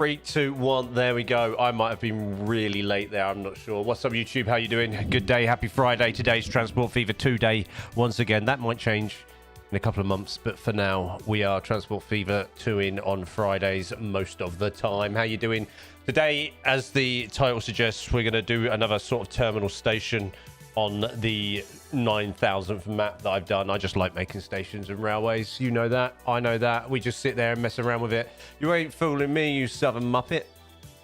Three, two, one. There we go. I might have been really late there. I'm not sure. What's up, YouTube? How you doing? Good day. Happy Friday. Today's Transport Fever 2 day. Once again, that might change in a couple of months, but for now, we are Transport Fever 2 in on Fridays most of the time. How you doing? Today, as the title suggests, we're going to do another sort of terminal station on the 9,000th map that I've done. I just like making stations and railways. You know that. I know that. We just sit there and mess around with it. You ain't fooling me, you southern muppet.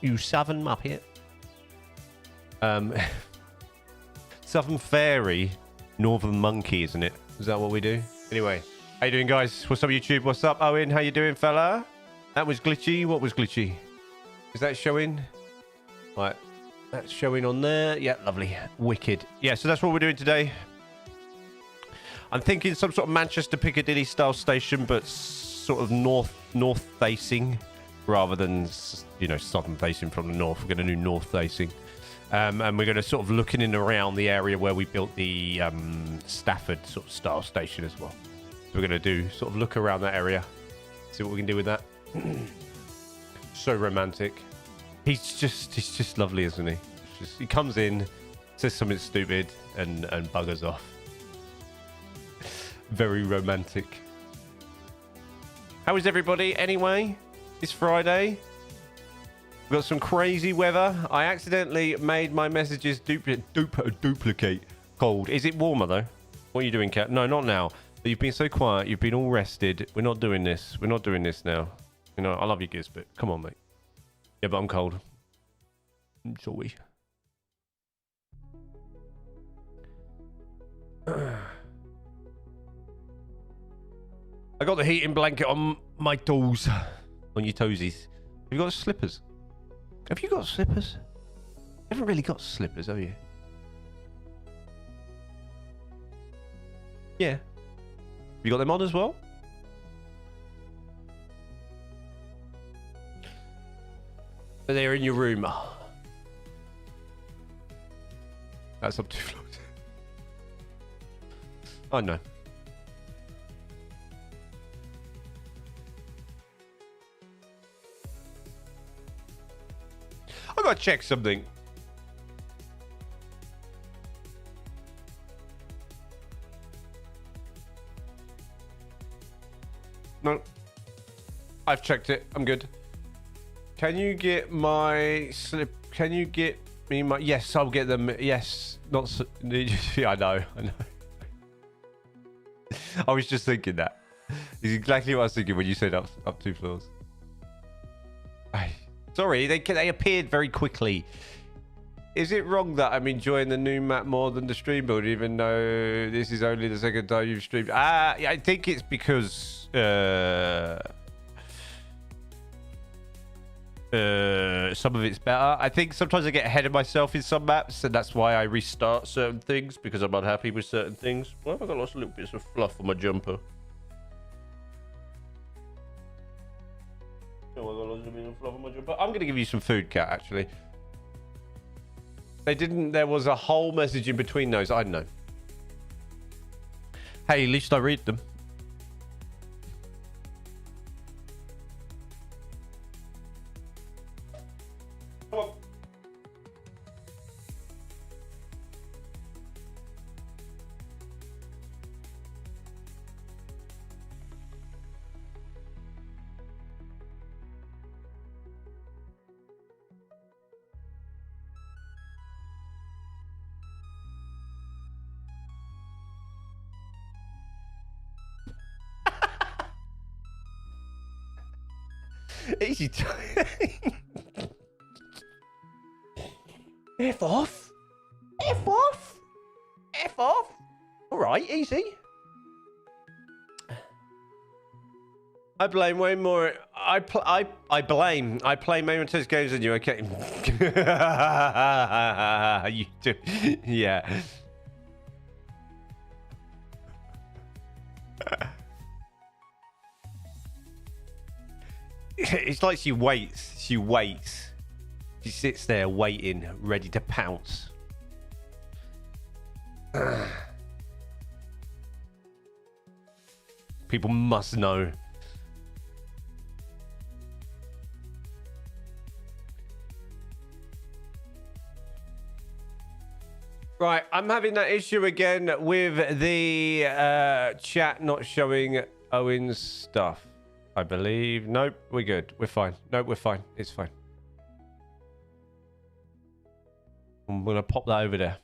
You southern muppet. Southern fairy, northern monkey, isn't it? Is that what we do? Anyway, how you doing, guys? What's up, YouTube? What's up, Owen? How you doing, fella? That was glitchy. What was glitchy? Is that showing? Right. That's showing on there. Yeah, lovely. Wicked. Yeah, so that's what we're doing today. I'm thinking some sort of Manchester Piccadilly style station, but sort of north facing rather than, you know, southern facing from the north. We're going to do north facing. And we're going to sort of looking in around the area where we built the Stafford sort of style station as well. So we're going to do sort of look around that area, see what we can do with that. So romantic. He's just lovely, isn't he? He comes in, says something stupid, and buggers off. Very romantic. How is everybody anyway? It's Friday. We've got some crazy weather. I accidentally made my messages duplicate cold. Is it warmer though? What are you doing, Kat? No, not now. You've been so quiet. You've been all rested. We're not doing this. We're not doing this now. You know, I love you, Giz, but come on, mate. Yeah, but I'm cold. I'm sorry. I got the heating blanket on my toes. On your toesies. Have you got slippers? Have you got slippers? You haven't really got slippers, have you? Yeah. Have you got them on as well? But they're in your room. That's up 2 floors. I know. I gotta check something. No. I've checked it. I'm good. Can you get my slip? Can you get me my... Yes, I'll get them. Yes. Not... Yeah, I know. I was just thinking that. It's exactly what I was thinking when you said up 2 floors. Sorry, they appeared very quickly. Is it wrong that I'm enjoying the new map more than the stream build, even though this is only the second time you've streamed? Yeah, I think it's because... some of it's better. I think sometimes I get ahead of myself in some maps, and that's why I restart certain things, because I'm unhappy with certain things. Why have I got lots of little bits of fluff on my jumper? Oh, I got lots of bits of fluff on my jumper. I'm going to give you some food, Cat, actually. They didn't... There was a whole message in between those. I don't know. Hey, at least I read them. Come on. Easy time. F off. F off. F off. All right, easy. I blame way more. I blame. I play way more test games than you. Okay. You do. Yeah. It's like she waits. She waits. She sits there waiting, ready to pounce. People must know. Right, I'm having that issue again with the chat not showing Owen's stuff, I believe. Nope, we're good. We're fine. Nope, we're fine. It's fine. I'm going to pop that over there.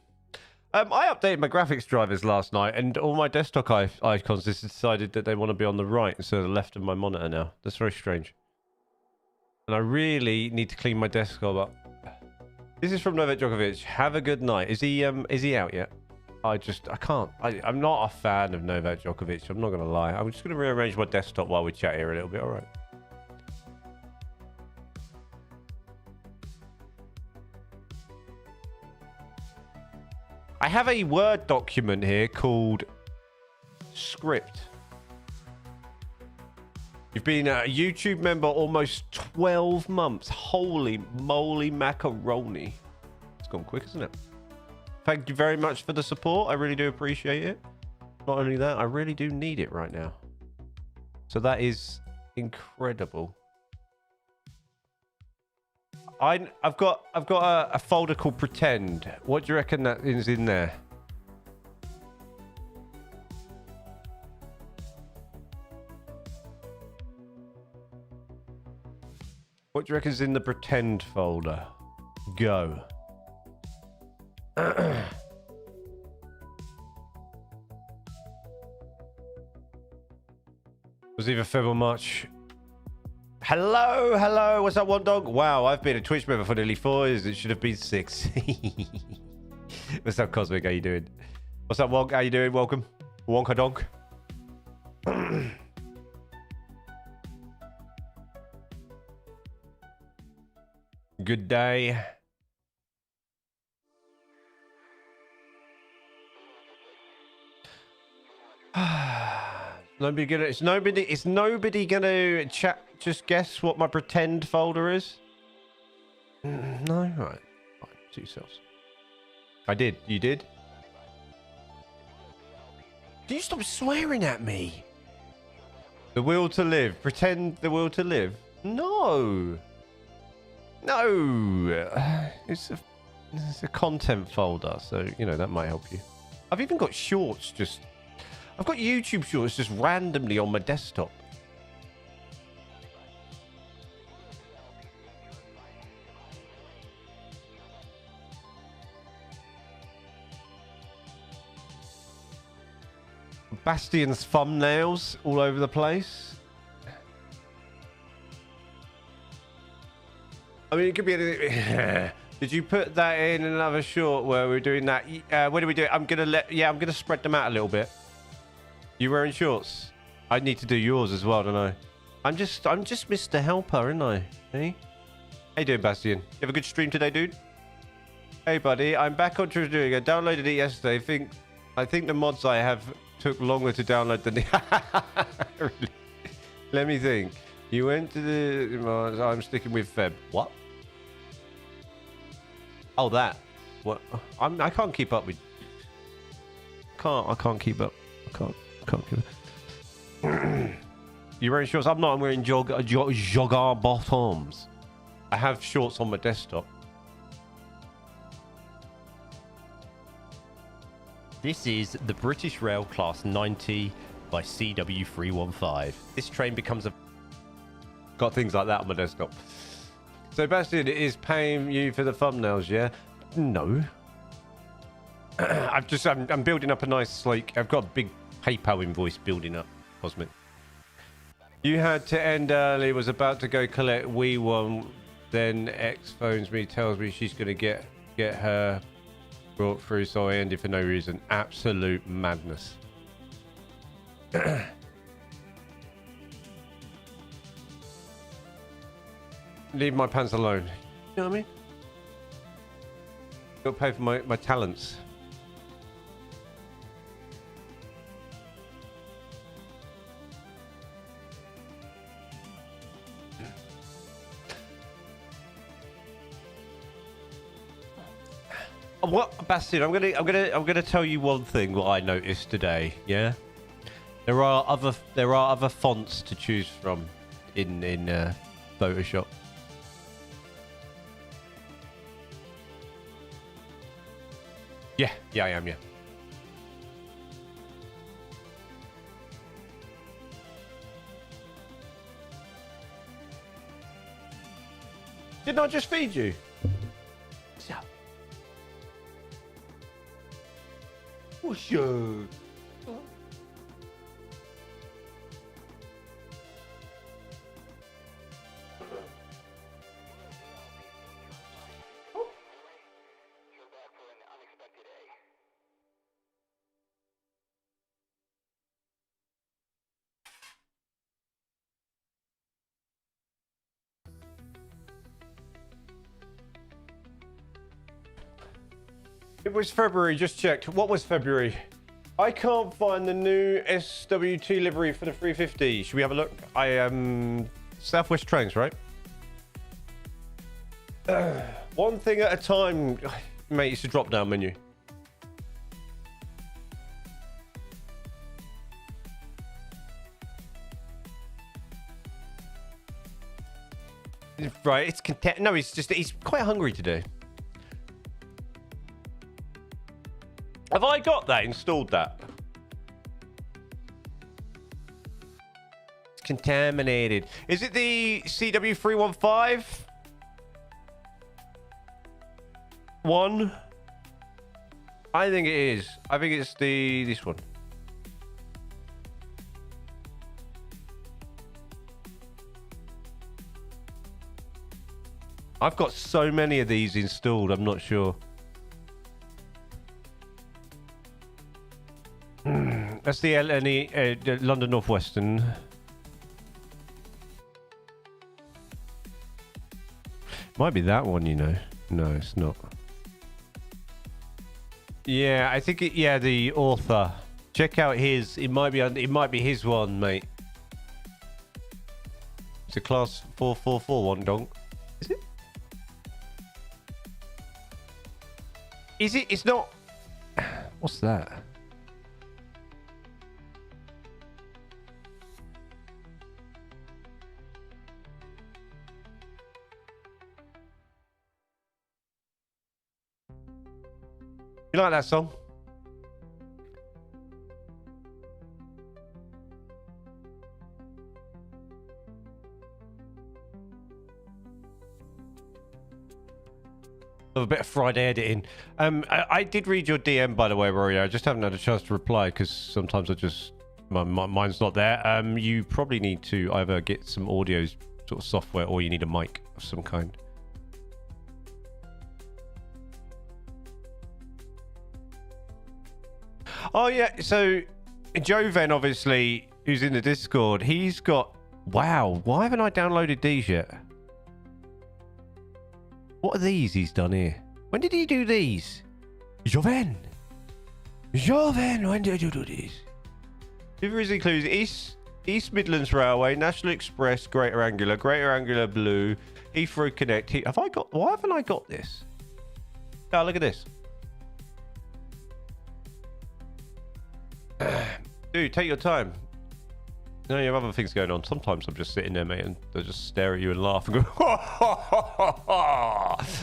I updated my graphics drivers last night, and all my desktop icons just decided that they want to be on the right instead of the left of my monitor now. That's very strange. And I really need to clean my desktop up. This is from Novak Djokovic. Have a good night. Is he out yet? I can't. I'm not a fan of Novak Djokovic. I'm not going to lie. I'm just going to rearrange my desktop while we chat here a little bit. All right. I have a Word document here called Script. You've been a YouTube member almost 12 months. Holy moly macaroni. It's gone quick, isn't it? Thank you very much for the support. I really do appreciate it. Not only that, I really do need it right now. So that is incredible. I've got a folder called Pretend. What do you reckon that is in there? What do you reckon is in the Pretend folder? Go. Was either Feb or March. Hello. What's up, One Dog? Wow, I've been a Twitch member for nearly 4 years. It should have been 6. What's up, Cosmic? How you doing? What's up, Wonk? How you doing? Welcome. Wonka Donk. Good day. Is nobody gonna chat? Just guess what my Pretend folder is. No, right. Fine. 2 cells. I did. You did. Do you stop swearing at me? The will to live. Pretend the will to live. No. It's a content folder, so you know that might help you. I've even got shorts. I've got YouTube shorts just randomly on my desktop. Bastion's thumbnails all over the place. I mean, it could be anything. Did you put that in another short where we're doing that? What do we do? I'm gonna spread them out a little bit. You wearing shorts? I need to do yours as well, don't I? I'm just Mr. Helper, aren't I? Hey? How you doing, Bastian? You have a good stream today, dude? Hey, buddy. I'm back on Twitch doing it. I downloaded it yesterday. I think the mods I have took longer to download than really? Let me think. You went to the mods. I'm sticking with Feb. What? Oh, that. What? I can't keep up with. I can't keep up. I can't keep up. You wearing shorts? I'm not. I'm wearing jogger bottoms. I have shorts on my desktop. This is the British Rail Class 90 by CW315. This train becomes a... Got things like that on my desktop. So, Bastian is paying you for the thumbnails, yeah? No. I'm building up a nice, like... I've got a big PayPal invoice building up, Cosmic. You had to end early, was about to go collect Wii One. Then X phones me, tells me she's going to get her... brought through, so I ended for no reason. Absolute madness. Leave my pants alone. You know what I mean? Gotta pay for my talents. What, Bastian? I'm gonna tell you one thing what I noticed today. Yeah, there are other fonts to choose from in Photoshop. Yeah, I am, yeah. Didn't I just feed you? Yeah. Oh, sure. It was February, just checked. What was February? I can't find the new SWT livery for the 350. Should we have a look? I am Southwest Trains, right? One thing at a time, mate. It's a drop-down menu. Right, it's content. No, he's quite hungry today. Have I got that installed? That it's contaminated. Is it the CW315 one? I think it is. I think it's this one. I've got so many of these installed. I'm not sure. That's the LNE, London Northwestern. Might be that one, you know. No, it's not. Yeah, I think it. Yeah, the author. Check out his. It might be his one, mate. It's a class 444 one, donk. Is it? Is it? It's not. What's that? You like that song? Love a bit of Friday editing. I did read your DM, by the way, Rory. I just haven't had a chance to reply because sometimes my mind's not there. You probably need to either get some audio sort of software or you need a mic of some kind. Oh yeah, so Joven, obviously, who's in the Discord, he's got... Wow, why haven't I downloaded these yet? What are these he's done here? When did he do these? Joven, when did you do these? Deliveries includes East Midlands Railway, National Express, Greater Anglia Blue, Heathrow Connect. Why haven't I got this? Oh, look at this. Dude, take your time. No, you have other things going on. Sometimes I'm just sitting there, mate, and they just stare at you and laugh and go,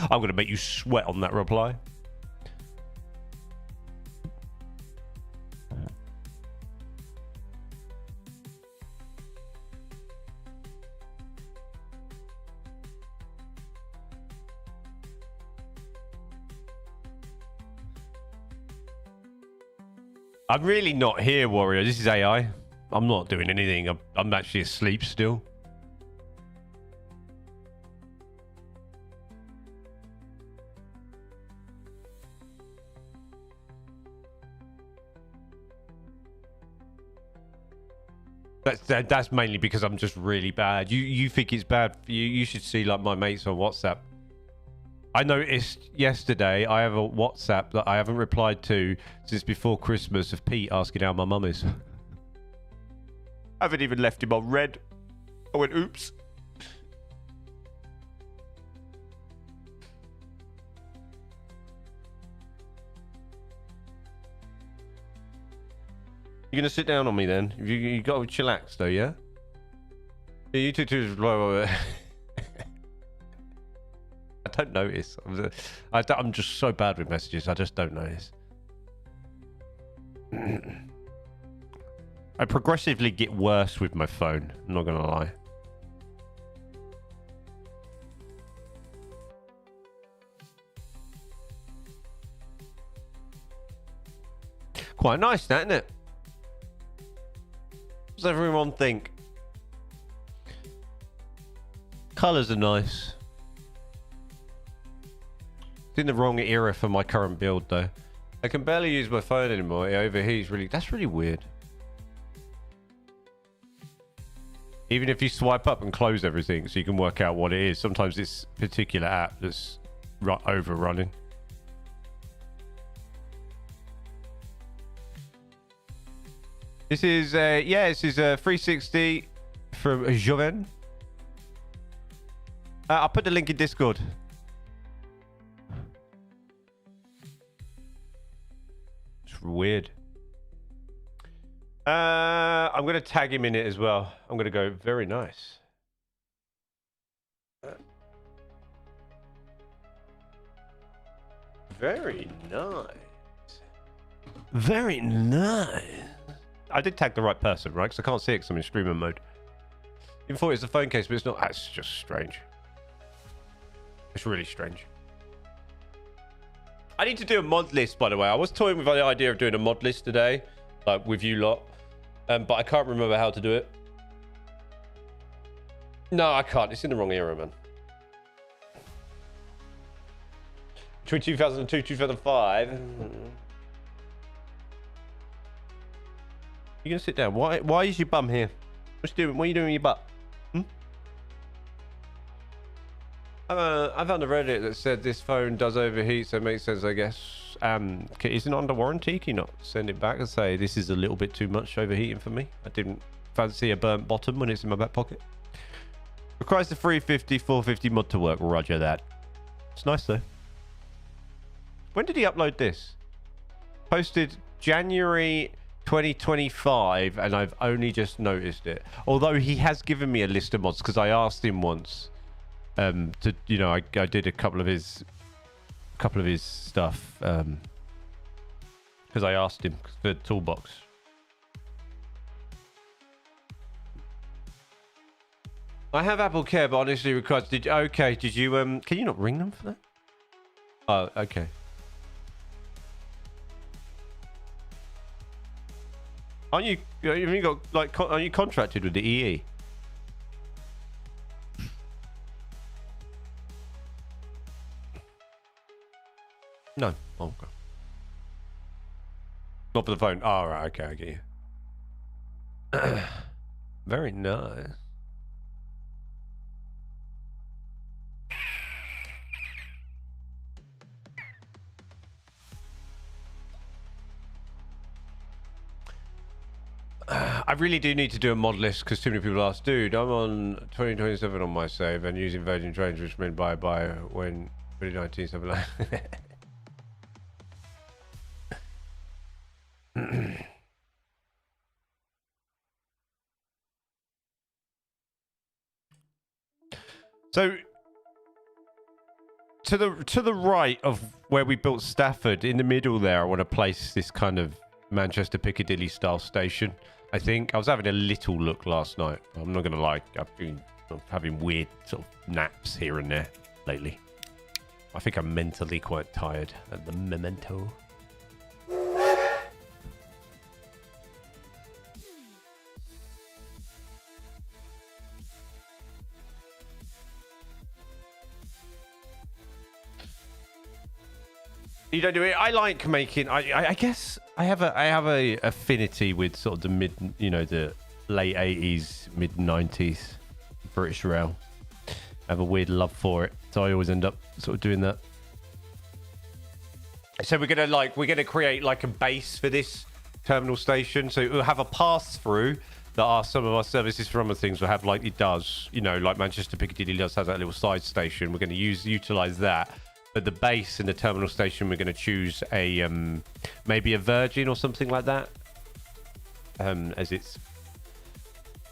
I'm going to make you sweat on that reply. I'm really not here, Warrior. This is AI. I'm not doing anything. I'm actually asleep still. That's mainly because I'm just really bad. You think it's bad for you? You should see like my mates on WhatsApp. I noticed yesterday I have a WhatsApp that I haven't replied to since before Christmas of Pete asking how my mum is. I haven't even left him on red. I went, oops. You're going to sit down on me then? You got to chillax though, yeah? Yeah, you two... I don't notice. I'm just so bad with messages. I just don't notice. I progressively get worse with my phone. I'm not gonna lie. Quite nice, that, isn't it? What does everyone think? Colours are nice. It's in the wrong era for my current build, though. I can barely use my phone anymore. It overheats really. That's really weird. Even if you swipe up and close everything so you can work out what it is, sometimes this particular app that's overrunning. This is, this is 360 from Joven. I'll put the link in Discord. It's weird. I'm going to tag him in it as well. I'm going to go, very nice. Very nice. Very nice. I did tag the right person, right? Because I can't see it because I'm in streamer mode. Even thought it was the phone case, but it's not. That's just strange. It's really strange. I need to do a mod list, by the way. I was toying with the idea of doing a mod list today, like with you lot. But I can't remember how to do it. No, I can't. It's in the wrong era, man. Between 2002, 2005. You gonna sit down? Why is your bum here? What are you doing with your butt? I found a Reddit that said this phone does overheat, so it makes sense, I guess. Isn't it under warranty? Can you not send it back and say this is a little bit too much overheating for me? I didn't fancy a burnt bottom when it's in my back pocket. Requires the 350, 450 mod to work. Roger that. It's nice though. When did he upload this? Posted January 2025, and I've only just noticed it. Although he has given me a list of mods because I asked him once. To I did a couple of his stuff because I asked him for the toolbox. I have Apple Care, but honestly requires. Did you can you not ring them for that? Oh, okay. Aren't you contracted with the EE? No. Oh, okay. Not for the phone. Oh, right. Okay, I get you. Very nice. I really do need to do a mod list because too many people ask, dude, I'm on 2027 on my save and using Virgin Trains, which meant buy when 2019 something like that. So to the right of where we built Stafford, in the middle there, I want to place this kind of Manchester Piccadilly style station. I think I was having a little look last night. I'm not gonna lie, I've been having weird sort of naps here and there lately. I think I'm mentally quite tired at the memento. You don't do it. I like making. I guess I have a affinity with sort of the the late 80s, mid 90s British rail. I have a weird love for it, so I always end up sort of doing that. So we're gonna create like a base for this terminal station. So we'll have a pass through that are some of our services for other things. We'll have like it does, like Manchester Piccadilly does have that little side station. We're going to utilize that. But the base and the terminal station, we're going to choose a maybe a Virgin or something like that, as it's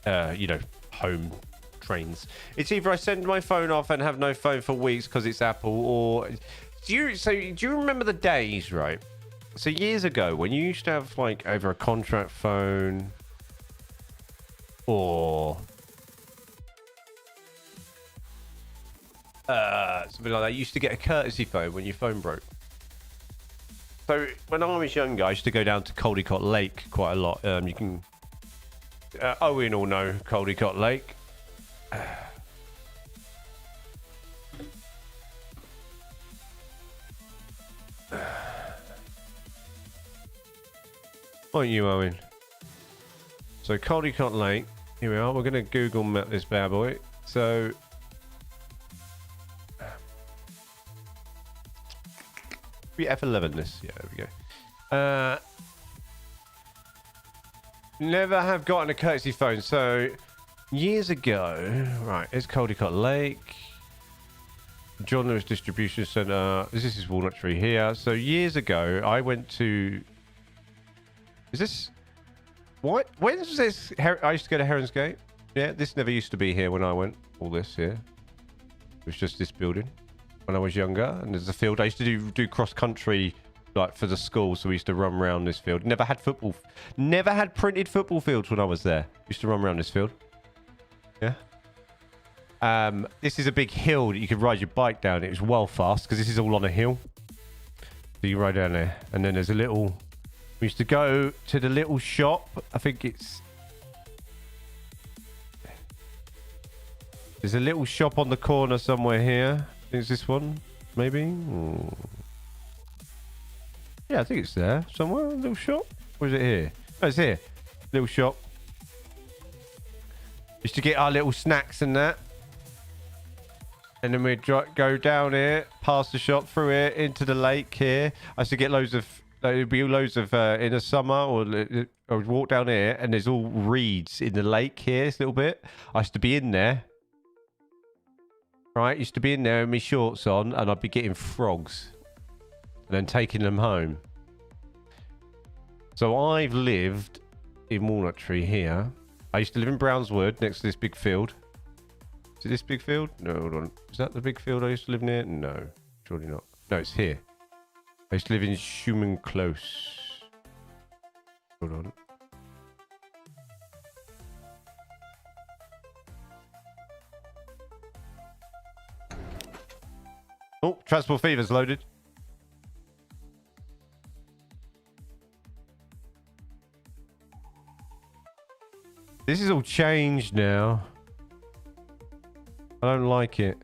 home trains. It's either I send my phone off and have no phone for weeks because it's Apple, or do you remember the days, right, So years ago, when you used to have like over a contract phone or something like that, you used to get a courtesy phone when your phone broke. So when I was younger, I used to go down to Caldecott Lake quite a lot. You can, Owen all know Caldecott Lake. Aren't you, Owen? So Caldecott Lake, here we are. We're going to Google map this bad boy. So we F11 this. Yeah, there we go. Never have gotten a courtesy phone. So years ago, right, it's Caldecott Lake. John Lewis Distribution Centre. This is Walnut Tree here. So years ago, I went to... Is this... What? When was this? I used to go to Heron's Gate. Yeah, this never used to be here when I went. All this here. It was just this building when I was younger. And there's a field. I used to do cross-country like for the school. So we used to run around this field. Never had football. Never had printed football fields when I was there. Used to run around this field. Yeah. This is a big hill that you could ride your bike down. It was well fast because this is all on a hill. So you ride down there. And then there's a little... We used to go to the little shop. I think it's... There's a little shop on the corner somewhere here. Is this one? Maybe? Ooh. Yeah, I think it's there. Somewhere? A little shop? Or is it here? Oh, it's here. Little shop. Used to get our little snacks and that. And then we'd go down here, past the shop, through here, into the lake here. I used to get loads of... There'd be loads of in the summer, or I would walk down here, and there's all reeds in the lake here. This little bit. I used to be in there, right? Used to be in there with my shorts on, and I'd be getting frogs, and then taking them home. So I've lived in Walnut Tree here. I used to live in Brownswood, next to this big field. Is it this big field? No, hold on. Is that the big field I used to live near? No, surely not. No, it's here. I used to live in Schumann Close. Hold on. Oh, Transport Fever's loaded. This is all changed now. I don't like it.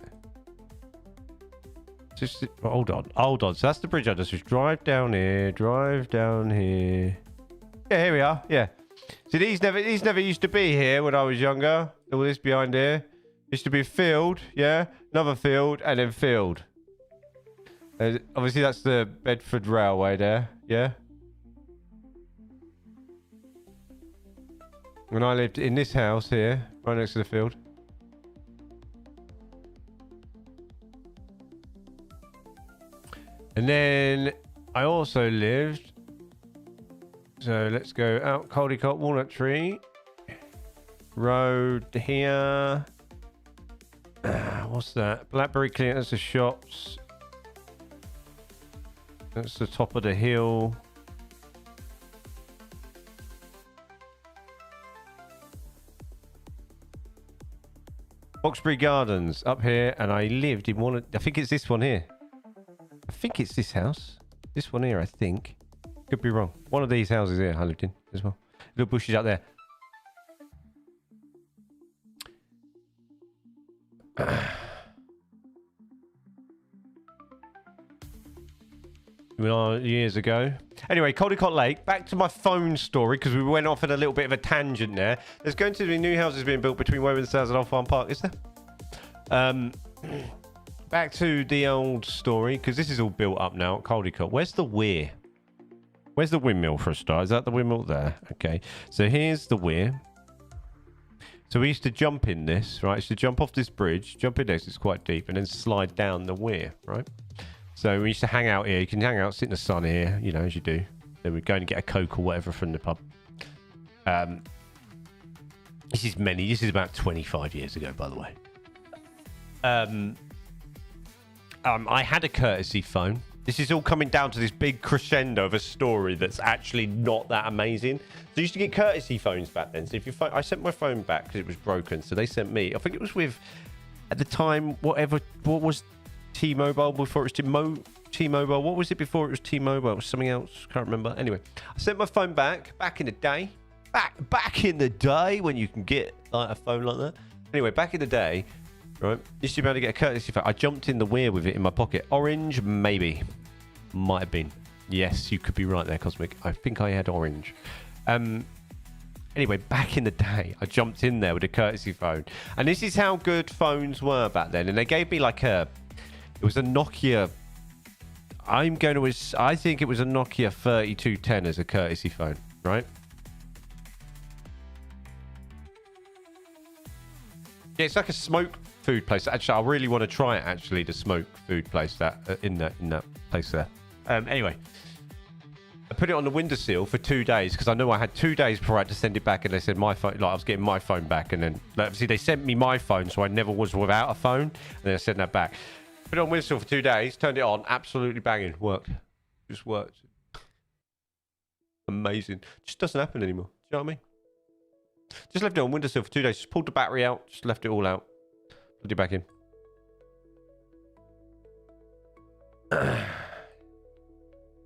Just hold on. So that's the bridge I just drive down here. Yeah, here we are. Yeah. See, these never used to be here when I was younger. All this behind here used to be a field. Yeah, another field, and then field. Obviously, that's the Bedford Railway there. Yeah. When I lived in this house here, right next to the field. And then I also lived... So let's go out Caldecott Walnut Tree. Road here. What's that? Blackberry Clinic, that's the shops. That's the top of the hill. Boxbury Gardens up here, and I lived in one of... I think it's this one here. I think it's this house. This one here, I think. Could be wrong. One of these houses here I lived in as well. Little bushes out there. Years ago. Anyway, Caldecott Lake. Back to my phone story, because we went off at a little bit of a tangent there. There's going to be new houses being built between Woburn Sands and Old Farm Park, is there? Back to the old story, because this is all built up now at Caldecott. Where's the weir? Where's the windmill for a start? Is that the windmill there? Okay. So here's the weir. So we used to jump in this, right? Used to jump off this bridge, jump in this, it's quite deep, and then slide down the weir, right? So we used to hang out here. You can hang out, sit in the sun here, you know, as you do. Then we'd go and get a Coke or whatever from the pub. This is about 25 years ago, by the way. I had a courtesy phone. This is all coming down to this big crescendo of a story that's actually not that amazing. So you used to get courtesy phones back then. So if your phone, I sent my phone back because it was broken. So they sent me, I think it was with, at the time, what was T-Mobile before it was T-Mobile? What was it before it was T-Mobile? It was something else. Can't remember. Anyway, I sent my phone back in the day. Back in the day when you can get like a phone like that. Anyway, back in the day, right, used to be able to get a courtesy phone. I jumped in the weir with it in my pocket. Orange, maybe. Might have been. Yes, you could be right there, Cosmic. I think I had orange. Anyway, back in the day, I jumped in there with a courtesy phone. And this is how good phones were back then. And they gave me like it was a Nokia. I think it was a Nokia 3210 as a courtesy phone, right? Yeah, it's like a smoke food place. Actually, I really want to try it. Actually, the smoke food place that in that place there. Anyway, I put it on the windowsill for 2 days because I knew I had 2 days before I had to send it back, and they said my phone. Like I was getting my phone back, and then obviously they sent me my phone, so I never was without a phone, and then I sent that back. Put it on windowsill for 2 days, turned it on, absolutely banging, worked, just worked. Amazing. Just doesn't happen anymore. Do you know what I mean? Just left it on windowsill for 2 days. Just pulled the battery out. Just left it all out. Put it back in.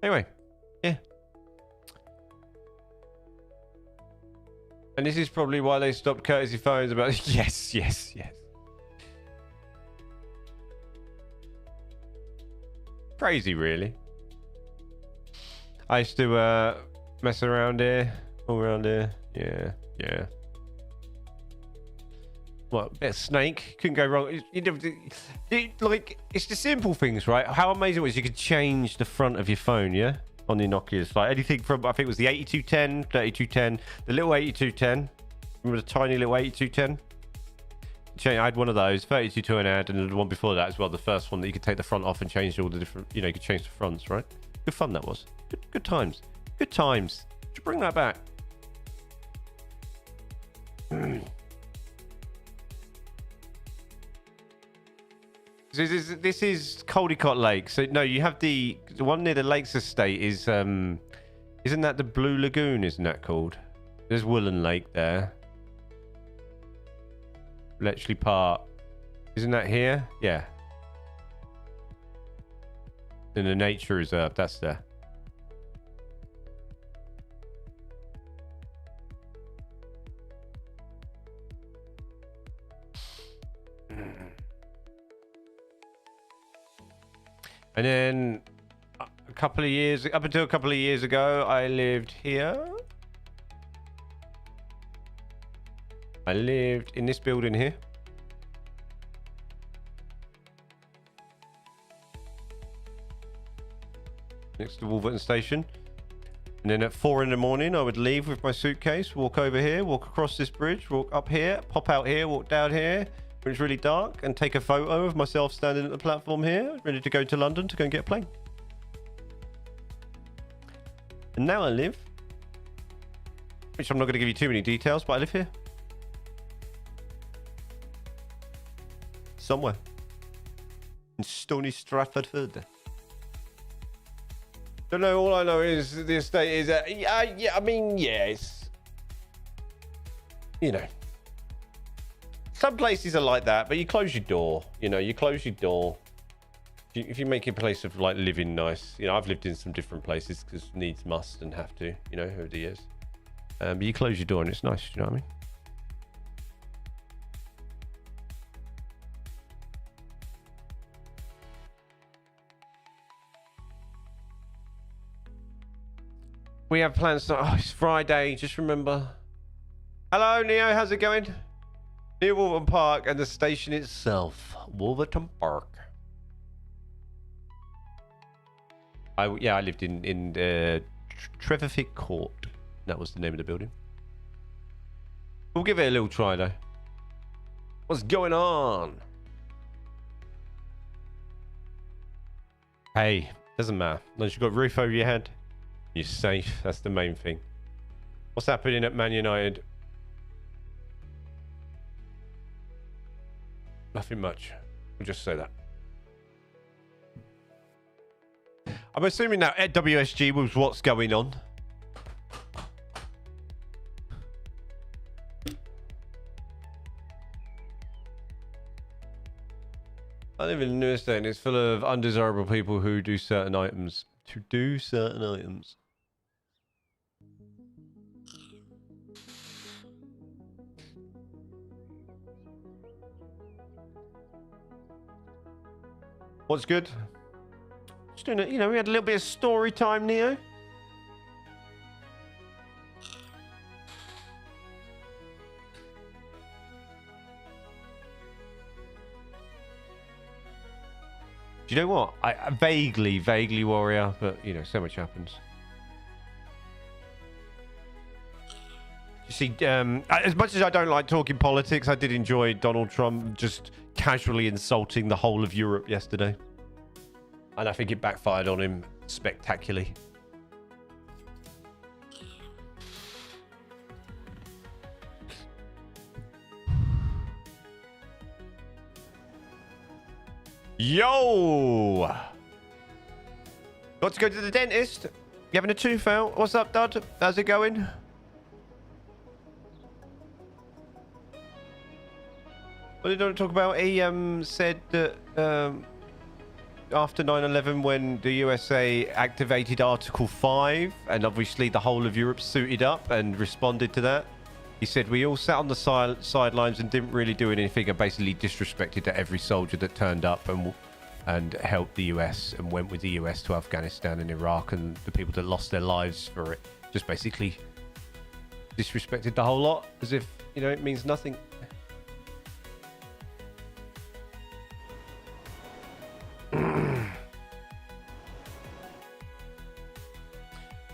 Anyway, yeah. And this is probably why they stopped courtesy phones about... Yes. Crazy, really. I used to mess around here. All around here. Yeah. What, a bit of snake? Couldn't go wrong. Like, it's the simple things, right? How amazing it was you could change the front of your phone, yeah? On the Nokias. Like anything from, I think it was the 8210, 3210, the little 8210. Remember the tiny little 8210? I had one of those, 3210 I had, and the one before that as well, the first one that you could take the front off and change all the different, you could change the fronts, right? Good fun that was. Good times. Good times. Should bring that back. This is Caldecott Lake. So no, you have the one near the Lakes Estate is isn't that the Blue Lagoon? Isn't that called? There's Woolen Lake there. Bletchley Park. Isn't that here? Yeah. In the nature reserve, that's there. And then up until a couple of years ago, I lived here. I lived in this building here. Next to Wolverton Station. And then at 4 in the morning, I would leave with my suitcase, walk over here, walk across this bridge, walk up here, pop out here, walk down here, when it's really dark, and take a photo of myself standing at the platform here, ready to go to London to go and get a plane. And now I live, which I'm not going to give you too many details, but I live here. Somewhere. In Stony Stratford. Don't know, all I know is the estate is, it's, some places are like that, but you close your door, you close your door. If you make a place of like living nice, I've lived in some different places because needs must and have to, over the years. But you close your door and it's nice, you know what I mean? We have plans to... Oh, it's Friday. Just remember. Hello, Neo. How's it going? Near Wolverton Park and the station itself. Wolverton Park. I lived in Trevithick Court. That was the name of the building. We'll give it a little try, though. What's going on? Hey, doesn't matter. Once you've got a roof over your head, you're safe. That's the main thing. What's happening at Man United? Nothing much. We'll just say that. I'm assuming that at WSG was what's going on. I live in the new estate and it's full of undesirable people who do certain items. To do certain items. What's good? Just doing it, you know, we had a little bit of story time, Neo. Do you know what? I vaguely warrior, but you know, so much happens. You see, as much as I don't like talking politics, I did enjoy Donald Trump just casually insulting the whole of Europe yesterday. And I think it backfired on him spectacularly. Yo! Got to go to the dentist. You having a tooth out? What's up, Dud? How's it going? What did I talk about? He said that after 9/11, when the USA activated Article 5, and obviously the whole of Europe suited up and responded to that, he said we all sat on the sidelines and didn't really do anything and basically disrespected every soldier that turned up and helped the US and went with the US to Afghanistan and Iraq, and the people that lost their lives for it. Just basically disrespected the whole lot as if, you know, it means nothing.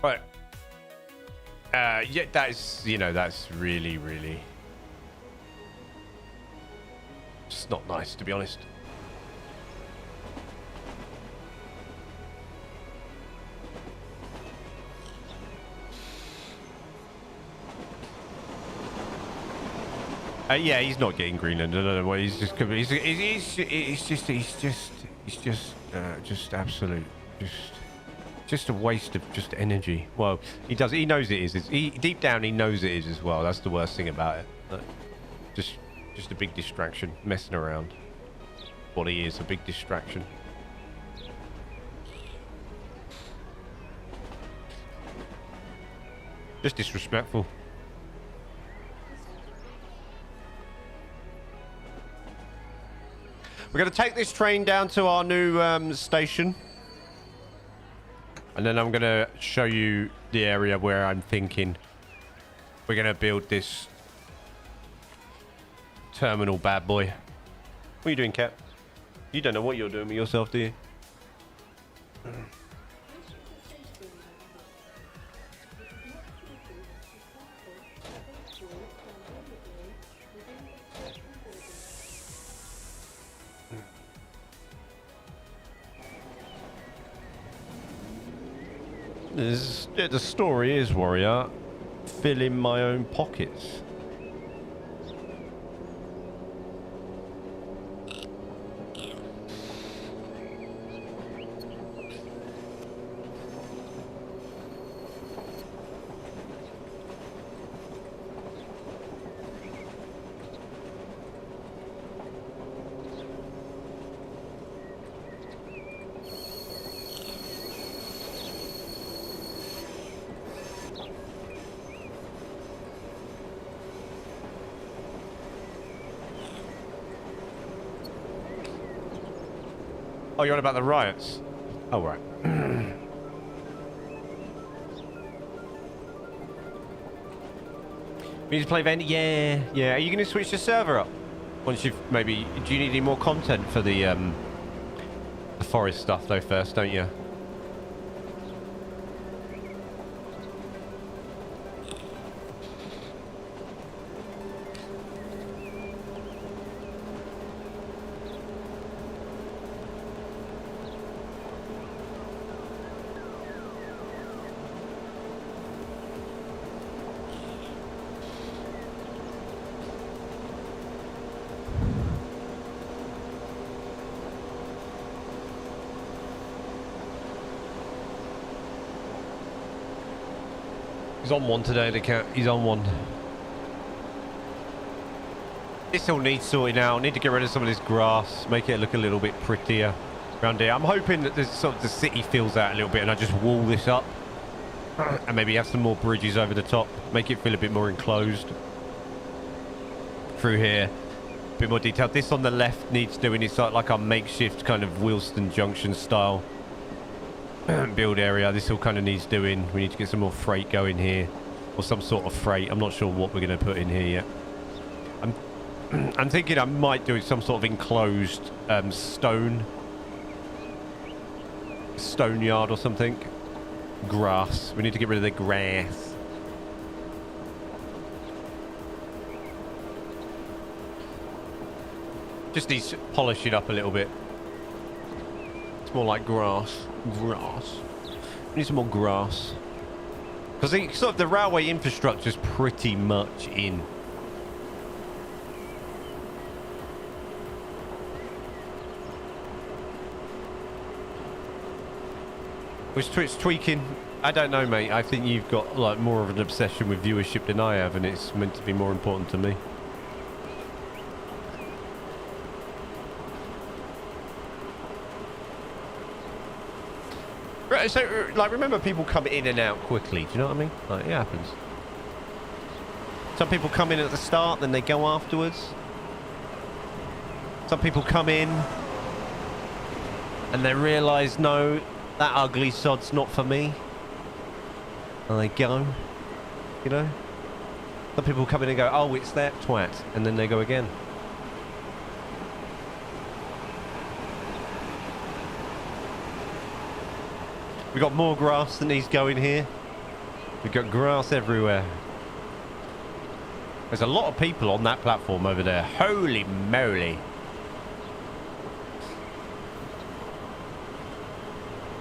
Right. Yeah, that's, you know, that's really just not nice, to be honest. Yeah, he's not getting Greenland. I don't know what he's just absolute, just a waste of just energy. Well, he knows it is. Deep down he knows it is as well. That's the worst thing about it. Just a big distraction, messing around. What he is, a big distraction. Just disrespectful. We're going to take this train down to our new station. And then I'm going to show you the area where I'm thinking we're going to build this terminal bad boy. What are you doing, Cap? You don't know what you're doing with yourself, do you? The story is, warrior, fill in my own pockets. Oh, you're on about the riots? Oh, right. We need to play Vent? Yeah. Are you going to switch the server up? Once you've maybe... Do you need any more content for the forest stuff, though, first, don't you? He's on one today, the cat. He's on one. This all needs sorting out. Need to get rid of some of this grass, make it look a little bit prettier around here. I'm hoping that this sort of the city fills out a little bit and I just wall this up and maybe have some more bridges over the top, make it feel a bit more enclosed through here. A bit more detailed. This on the left needs doing. It's like our makeshift kind of Wilston Junction style build area. This all kind of needs doing. We need to get some more freight going here, or some sort of freight. I'm not sure what we're going to put in here yet. I'm thinking I might do some sort of enclosed stone yard or something. Grass. We need to get rid of the grass. Just needs to polish it up a little bit. It's more like grass. Grass. We need some more grass. Because sort of the railway infrastructure is pretty much in. It's tweaking. I don't know, mate. I think you've got like more of an obsession with viewership than I have, and it's meant to be more important to me. Right, so like, remember people come in and out quickly. Do you know what I mean? Like, it happens. Some people come in at the start, then they go afterwards. Some people come in and they realise, no, that ugly sod's not for me. And they go, you know? Some people come in and go, oh, it's that twat. And then they go again. We got more grass than needs going here. We've got grass everywhere. There's a lot of people on that platform over there. Holy moly.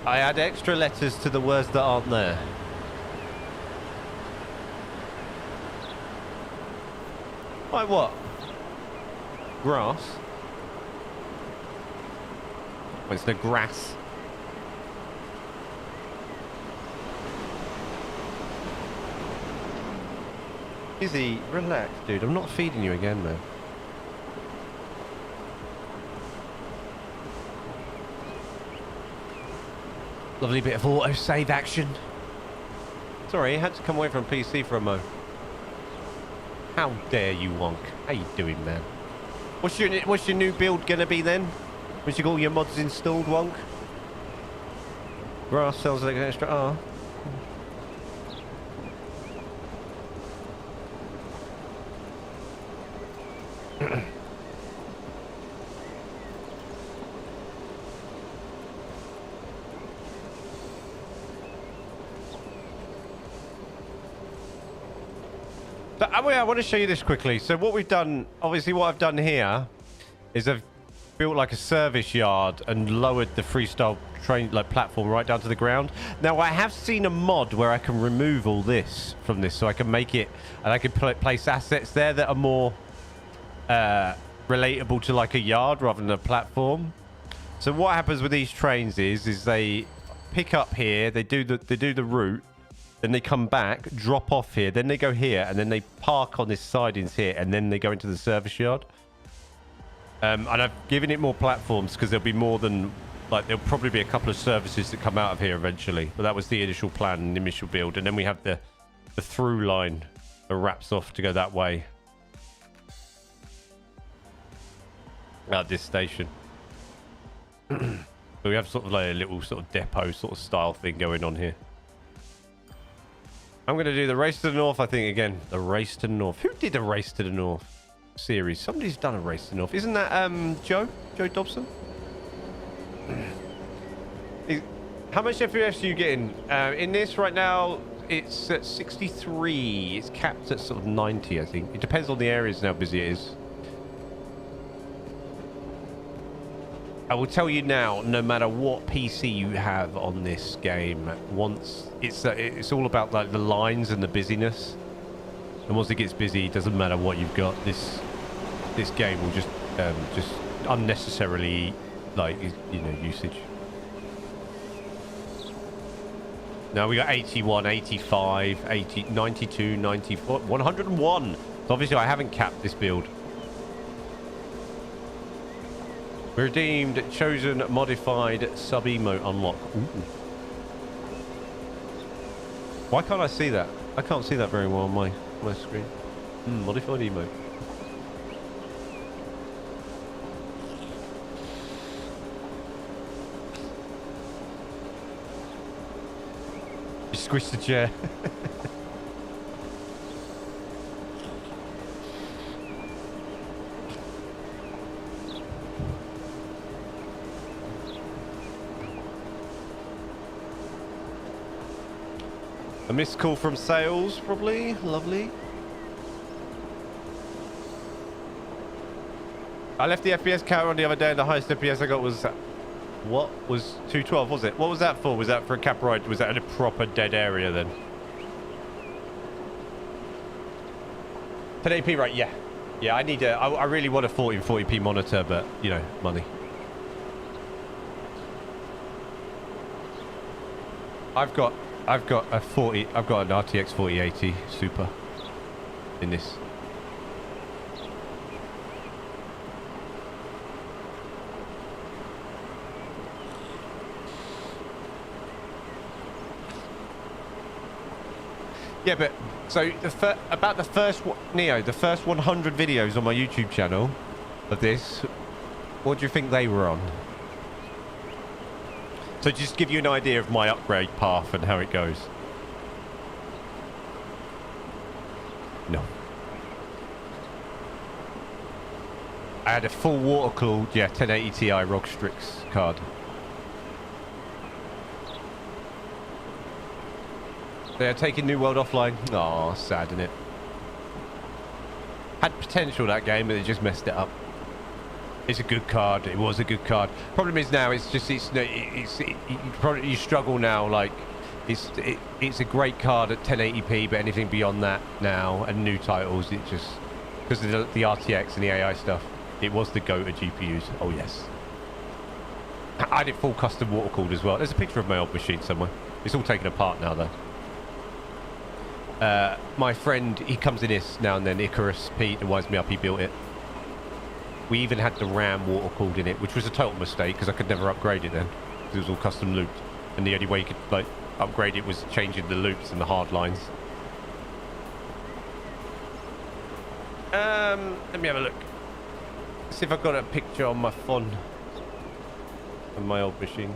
I add extra letters to the words that aren't there. Like what? Grass? Oh, it's the grass. Easy, relax, dude. I'm not feeding you again, man. Lovely bit of auto-save action. Sorry, I had to come away from PC for a mo. How dare you, Wonk? How you doing, man? What's your new build gonna be then? Once you got all your mods installed, Wonk? Grass sells like an extra R. I want to show you this quickly. So what we've done, obviously what I've done here is I've built like a service yard and lowered the freestyle train like platform right down to the ground. Now I have seen a mod where I can remove all this from this, so I can make it, and I can place assets there that are more relatable to like a yard rather than a platform. So what happens with these trains is they pick up here, they do the route. Then they come back, drop off here, then they go here, and then they park on this sidings here, and then they go into the service yard. And I've given it more platforms because there'll be more than, like, there'll probably be a couple of services that come out of here eventually. But that was the initial plan and initial build. And then we have the through line that wraps off to go that way. At this station. So we have sort of like a little sort of depot sort of style thing going on here. I'm going to do the Race to the North, I think, again. The Race to the North. Who did a Race to the North series? Somebody's done a Race to the North. Isn't that Joe Dobson? How much FPS are you getting? In this right now, it's at 63. It's capped at sort of 90, I think. It depends on the areas and how busy it is. I will tell you now, no matter what PC you have on this game, once it's all about like the lines and the busyness, and once it gets busy, it doesn't matter what you've got. This game will just unnecessarily, like, you know, usage. No, we got 81, 85, 80, 92, 94, 101. So obviously I haven't capped this build. Redeemed, chosen, modified, sub-emote unlock. Ooh. Why can't I see that? I can't see that very well on my screen. Modified emote. You squished the chair. A missed call from sales, probably. Lovely. I left the FPS counter on the other day, and the highest FPS I got was... What? Was 212, was it? What was that for? Was that for a cap ride? Was that in a proper dead area then? 1080p, right? Yeah. Yeah, I need a... I really want a 1440p monitor, but, you know, money. I've got an RTX 4080 Super in this. Yeah, but so about the first Neo, the first 100 videos on my YouTube channel of this, what do you think they were on? So just give you an idea of my upgrade path and how it goes. No. I had a full water-cooled, yeah, 1080 Ti ROG Strix card. They are taking New World offline. Oh, sad, isn't it? Had potential that game, but they just messed it up. It's a good card. It was a good card. Problem is now, it's just you struggle now. Like it's a great card at 1080p, but anything beyond that now and new titles, it just because of the RTX and the AI stuff, it was the go to GPUs. Oh yes. I had it full custom water cooled as well. There's a picture of my old machine somewhere. It's all taken apart now though. My friend, he comes in this now and then, Icarus Pete, and winds me up, he built it. We even had the RAM water cooled in it, which was a total mistake because I could never upgrade it then. It was all custom looped, and the only way you could like upgrade it was changing the loops and the hard lines. Let me have a look. See if I've got a picture on my phone of my old machine.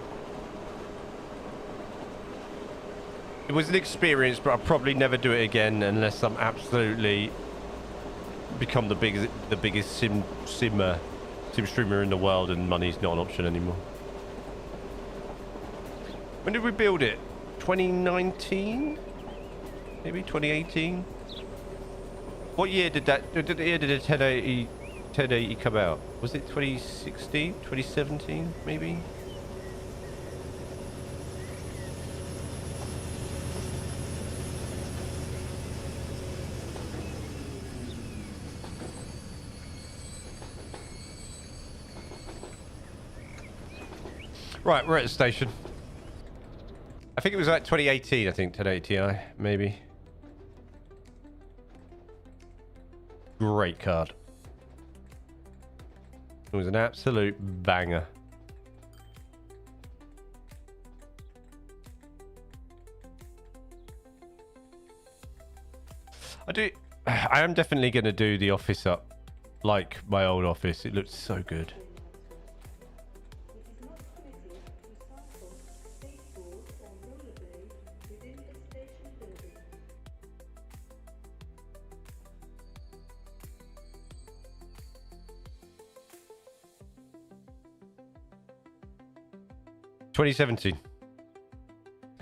It was an experience, but I'll probably never do it again unless I'm absolutely become the biggest sim streamer in the world, and money's not an option anymore. When did we build it? 2019? Maybe 2018? What year did the 1080 come out? Was it 2016? 2017 maybe? Right, we're at the station. I think it was like 2018, I think, 1080 Ti, maybe. Great card. It was an absolute banger. I am definitely going to do the office up like my old office. It looks so good. $2017.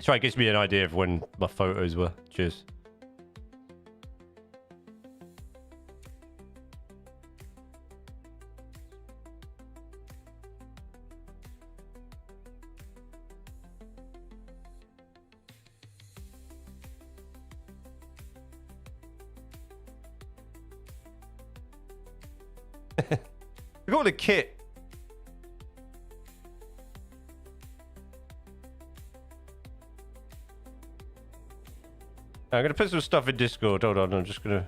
Sorry, it gives me an idea of when my photos were. Cheers. We got all the kit. . I'm going to put some stuff in Discord. Hold on, I'm just going to...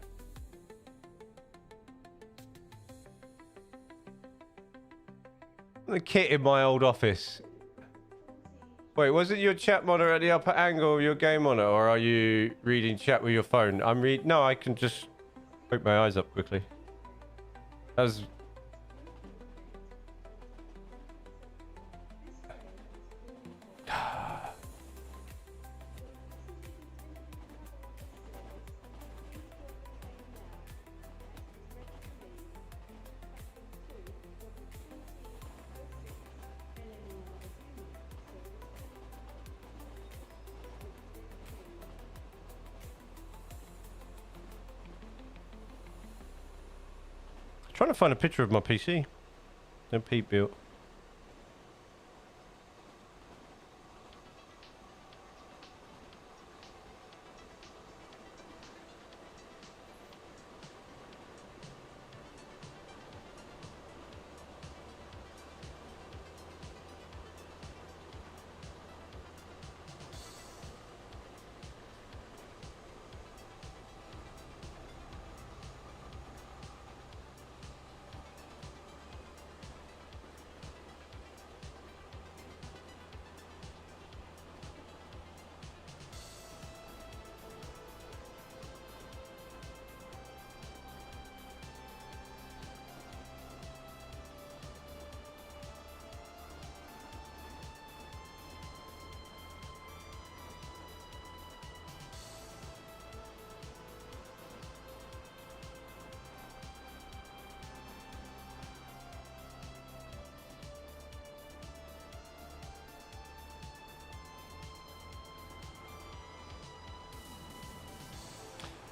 The kit in my old office. Wait, was it your chat monitor at the upper angle of your game monitor, or are you reading chat with your phone? No, I can just poke my eyes up quickly. That was... Trying to find a picture of my PC. No Pete built.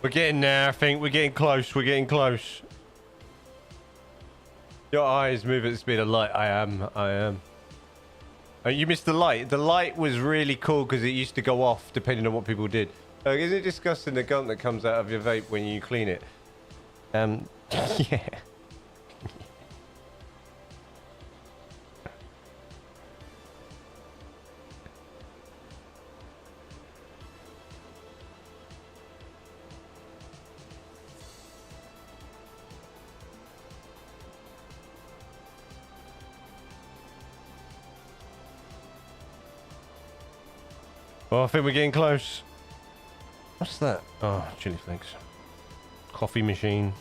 We're getting there, I think. We're getting close. We're getting close. Your eyes move at the speed of light. I am. Oh, you missed the light. The light was really cool because it used to go off depending on what people did. Is it disgusting the gunk that comes out of your vape when you clean it? Yeah. Oh, I think we're getting close. What's that? Oh, chili flakes. Coffee machine.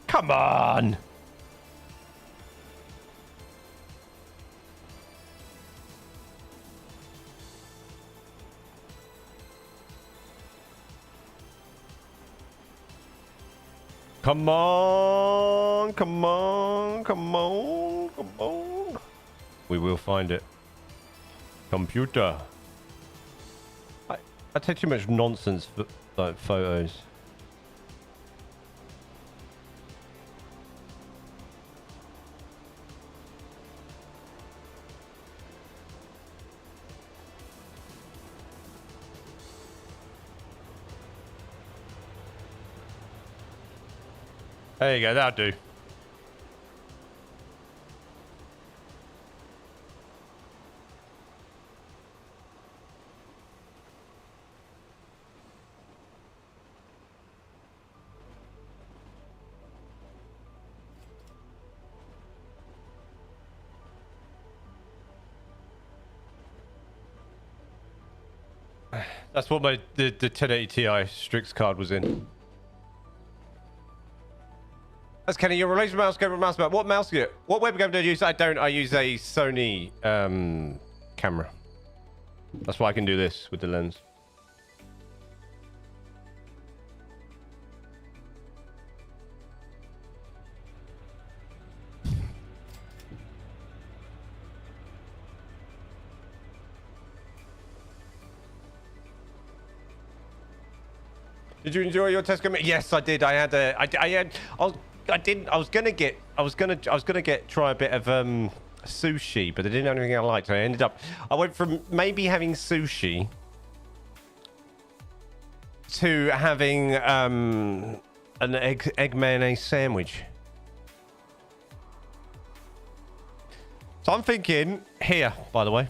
Come on! Come on! Come on! Come on! Come on! We will find it. Computer. I take too much nonsense for like photos. There you go, that'll do. That's what the 1080 Ti Strix card was in. That's Kenny. Your relation mouse camera, mouse mount. What mouse? What webcam do you use? I don't. I use a Sony camera. That's why I can do this with the lens. Did you enjoy your Tesco meal? Yes, I did. I had a. I didn't. I was gonna get. Try a bit of sushi, but I didn't have anything I liked. So I ended up. I went from maybe having sushi to having an egg mayonnaise sandwich. So I'm thinking here, by the way.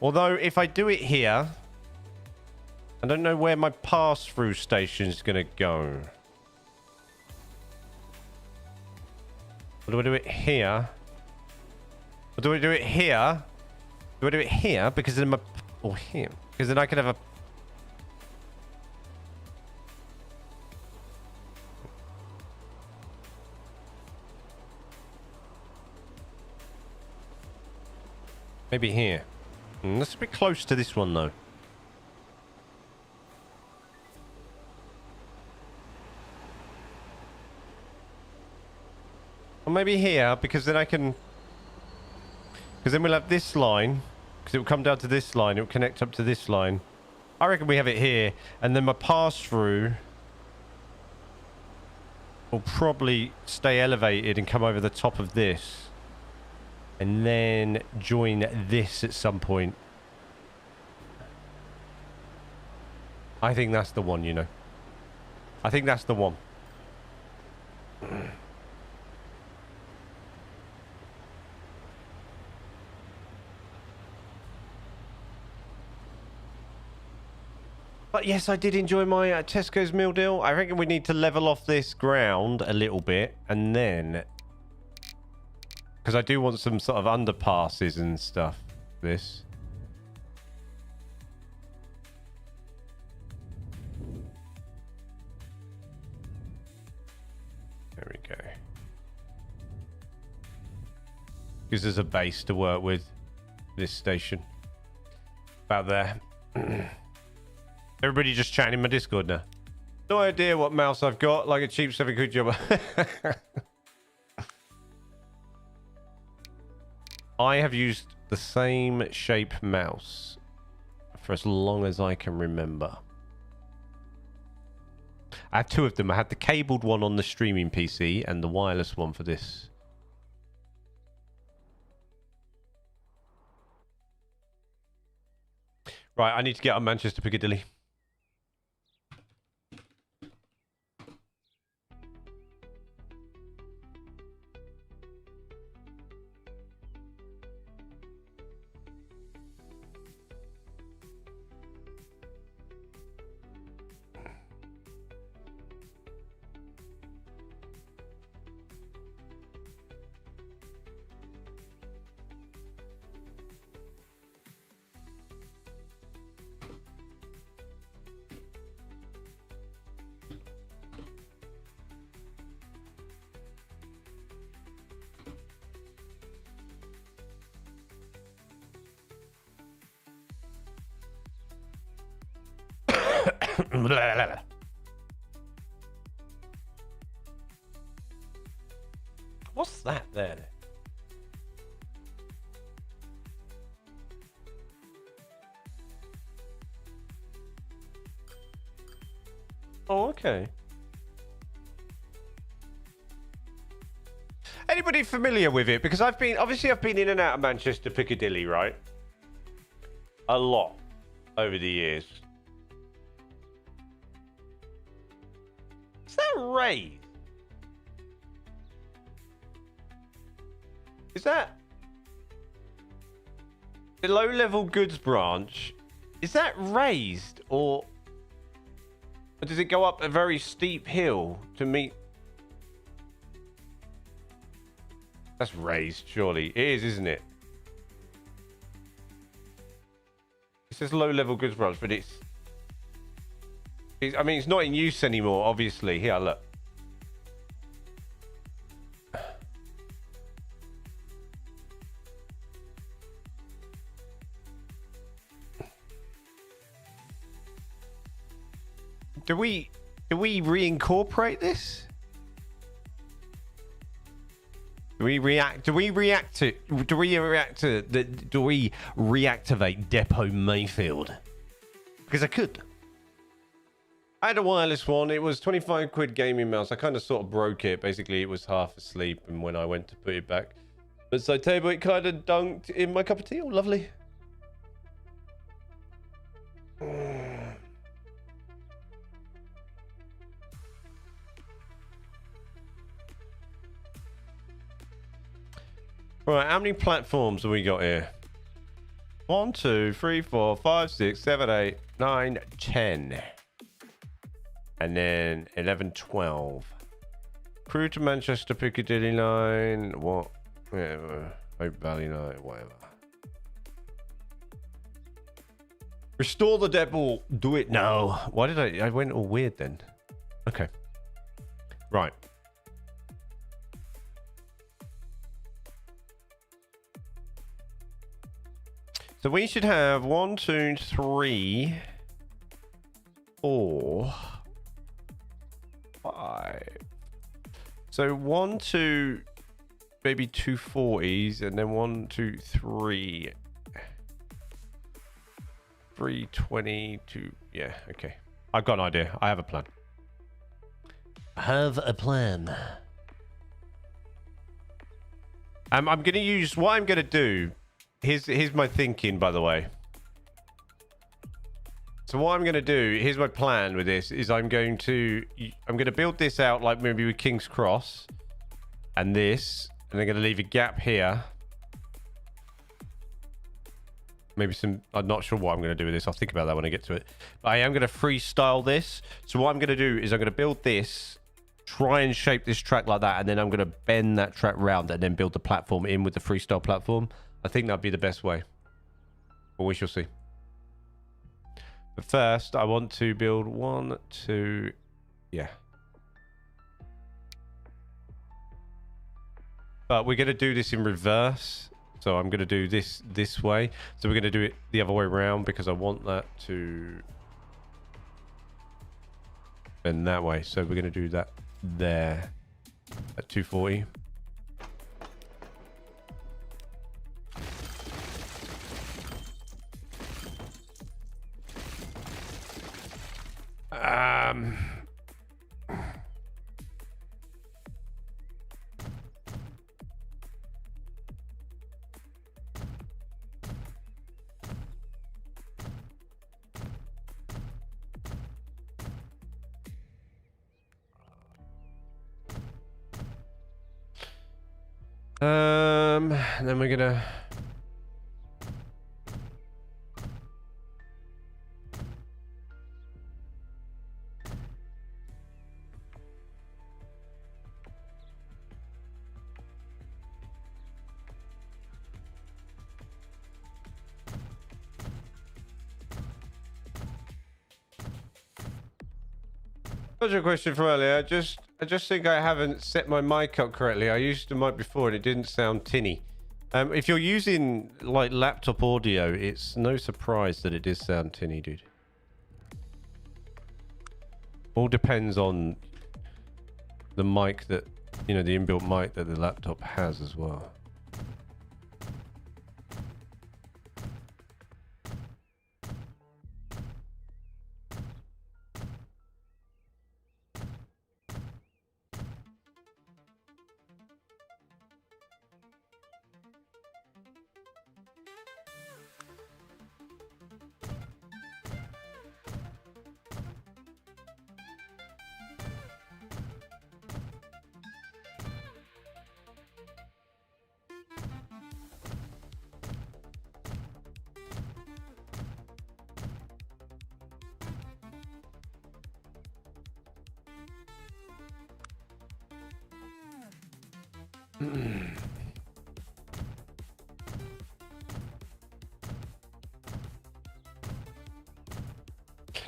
Although, if I do it here, I don't know where my pass-through station is going to go. Or do I do it here? Or do I do it here? Do I do it here? Because then my... Or here. Because then I can have a... Maybe here. That's a bit close to this one, though. Or maybe here, because then I can... Because then we'll have this line. Because it will come down to this line. It will connect up to this line. I reckon we have it here. And then my pass-through will probably stay elevated and come over the top of this. And then join this at some point. I think that's the one, you know. I think that's the one. But yes, I did enjoy my Tesco's meal deal. I reckon we need to level off this ground a little bit. And then... Because I do want some sort of underpasses and stuff. This. There we go. Gives us a base to work with. This station. About there. Everybody just chatting in my Discord now. No idea what mouse I've got. Like a cheap 7 quid job. I have used the same shape mouse for as long as I can remember. I have two of them. I had the cabled one on the streaming PC and the wireless one for this. Right, I need to get on Manchester Piccadilly. What's that there? Oh, okay. Anybody familiar with it? Because I've been in and out of Manchester Piccadilly, right? A lot over the years. Is that raised? Is that the low-level goods branch? Is that raised or does it go up a very steep hill to meet? That's raised, surely. It is, isn't it? It says low-level goods branch, but it's I mean, it's not in use anymore, obviously. Here, look. Do we reincorporate this? Do we reactivate Depot Mayfield? Because I could. I had a wireless one. It was 25 quid gaming mouse. I kind of sort of broke it. Basically, it was half asleep, and when I went to put it back, but so table, it kind of dunked in my cup of tea. Oh, lovely. Right, how many platforms have we got here? 1, 2, 3, 4, 5, 6, 7, 8, 9, 10. And then 11, 12. Crew to Manchester Piccadilly line. What? Whatever. Hope Valley line. Whatever. Restore the depot. Do it now. Why did I went all weird then? Okay. Right. So we should have 1, 2, 3, 4, 5. So 1, 2, maybe 2 40s, and then 1, 2, 3, 3 20, 2. Yeah, okay. I've got an idea. I have a plan. I'm gonna use what I'm gonna do. Here's my thinking, by the way. So what I'm going to do, here's my plan with this, is I'm going to build this out like maybe with King's Cross and this, and I'm going to leave a gap here. Maybe some, I'm not sure what I'm going to do with this. I'll think about that when I get to it. But I am going to freestyle this. So what I'm going to do is I'm going to build this, try and shape this track like that, and then I'm going to bend that track round and then build the platform in with the freestyle platform. I think that'd be the best way. But we shall see. But first, I want to build 1, 2... Yeah. But we're going to do this in reverse. So I'm going to do this way. So we're going to do it the other way around because I want that to bend that way. So we're going to do that there at 240. And then we're gonna Such a question from earlier. I just think I haven't set my mic up correctly. I used the mic before and it didn't sound tinny. If you're using like laptop audio, it's no surprise that it does sound tinny, dude. All depends on the mic that, you know, the inbuilt mic that the laptop has as well.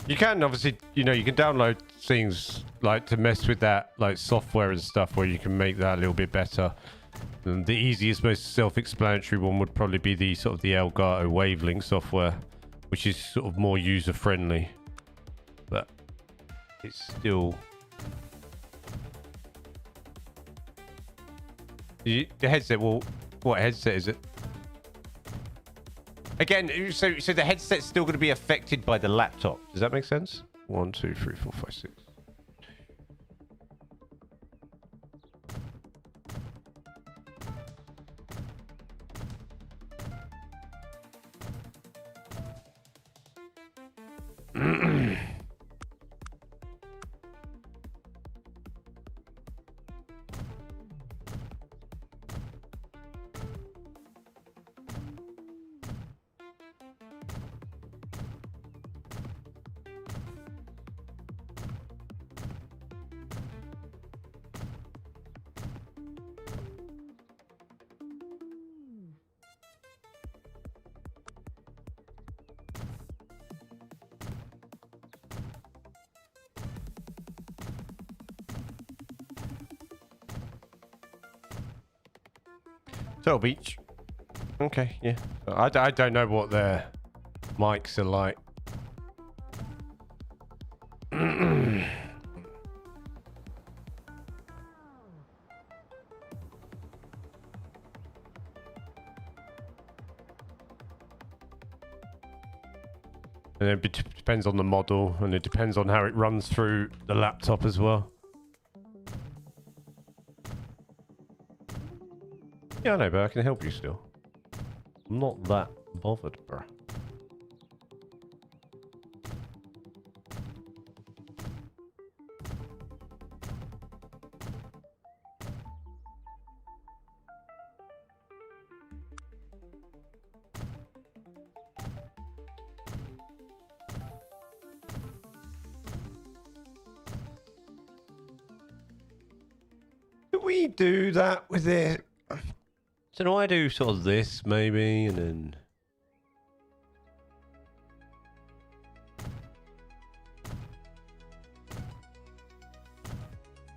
You can obviously, you know, you can download things like to mess with that, like software and stuff, where you can make that a little bit better. And the easiest, most self-explanatory one would probably be the sort of the Elgato Wavelink software, which is sort of more user-friendly, but it's still. The headset will. What headset is it? Again, so the headset's still going to be affected by the laptop. Does that make sense? 1, 2, 3, 4, 5, 6. Turtle Beach. Okay, yeah. I don't know what their mics are like. And it depends on the model, and it depends on how it runs through the laptop as well. Yeah, I know, but I can help you still. I'm not that bothered, bruh. Do we do that with it? So do I do sort of this maybe, and then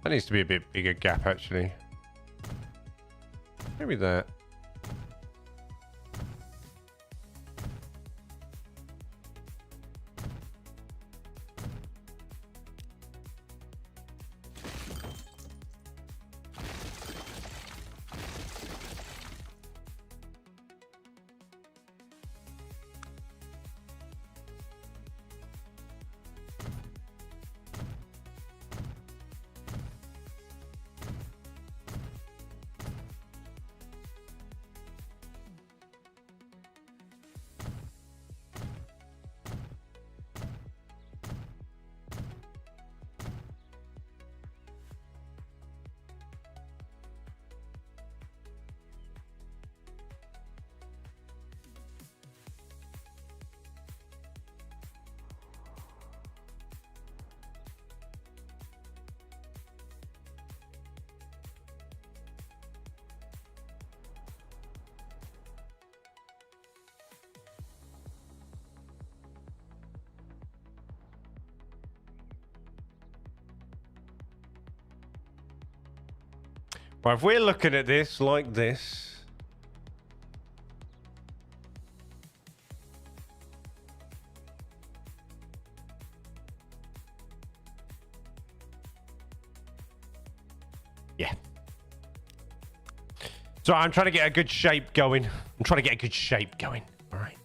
that needs to be a bit bigger gap actually. Maybe that. Well, if we're looking at this like this, yeah. So I'm trying to get a good shape going. I'm trying to get a good shape going. All right.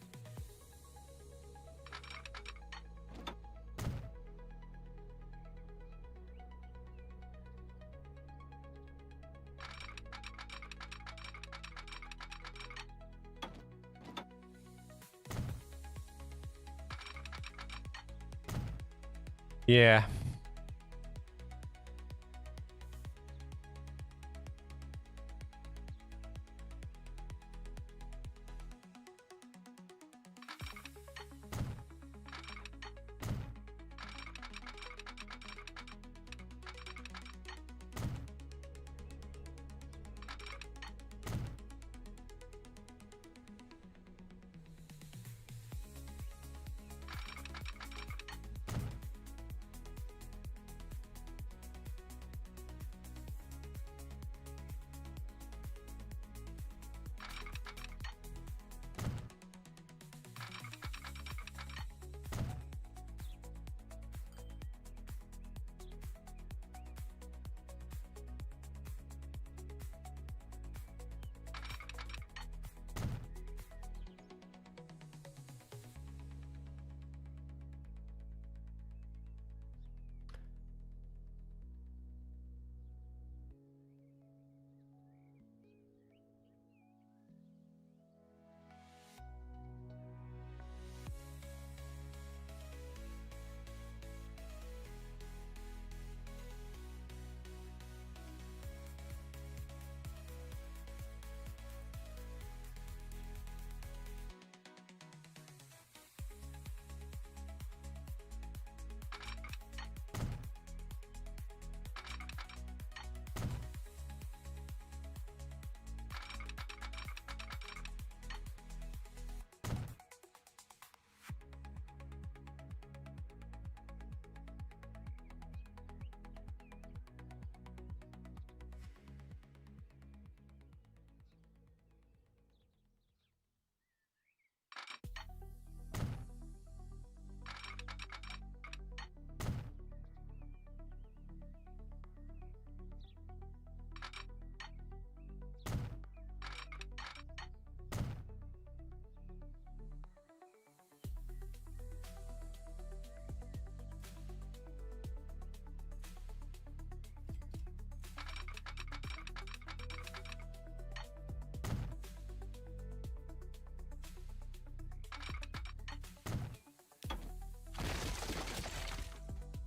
Yeah.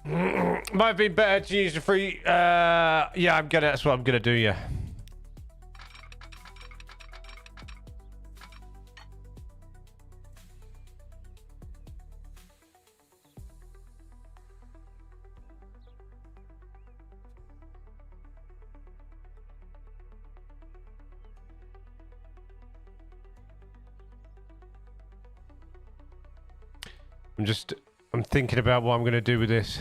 Might have been better to use the free. Yeah, that's what I'm gonna do. Yeah. I'm thinking about what I'm gonna do with this.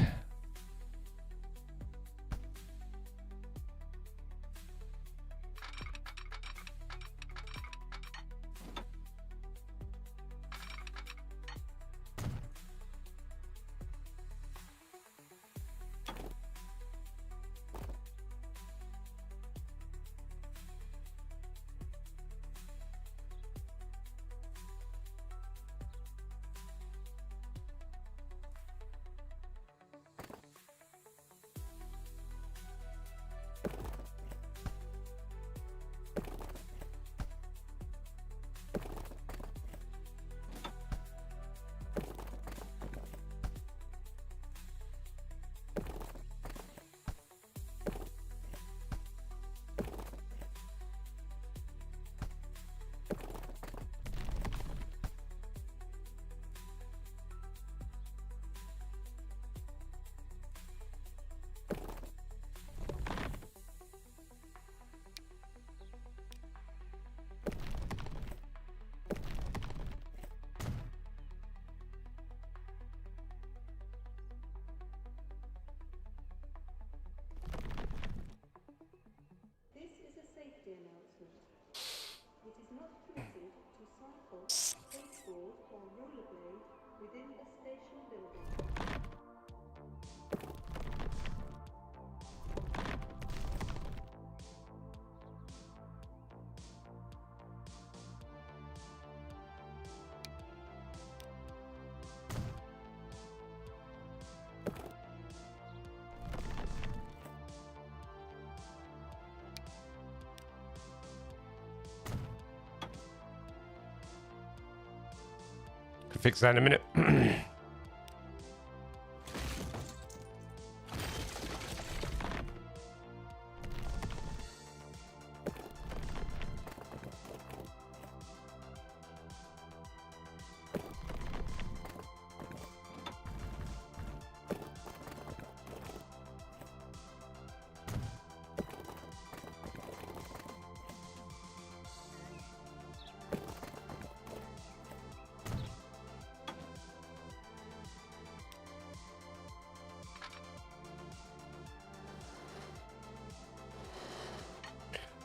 Could fix that in a minute.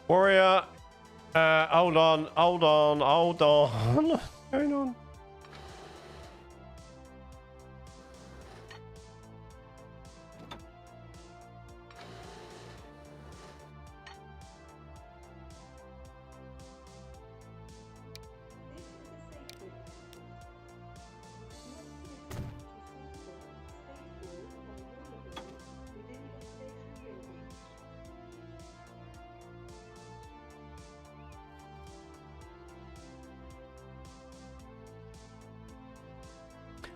Warrior, hold on. What's going on?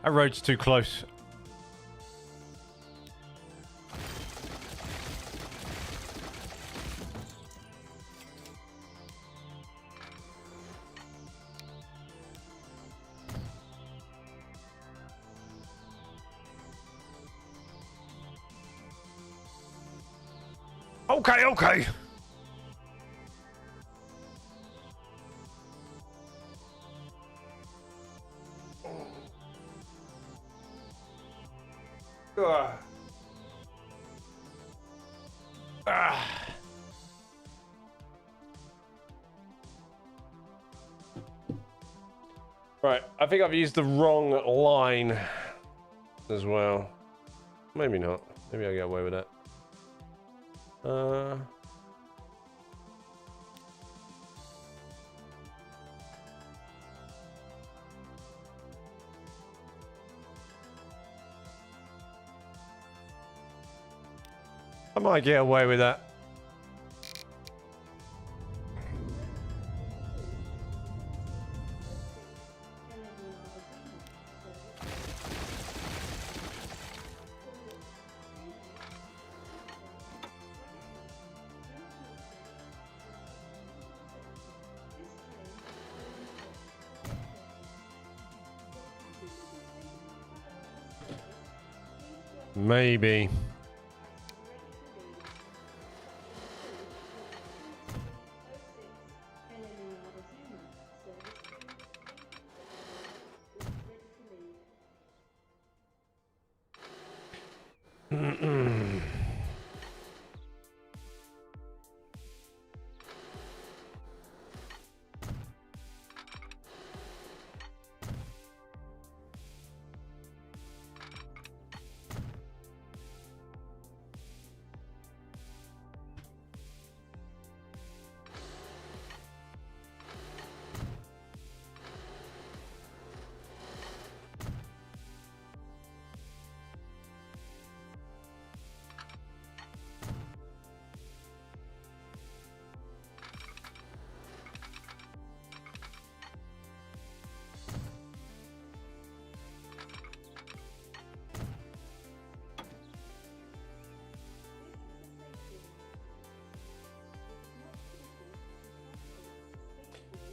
That road's too close. Okay. Right, I think I've used the wrong line as well. Maybe not. Maybe I'll get away with that. I might get away with that. Maybe.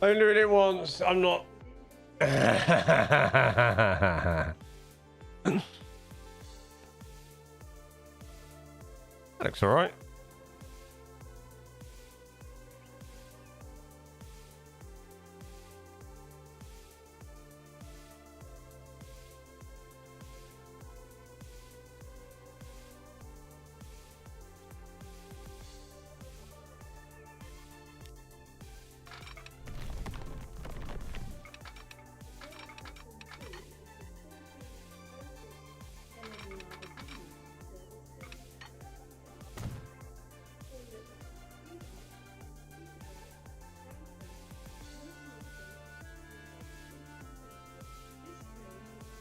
I'm doing it once. I'm not. That looks all right.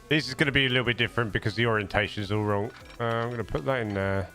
This is going to be a little bit different because the orientation is all wrong. I'm going to put that in there.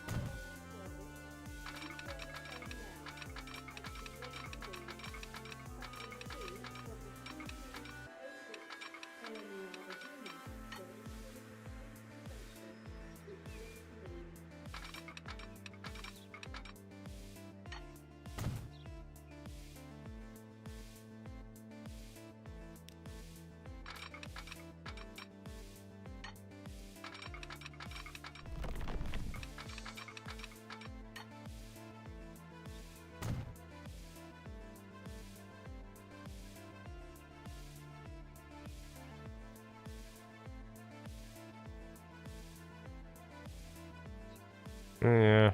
Yeah.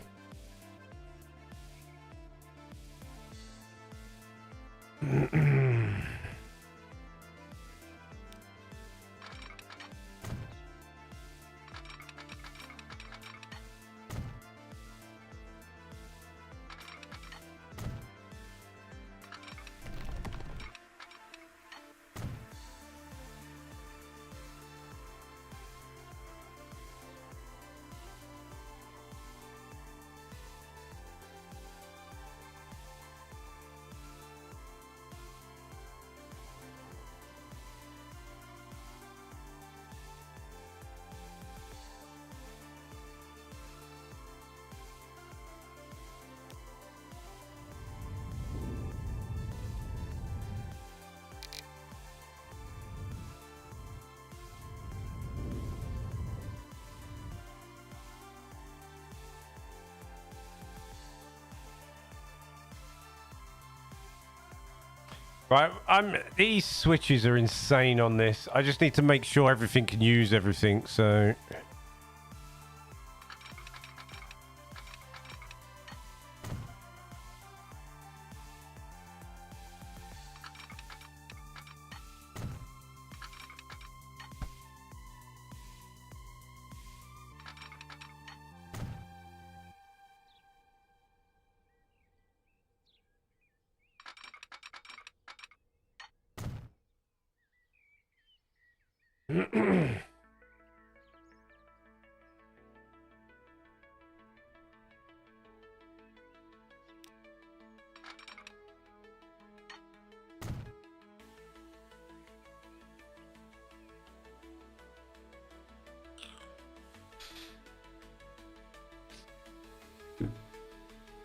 Right, these switches are insane on this. I just need to make sure everything can use everything, so...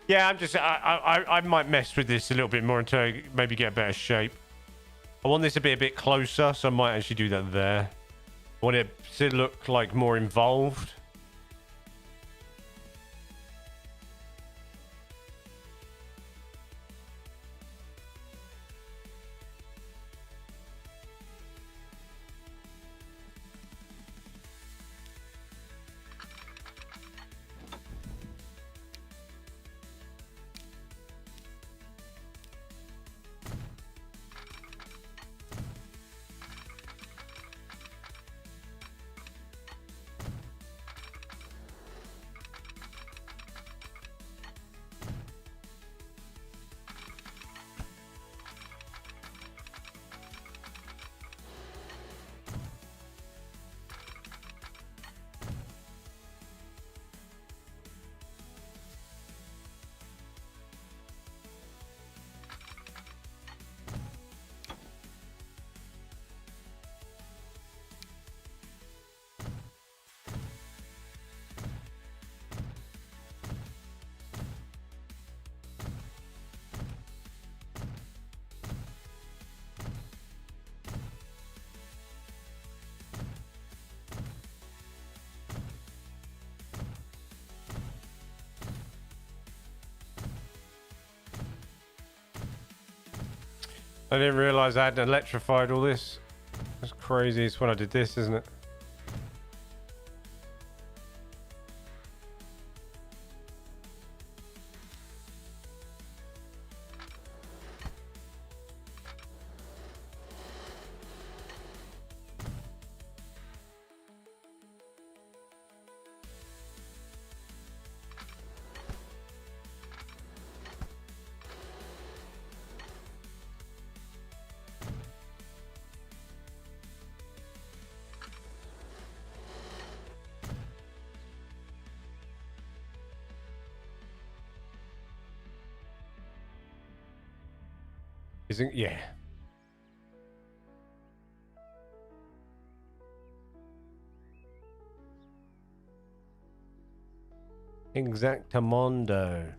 Yeah, I might mess with this a little bit more until I maybe get a better shape. I want this to be a bit closer, so I might actually do that there. I want it to look like more involved. I didn't realise I hadn't electrified all this. That's crazy. It's when I did this, isn't it? Isn't, yeah. Exactamundo.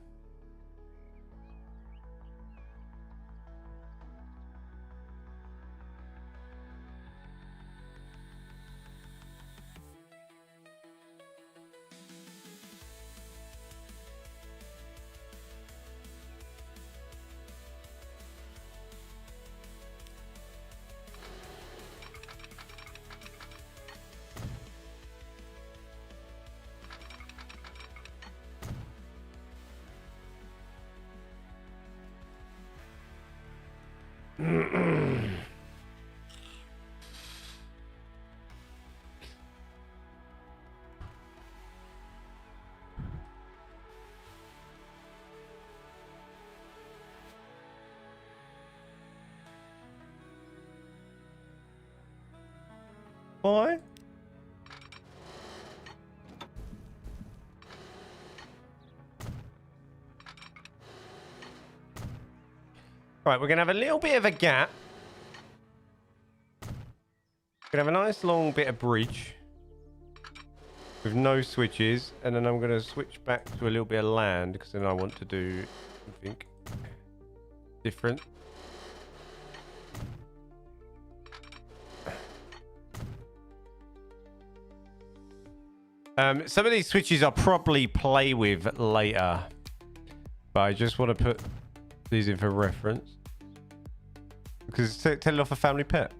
Why? Right, we're going to have a little bit of a gap. We're going to have a nice long bit of bridge with no switches, and then I'm going to switch back to a little bit of land because then I want to do something different. Some of these switches I'll probably play with later, but I just want to put these in for reference because it's telling off a family pet.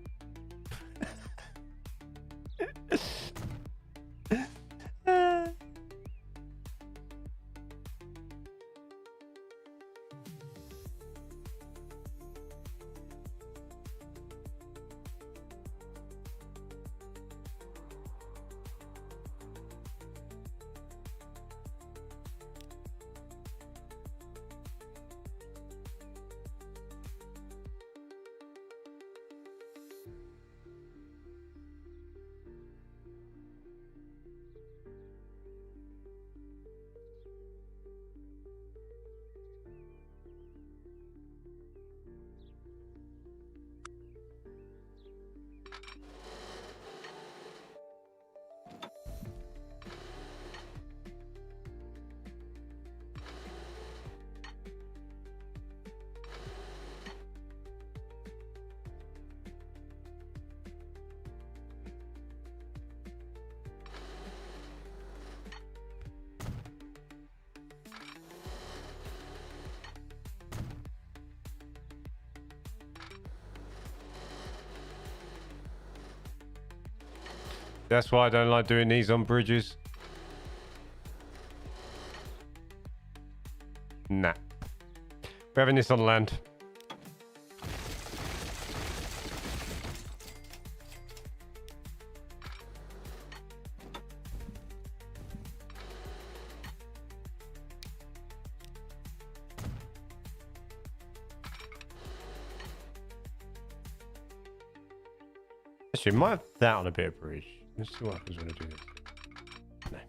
That's why I don't like doing these on bridges. Nah. We're having this on land. Actually, might have that on a bit of bridge. Let's see what happens when I do this. No.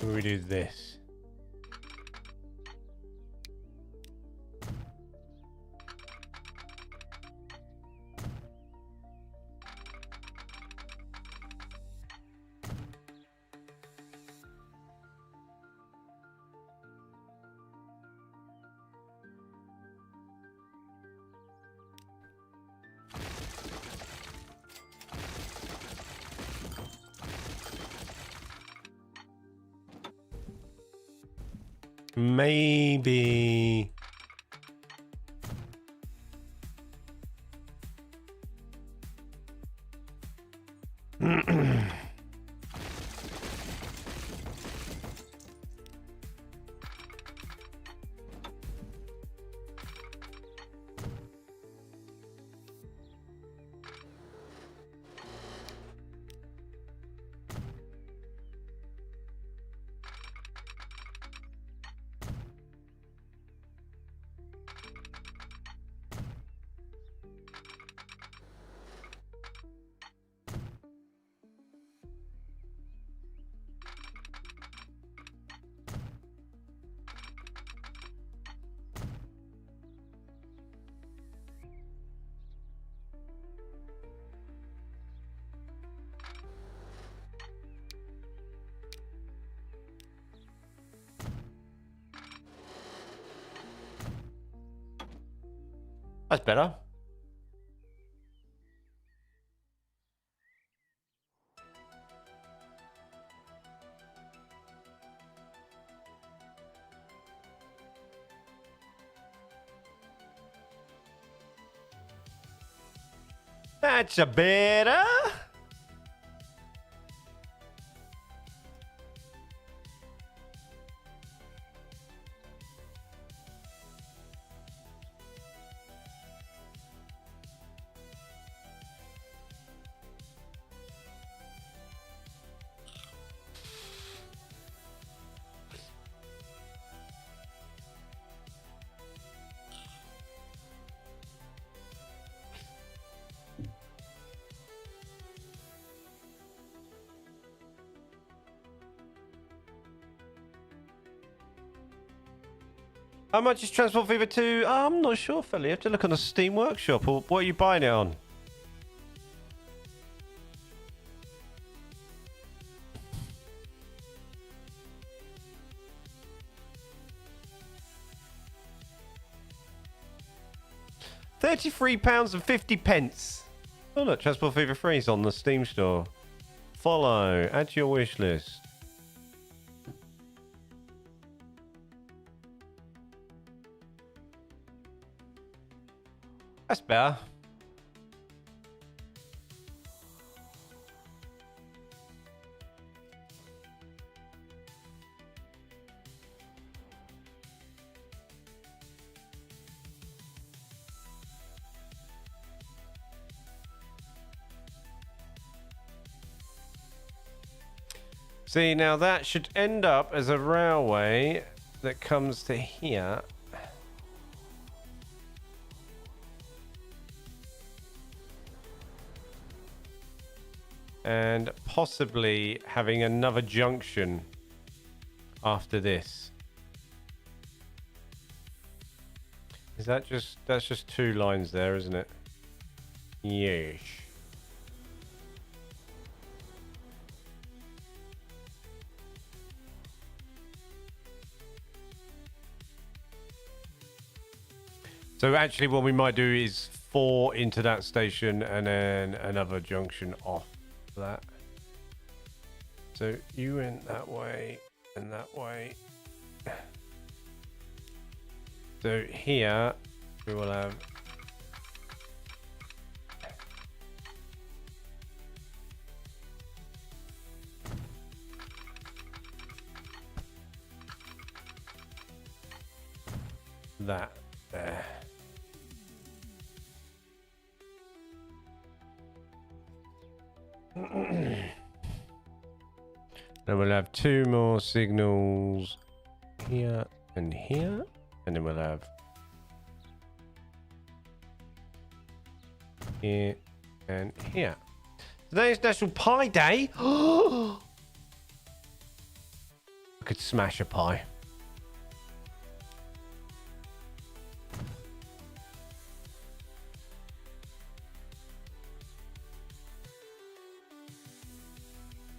When we do this. Maybe That's better. That's a better. How much is Transport Fever 2? Oh, I'm not sure, fella. You have to look on the Steam Workshop. Or what are you buying it on? £33.50. Oh look, Transport Fever 3 is on the Steam store. Follow. Add to your wish list. That's better. See, now that should end up as a railway that comes to here. And possibly having another junction after this. Is that just, that's just 2 lines there, isn't it? Yes. So actually what we might do is 4 into that station and then another junction off that. So you went that way and that way. So here we will have that there. Then we'll have 2 more signals here and here, and then we'll have here and here. Today is National Pie Day. I could smash a pie.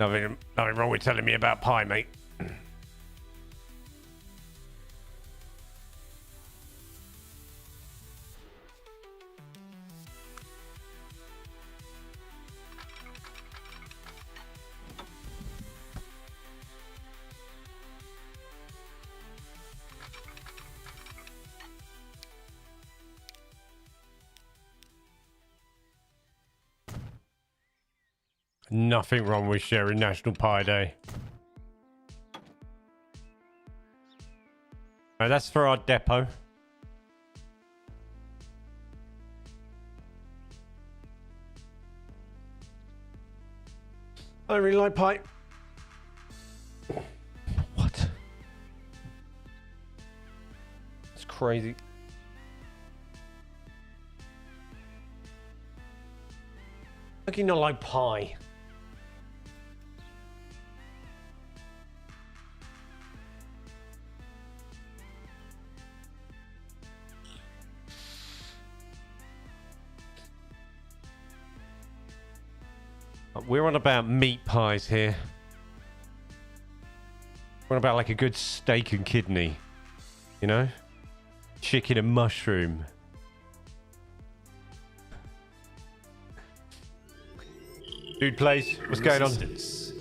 Nothing wrong with telling me about pie, mate. Nothing wrong with sharing National Pie Day. Right, that's for our depot. I don't really like pie. What? It's crazy. How can you not like pie? We're on about meat pies here. We're on about like a good steak and kidney. You know? Chicken and mushroom. Dude plays. What's going on? Is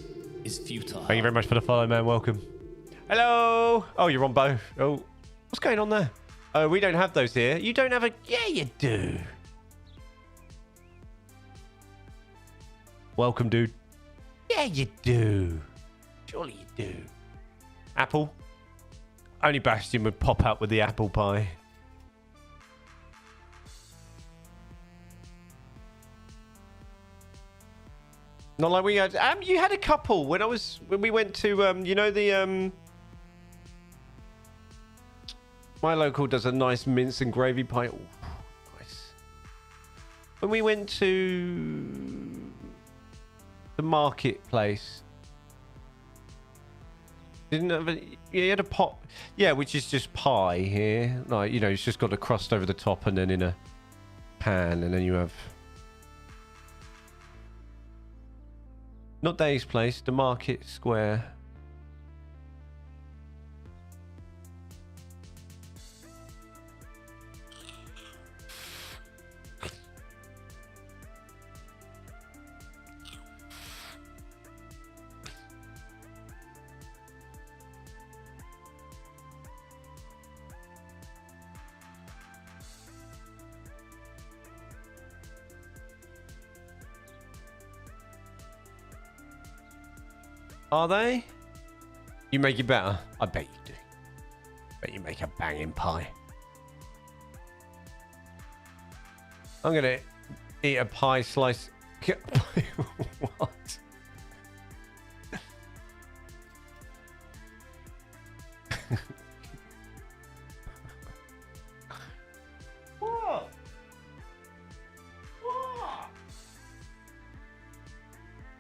futile. Thank you very much for the follow, man. Welcome. Hello. Oh, you're on both. Oh, what's going on there? Oh, we don't have those here. You don't have a... Yeah, you do. Welcome, dude. Yeah, you do. Surely you do. Apple. Only Bastion would pop out with the apple pie. Not like we had. You had a couple when we went to you know the my local does a nice mince and gravy pie. Ooh, nice. When we went to the marketplace, didn't have a, yeah, you had a pot, yeah, which is just pie here. Like, you know, it's just got a crust over the top and then in a pan, and then you have. Not Dave's place, the market square. Are they? You make it better? I bet you do. Bet you make a banging pie. I'm gonna eat a pie slice. What? What? What?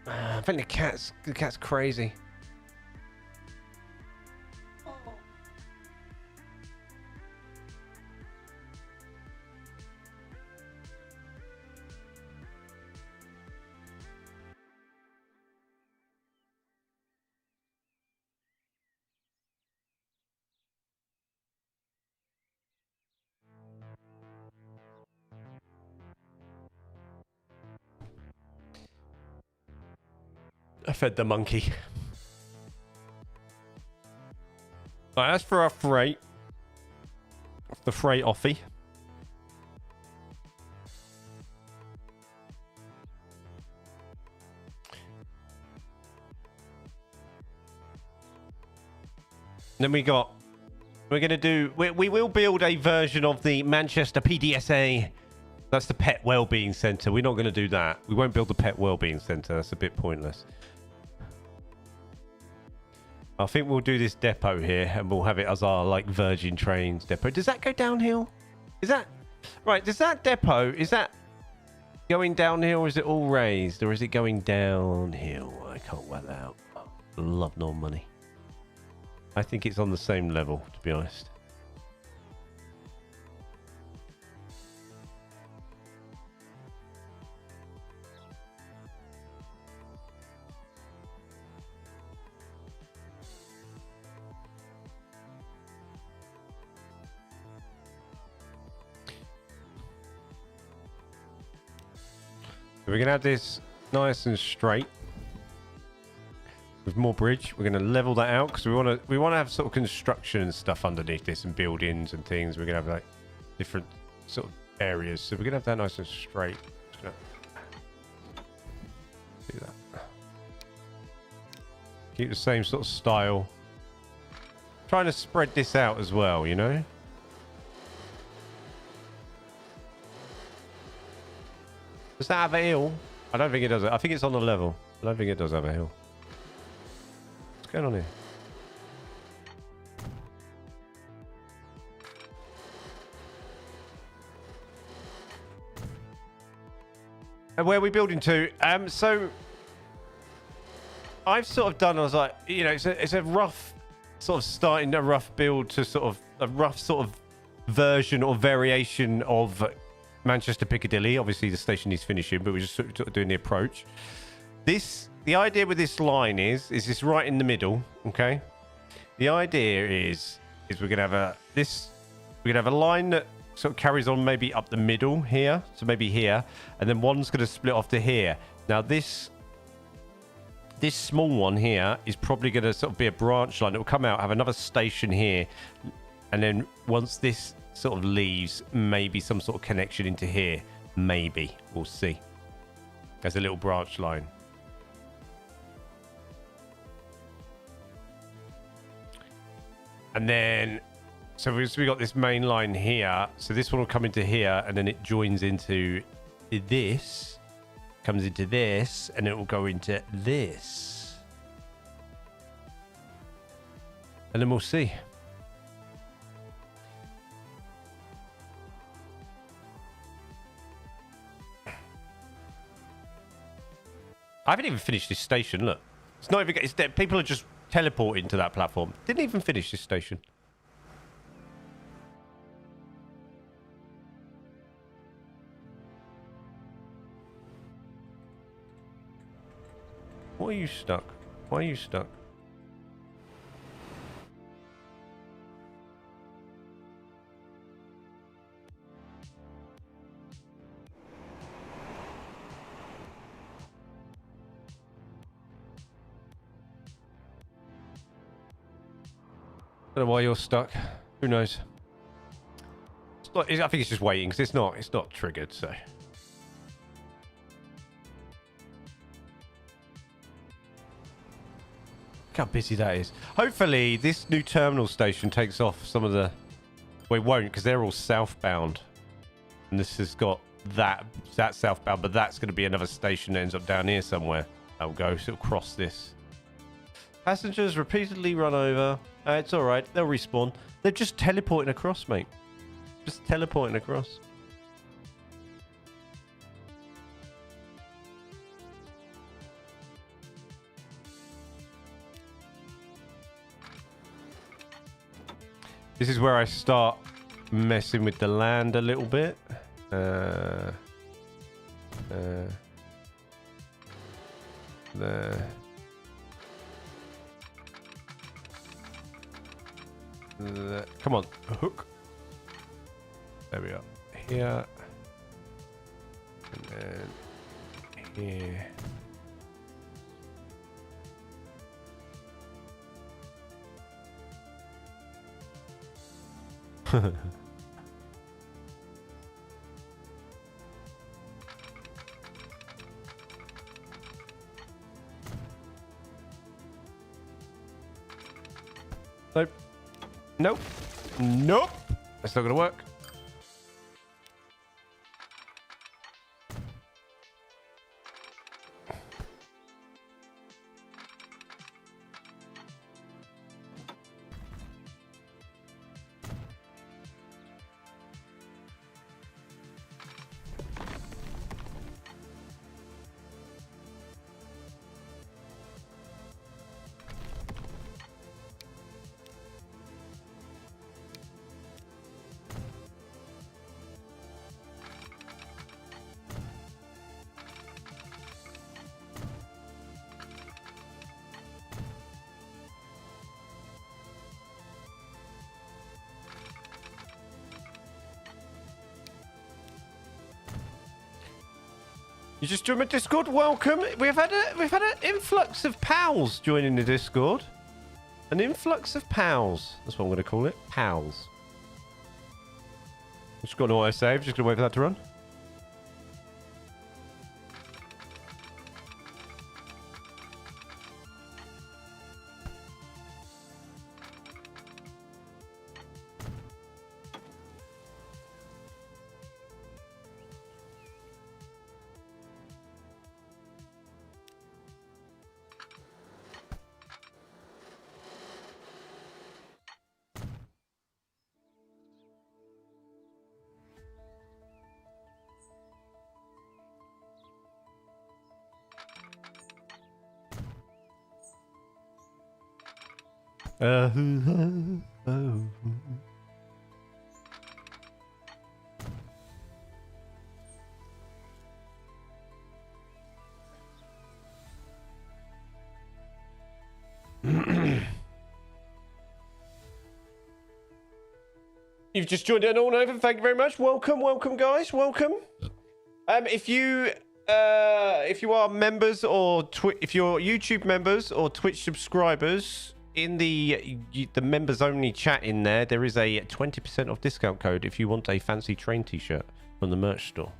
I think the cat's crazy. I fed the monkey. Right, that's for our freight. The freight offie. Then we're gonna do, we will build a version of the Manchester PDSA. That's the Pet Wellbeing Centre. We're not going to do that. We won't build the Pet Wellbeing Centre. That's a bit pointless. I think we'll do this depot here and we'll have it as our like Virgin Trains depot. Does that go downhill? Is that right? Does that depot, is that going downhill or is it all raised or is it going downhill? I can't work that out. Love no money. I think it's on the same level, to be honest. We're going to have this nice and straight with more bridge. We're going to level that out because we want to have sort of construction and stuff underneath this and buildings and things. We're going to have like different sort of areas. So we're going to have that nice and straight. Just going to do that. Keep the same sort of style. Trying to spread this out as well, you know? Does that have a hill? I don't think it does. I think it's on the level. I don't think it does have a hill. What's going on here? And where are we building to? So I've sort of done, I was like, you know, it's a rough sort of starting a rough build to sort of a rough sort of version or variation of Manchester Piccadilly. Obviously the station is finishing, but we're just sort of doing the approach. The idea with this line is this right in the middle, okay? The idea is we're gonna have a line that sort of carries on maybe up the middle here, so maybe here, and then one's gonna split off to here. Now this small one here is probably gonna sort of be a branch line. It will come out, have another station here, and then once this sort of leaves, maybe some sort of connection into here. Maybe. We'll see. There's a little branch line. And then, so we got this main line here. So this one will come into here, and then it joins into this. Comes into this, and it will go into this. And then we'll see. I haven't even finished this station. Look, it's not even. It's dead. People are just teleporting to that platform. Didn't even finish this station. Why are you stuck? Why are you stuck? I don't know why you're stuck. Who knows? It's not, I think it's just waiting because it's not triggered. So. Look how busy that is. Hopefully this new terminal station takes off some of the... Well, it won't because they're all southbound. And this has got that southbound, but that's going to be another station that ends up down here somewhere. I'll go sort of cross this. Passengers repeatedly run over. It's all right. They'll respawn. They're just teleporting across, mate. Just teleporting across. This is where I start messing with the land a little bit. There. Come on, hook. There we are. Here. And then here. Nope. Nope. Nope. That's not going to work. You just joined my Discord. Welcome. We've had an influx of pals joining the Discord. An influx of pals. That's what I'm going to call it. Pals. Just got an autosave. Just going to wait for that to run. Oh. You've just joined in all over. Thank you very much. Welcome, welcome, guys. Welcome. If you are members or if you're YouTube members or Twitch subscribers, in the members only chat in there is a 20% off discount code if you want a fancy train t-shirt from the merch store.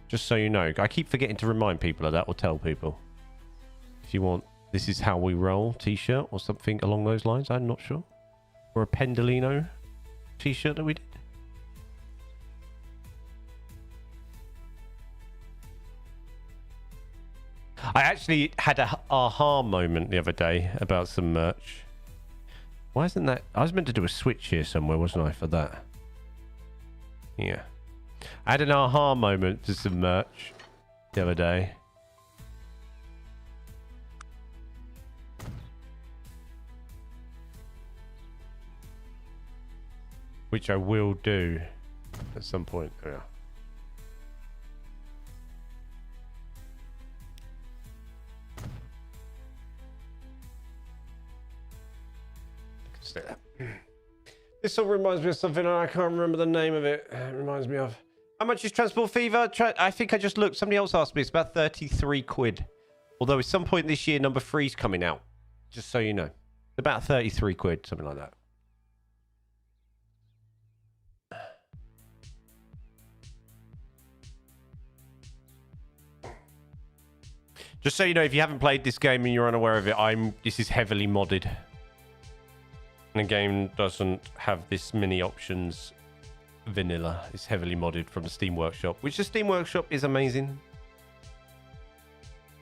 Just so you know, I keep forgetting to remind people of that or tell people. If you want, this is how we roll t-shirt or something along those lines. I'm not sure. Or a Pendolino t-shirt that we did. I actually had a aha moment the other day about some merch. Why isn't that? I was meant to do a switch here somewhere, wasn't I, for that? Yeah. I had an aha moment to some merch the other day. Which I will do at some point. Yeah. This song reminds me of something and I can't remember the name of it. It reminds me of... How much is Transport Fever? I think I just looked. Somebody else asked me. It's about 33 quid. Although at some point this year, number 3's coming out. Just so you know. It's about 33 quid, something like that. Just so you know, if you haven't played this game and you're unaware of it, this is heavily modded. And the game doesn't have this many options vanilla. It's heavily modded from the Steam Workshop, which the Steam Workshop is amazing.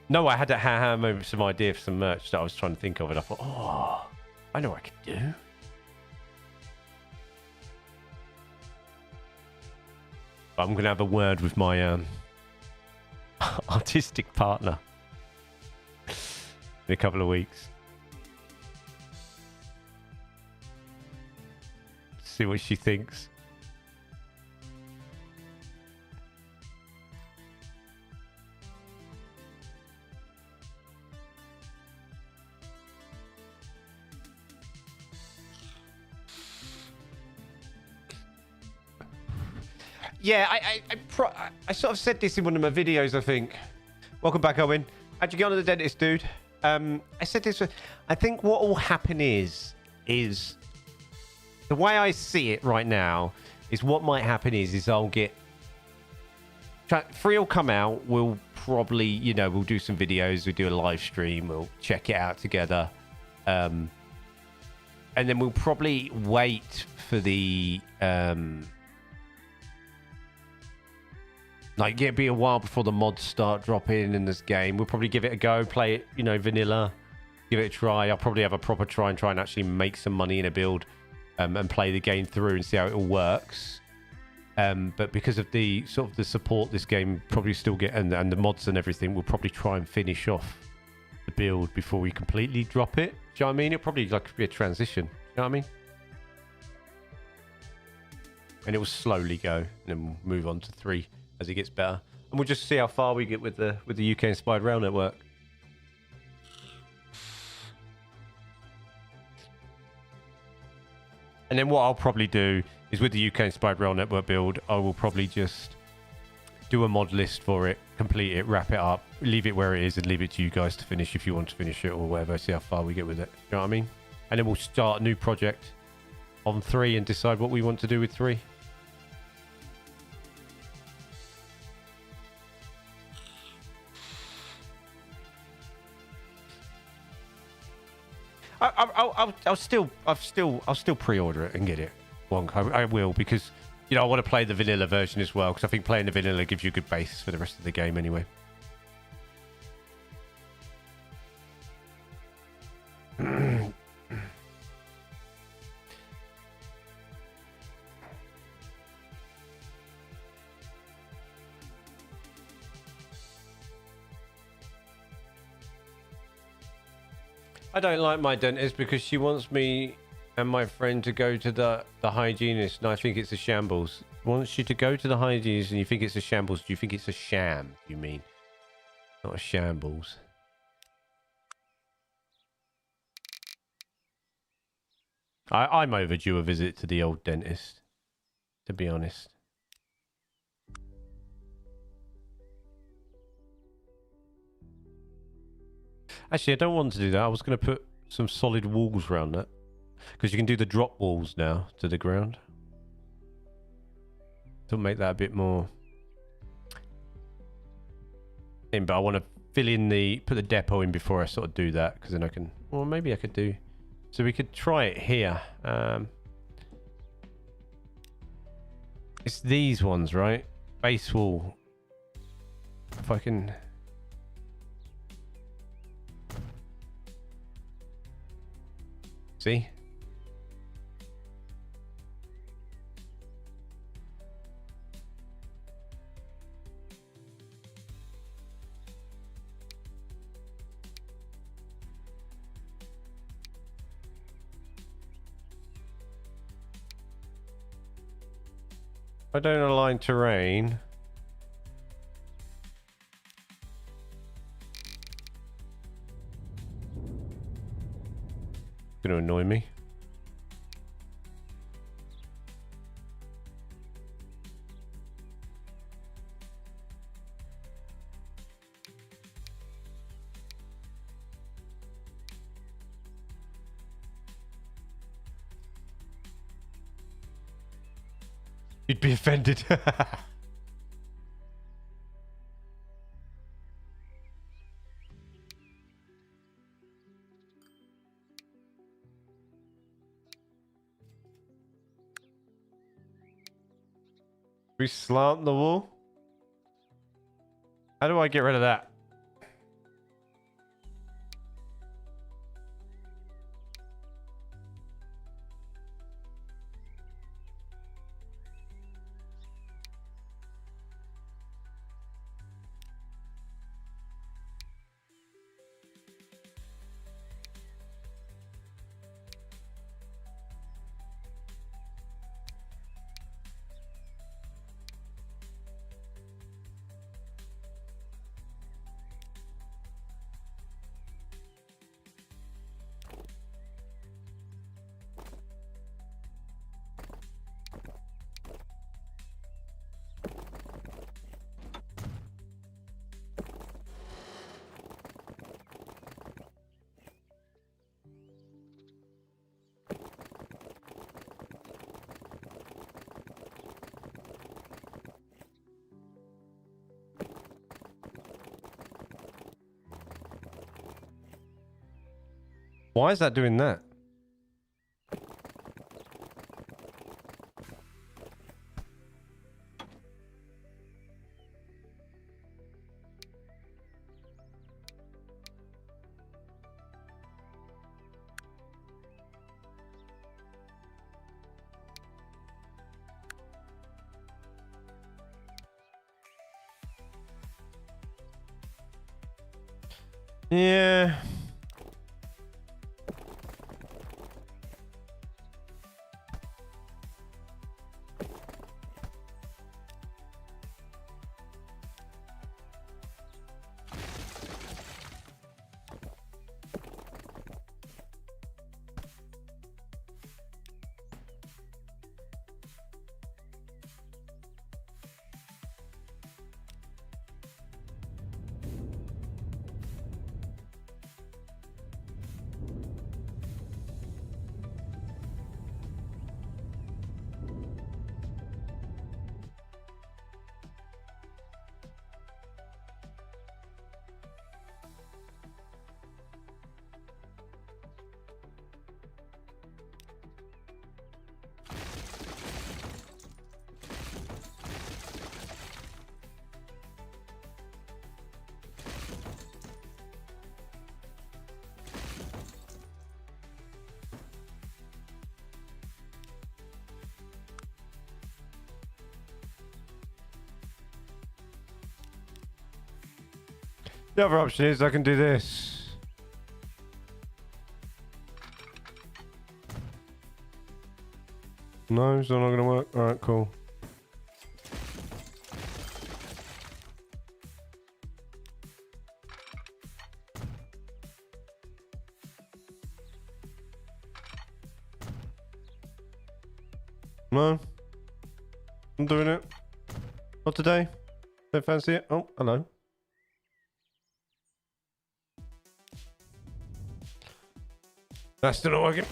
No, I had to some idea for some merch that I was trying to think of, and I thought, oh, I know what I could do. But I'm going to have a word with my artistic partner in a couple of weeks. See what she thinks. Yeah, I sort of said this in one of my videos, I think. Welcome back, Owen. How'd you get on to the dentist, dude? I said this. I think what will happen is the way I see it right now is what might happen is I'll get 3 will come out. We'll probably, we'll do some videos. We'll do a live stream. We'll check it out together. And then we'll probably wait for the, it'll be a while before the mods start dropping in this game. We'll probably give it a go, play it, vanilla, give it a try. I'll probably have a proper try and actually make some money in a build. And play the game through and see how it all works. But because of the sort of the support this game probably still get and the mods and everything, we'll probably try and finish off the build before we completely drop it. Do you know what I mean? It'll probably be a transition. Do you know what I mean? And it will slowly go, and then we'll move on to 3 as it gets better. And we'll just see how far we get with the UK Inspired Rail Network. And then what I'll probably do is with the UK Inspired Rail Network build, I will probably just do a mod list for it, complete it, wrap it up, leave it where it is, and leave it to you guys to finish if you want to finish it or whatever, see how far we get with it. You know what I mean? And then we'll start a new project on 3 and decide what we want to do with 3. I'll still pre-order it and get it. I will, because I want to play the vanilla version as well, because I think playing the vanilla gives you a good base for the rest of the game anyway. I don't like my dentist because she wants me and my friend to go to the hygienist, and I think it's a shambles. Wants you to go to the hygienist and you think it's a shambles. Do you think it's a sham, you mean? Not a shambles. I'm overdue a visit to the old dentist, to be honest. Actually, I don't want to do that. I was going to put some solid walls around that. Because you can do the drop walls now to the ground. To make that a bit more... But I want to fill in put the depot in before I sort of do that. Because then I can... Well, maybe I could do... So we could try it here. It's these ones, right? Base wall. If I can... See? I don't align terrain. It's going to annoy me. You'd be offended. We slant the wall? How do I get rid of that? Why is that doing that? Yeah. The other option is I can do this. No, it's not going to work. All right, cool. No. I'm doing it. Not today. Don't fancy it. Oh, hello. That's still not working.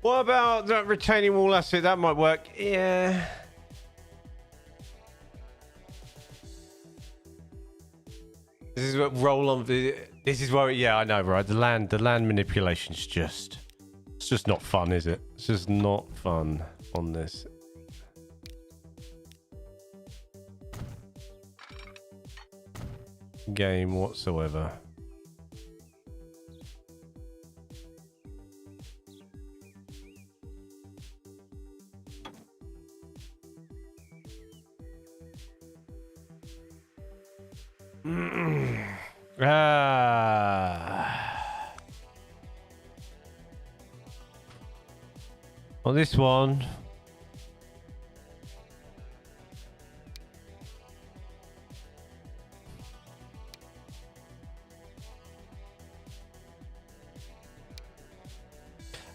What about that retaining wall asset? That might work. Yeah. This is what roll on. This is where, yeah, I know, right? The land manipulation's just, it's just not fun, is it? It's just not fun on this. Game whatsoever. On this one,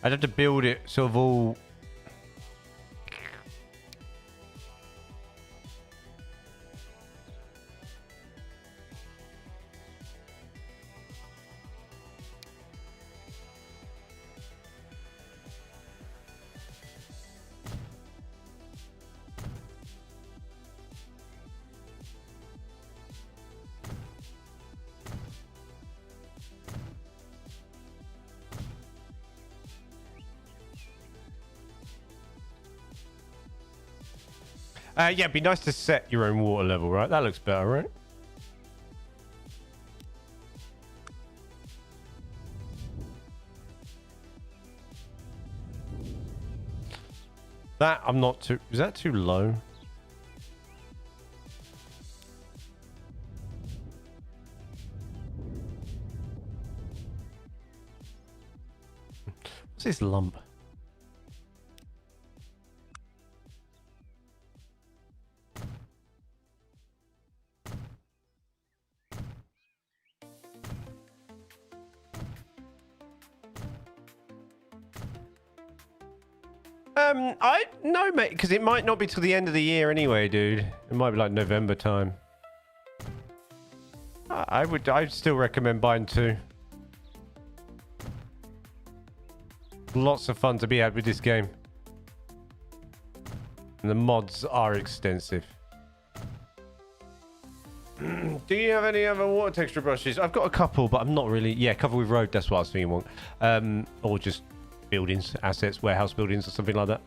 I'd have to build it sort of all. Yeah, it'd be nice to set your own water level, right? That looks better, right? That, I'm not too... Is that too low? What's this lump? No, mate, because it might not be till the end of the year anyway, dude. It might be like November time. I'd still recommend buying 2. Lots of fun to be had with this game. And the mods are extensive. Do you have any other water texture brushes? I've got a couple, but I'm not really... Yeah, cover with road, that's what I was thinking. Or just buildings, assets, warehouse buildings or something like that.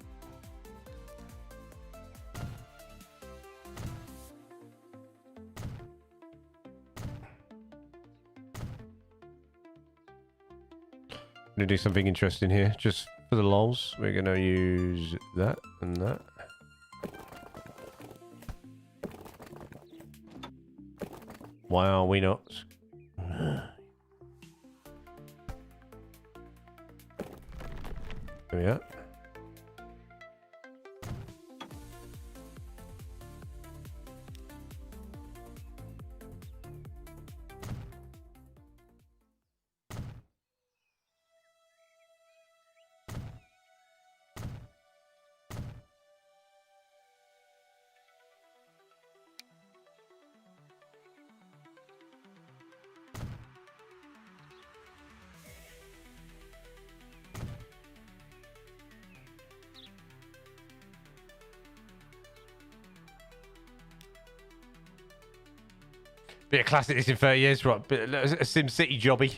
I'm going to do something interesting here, just for the lols. We're going to use that and that. Why are we not? There we are. Be a classic this in 30 years, right? Bit a Sim City jobby.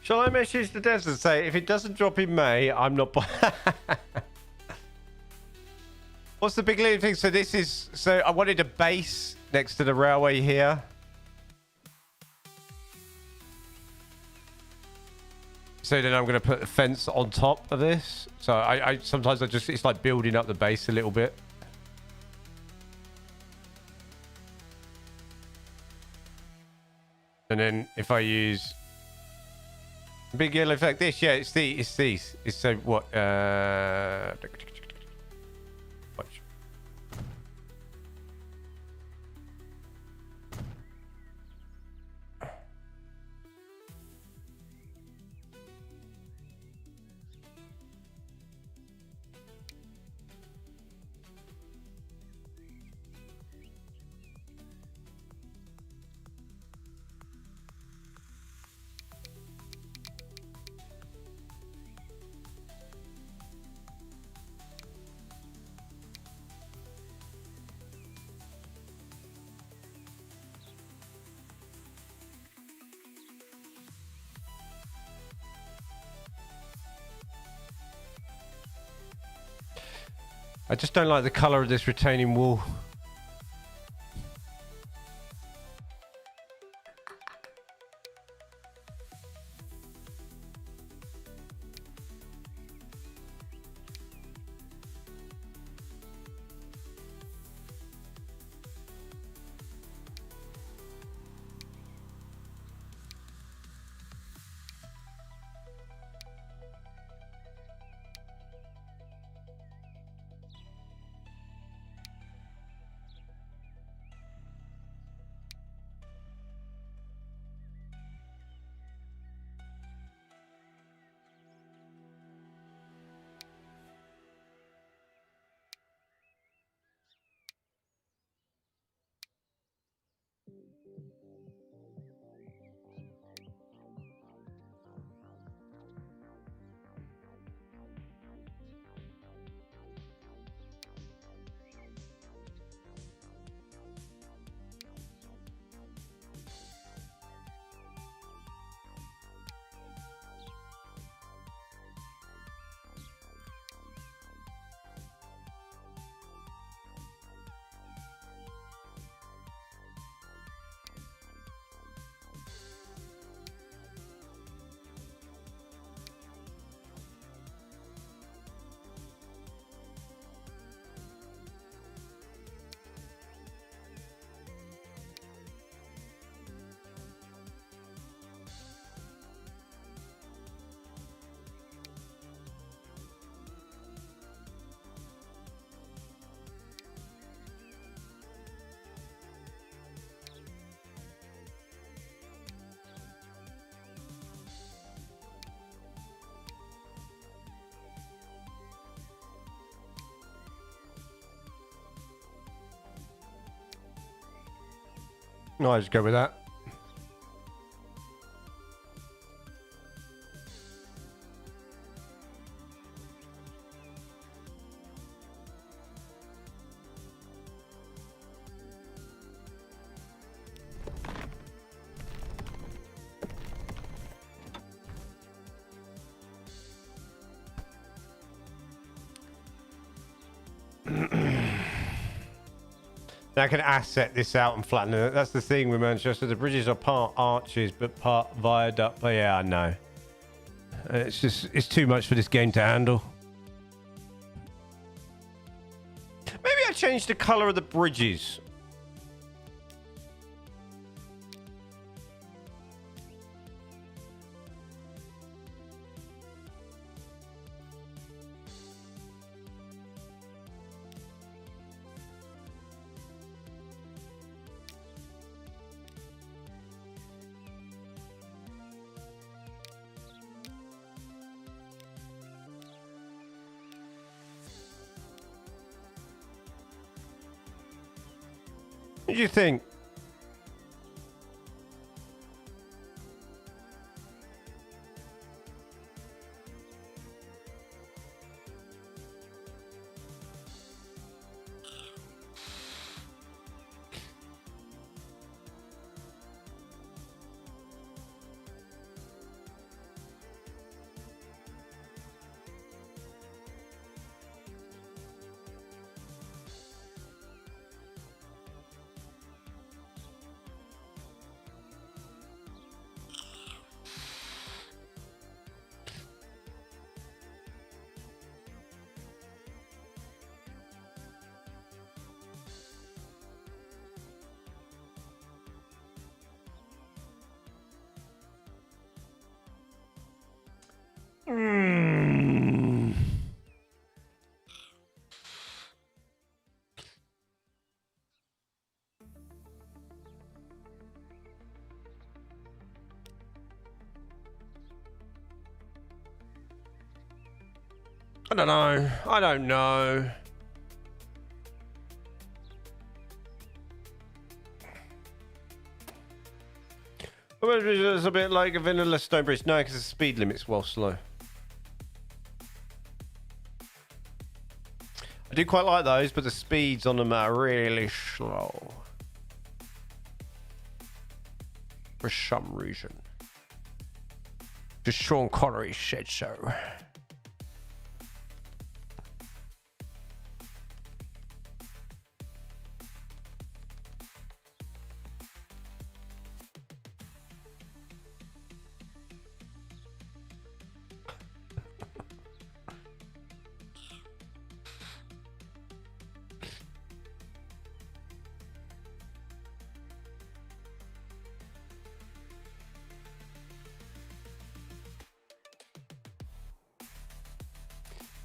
Shall I message the devs and say, if it doesn't drop in May, I'm not... What's the big leading thing? So this is... So I wanted a base next to the railway here. So then I'm going to put a fence on top of this. So I sometimes I just... It's like building up the base a little bit. And then if I use... Big yellow effect. This, yeah, it's these. It's so what? Watch. I just don't like the color of this retaining wall. No, I just go with that. I can asset this out and flatten it. That's the thing with Manchester. The bridges are part arches, but part viaduct. But yeah, I know. It's too much for this game to handle. Maybe I change the color of the bridges. What do you think? I don't know. I don't know. It's a bit like a vanilla Stonebridge. No, because the speed limit's well slow. I do quite like those, but the speeds on them are really slow. For some reason. Just Sean Connery said so.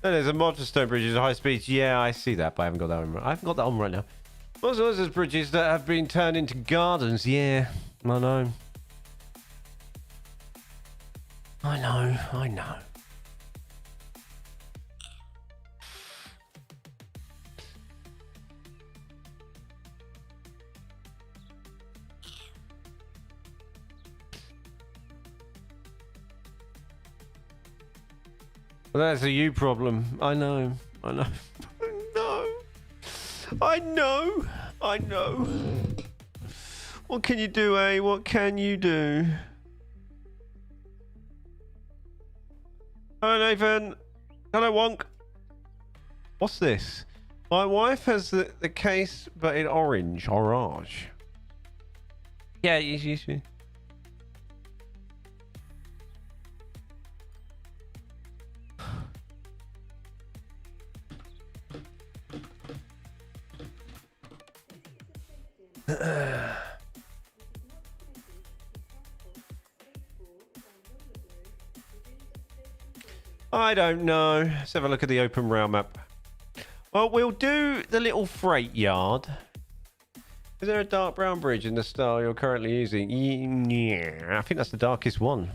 No, there's a mod for stone bridges at high speeds. Yeah, I see that, but I haven't got that on. I haven't got that on right now. Also, there's bridges that have been turned into gardens. Yeah, I know. I know. I know. Well, that's a you problem. I know. I know. No. I know. I know. What can you do, eh? What can you do? Hello, Nathan. Hello, Wonk. What's this? My wife has the case, but in orange. Orange. Yeah, you should. I don't know. Let's have a look at the open rail map. Well, we'll do the little freight yard. Is there a dark brown bridge in the style you're currently using? Yeah, I think that's the darkest one.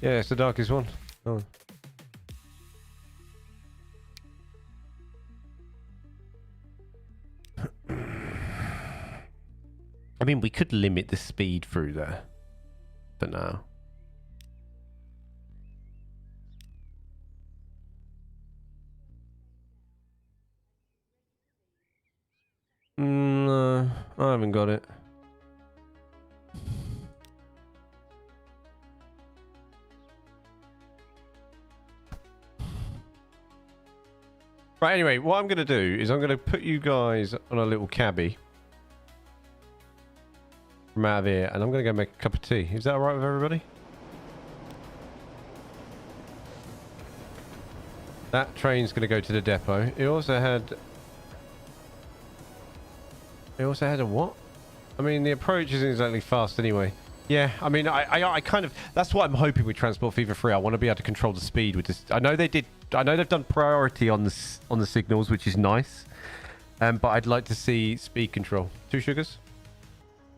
Yeah, it's the darkest one. Oh. I mean, we could limit the speed through there for now. No, I haven't got it. Right, anyway, what I'm going to do is I'm going to put you guys on a little cabbie from out of here, and I'm going to go make a cup of tea. Is that alright with everybody? That train's going to go to the depot. It also had a what? I mean, the approach isn't exactly fast anyway. Yeah, I mean, I kind of... That's what I'm hoping with Transport Fever 3. I want to be able to control the speed with this. I know they've done priority on the signals, which is nice. But I'd like to see speed control. 2 sugars?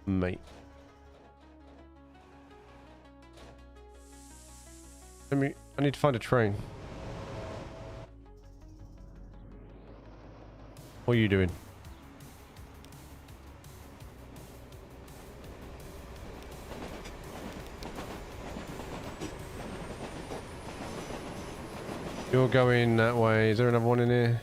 Mate. I need to find a train. What are you doing? You're going that way. Is there another one in here?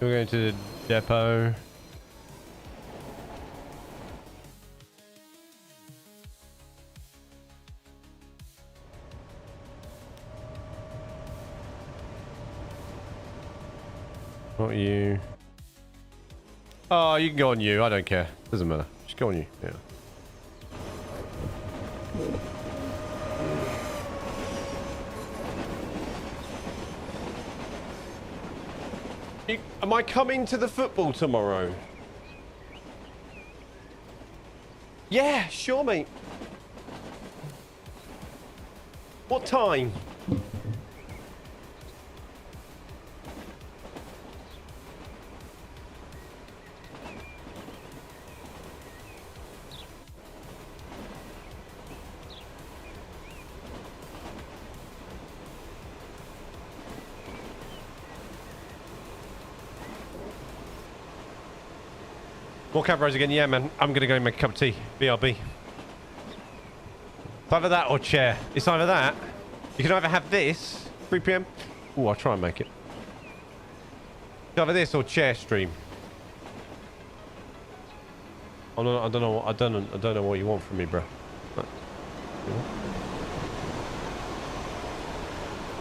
You're going to the depot. Not you. Oh, you can go on you. I don't care. Doesn't matter. Just go on you. Yeah. Am I coming to the football tomorrow? Yeah, sure, mate. What time? More cab rides again. Yeah, man. I'm going to go make a cup of tea. BRB. It's either that or chair. It's either that. You can either have this. 3 p.m. Oh, I'll try and make it. It's either this or chair stream. I don't know what you want from me, bro.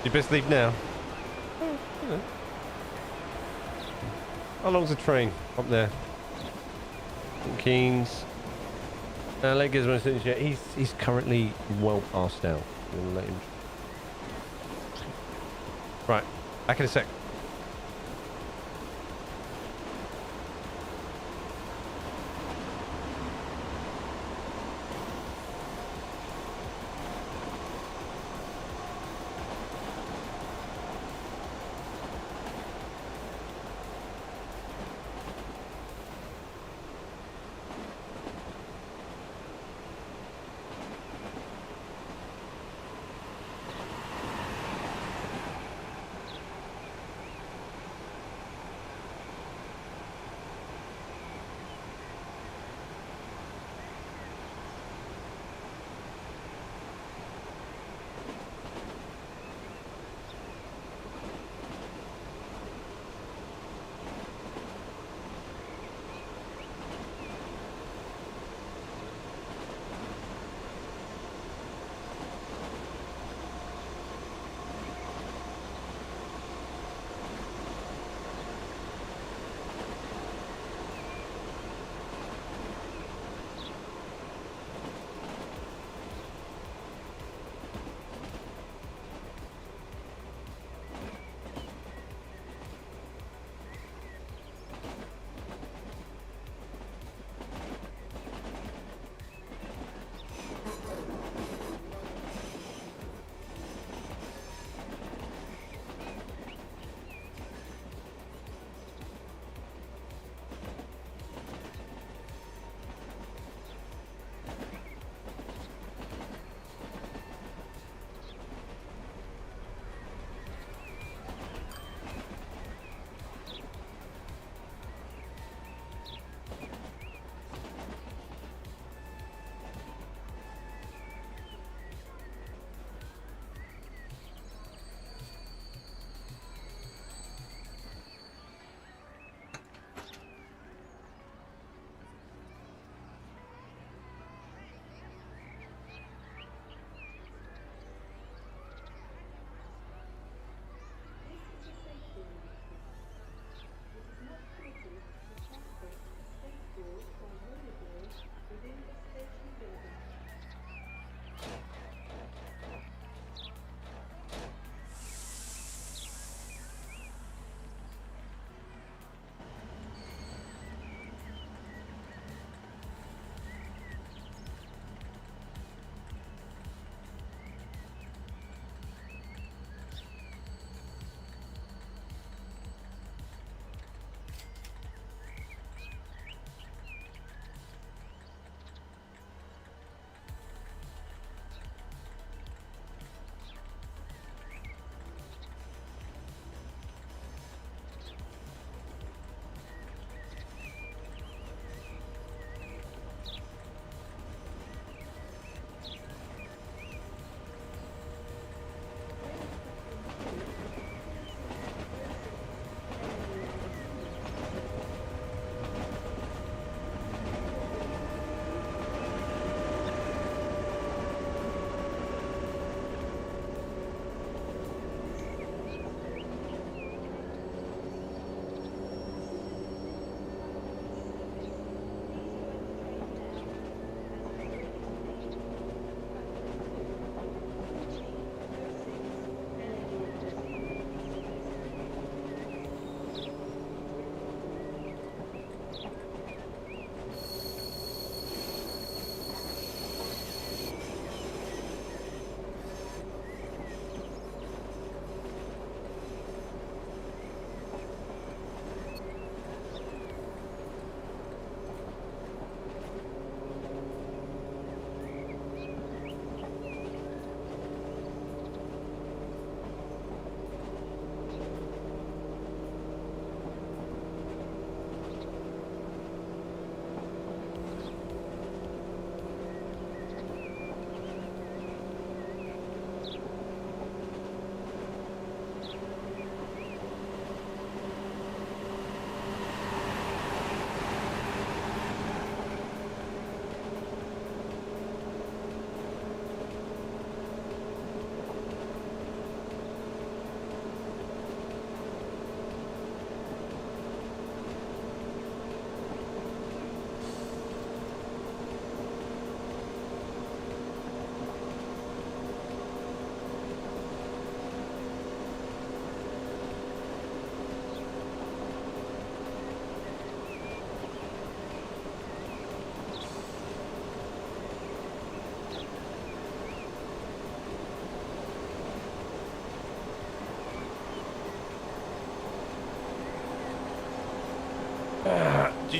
You best leave now. How long's the train up there? Keynes. Let Gizmo yet. He's currently well past out. I'm gonna let him. Right, back in a sec.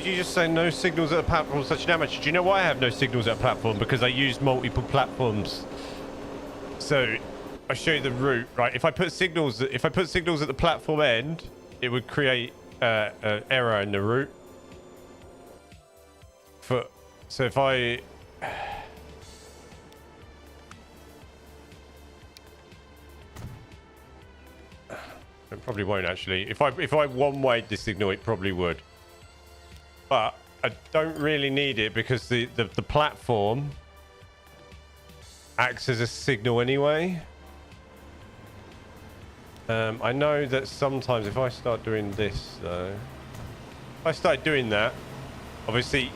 did you just say no signals at a platform such an amateur? Do you know why I have no signals at a platform? Because I use multiple platforms. So I'll show you the route, right? If I put signals at the platform end, it would create an error in the route. So if I it probably won't actually. If I one-wayed the signal, it probably would. But I don't really need it because the platform acts as a signal anyway. I know that sometimes if I start doing this though, if I start doing that, obviously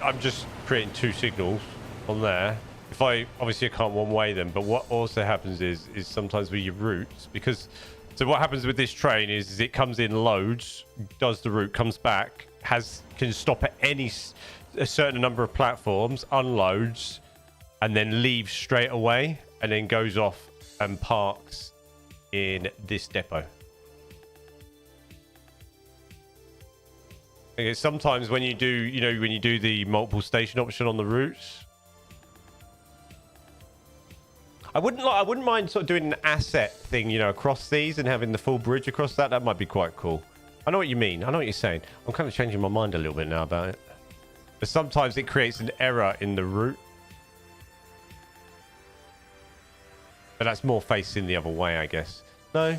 I'm just creating two signals on there. If I obviously I can't one-way them, but what also happens is sometimes with your routes, because so what happens with this train is it comes in, loads, does the route, comes back, can stop at a certain number of platforms, unloads, and then leaves straight away, and then goes off and parks in this depot. Okay, sometimes when you do, when you do the multiple station option on the routes, I wouldn't mind sort of doing an asset thing, across these and having the full bridge across that. That might be quite cool. I know what you mean. I know what you're saying. I'm kind of changing my mind a little bit now about it. But sometimes it creates an error in the route. But that's more facing the other way, I guess. No?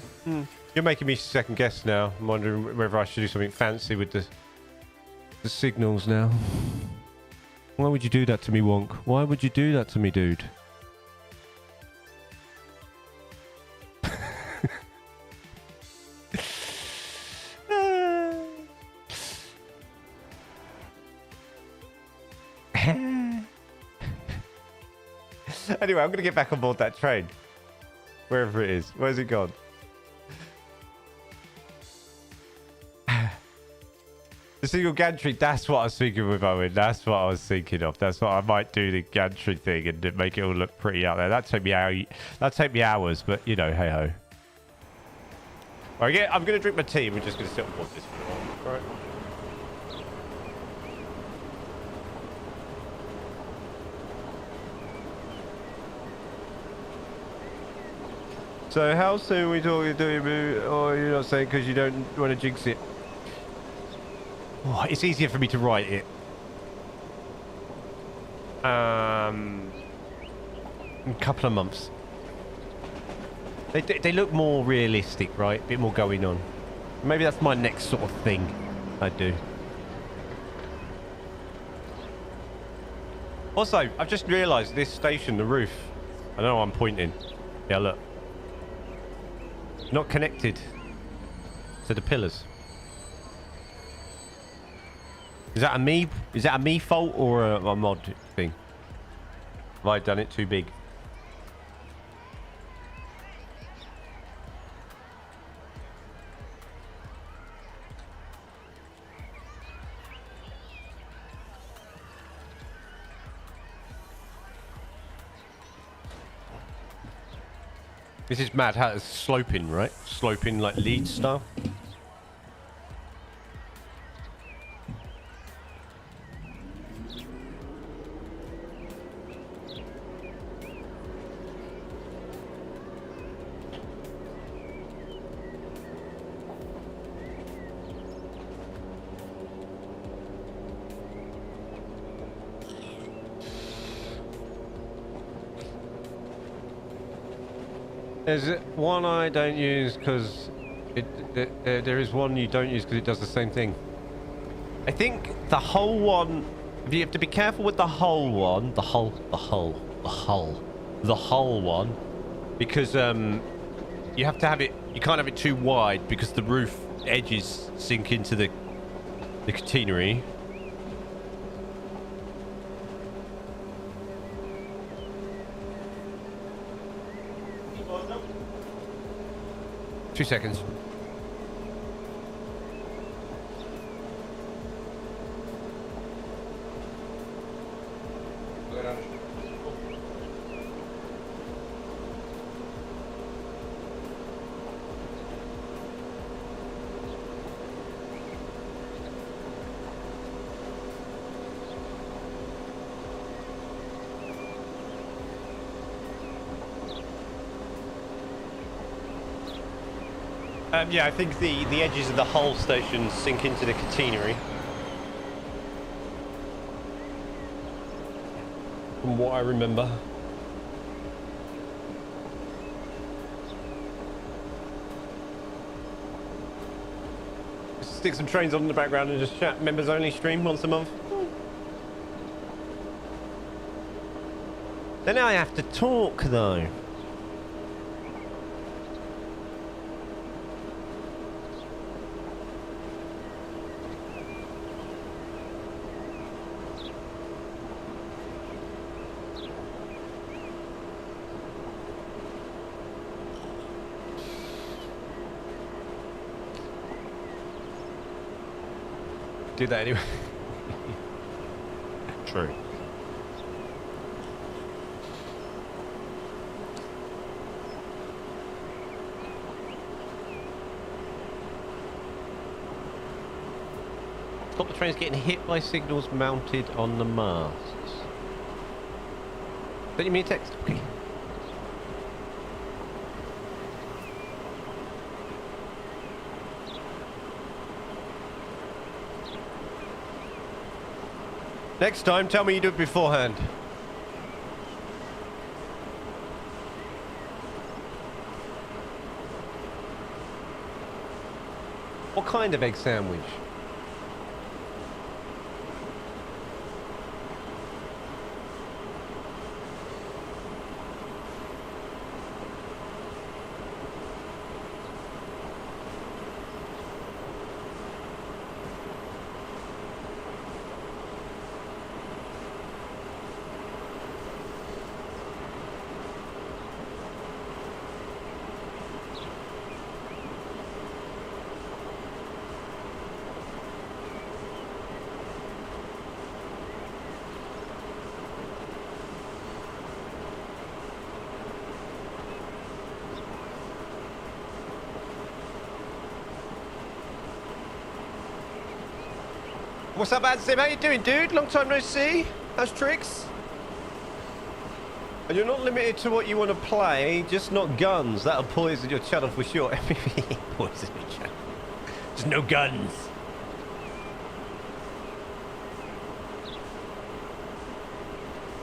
You're making me second guess now. I'm wondering whether I should do something fancy with the signals now. Why would you do that to me, Wonk? Why would you do that to me, dude? Anyway, I'm going to get back on board that train. Wherever it is. Where's it gone? The single gantry, that's what I was thinking with Owen. That's what I was thinking of. That's what I might do, the gantry thing, and make it all look pretty out there. That'd take me hours, but, hey ho. Right, I'm going to drink my tea. We're just going to sit on board this for a while. Right. So how soon are we talking to you? Or you're not saying because you don't want to jinx it? Oh, it's easier for me to write it. In a couple of months. They look more realistic, right? A bit more going on. Maybe that's my next sort of thing I do. Also, I've just realised this station, the roof. I know I'm pointing. Yeah, look. Not connected to the pillars. Is that a me fault or a mod thing? Have I done it too big? This is mad how it's sloping, right? Sloping like lead style. There's one I don't use because there is one you don't use because it does the same thing. I think the whole one, you have to be careful with the whole one, the whole one, because you have to have it, you can't have it too wide because the roof edges sink into the catenary. 2 seconds. Yeah, I think the edges of the whole station sink into the catenary. From what I remember. Stick some trains on in the background and just chat members only stream once a month. Then I have to talk though. Do that anyway. True. Stop the trains getting hit by signals mounted on the masts. Don't you mean a text? Okay. Next time, tell me you do it beforehand. What kind of egg sandwich? What's up, Sim? How you doing, dude? Long time no see. How's tricks? And you're not limited to what you want to play, just not guns. That'll poison your channel for sure. Poison your channel. Just no guns.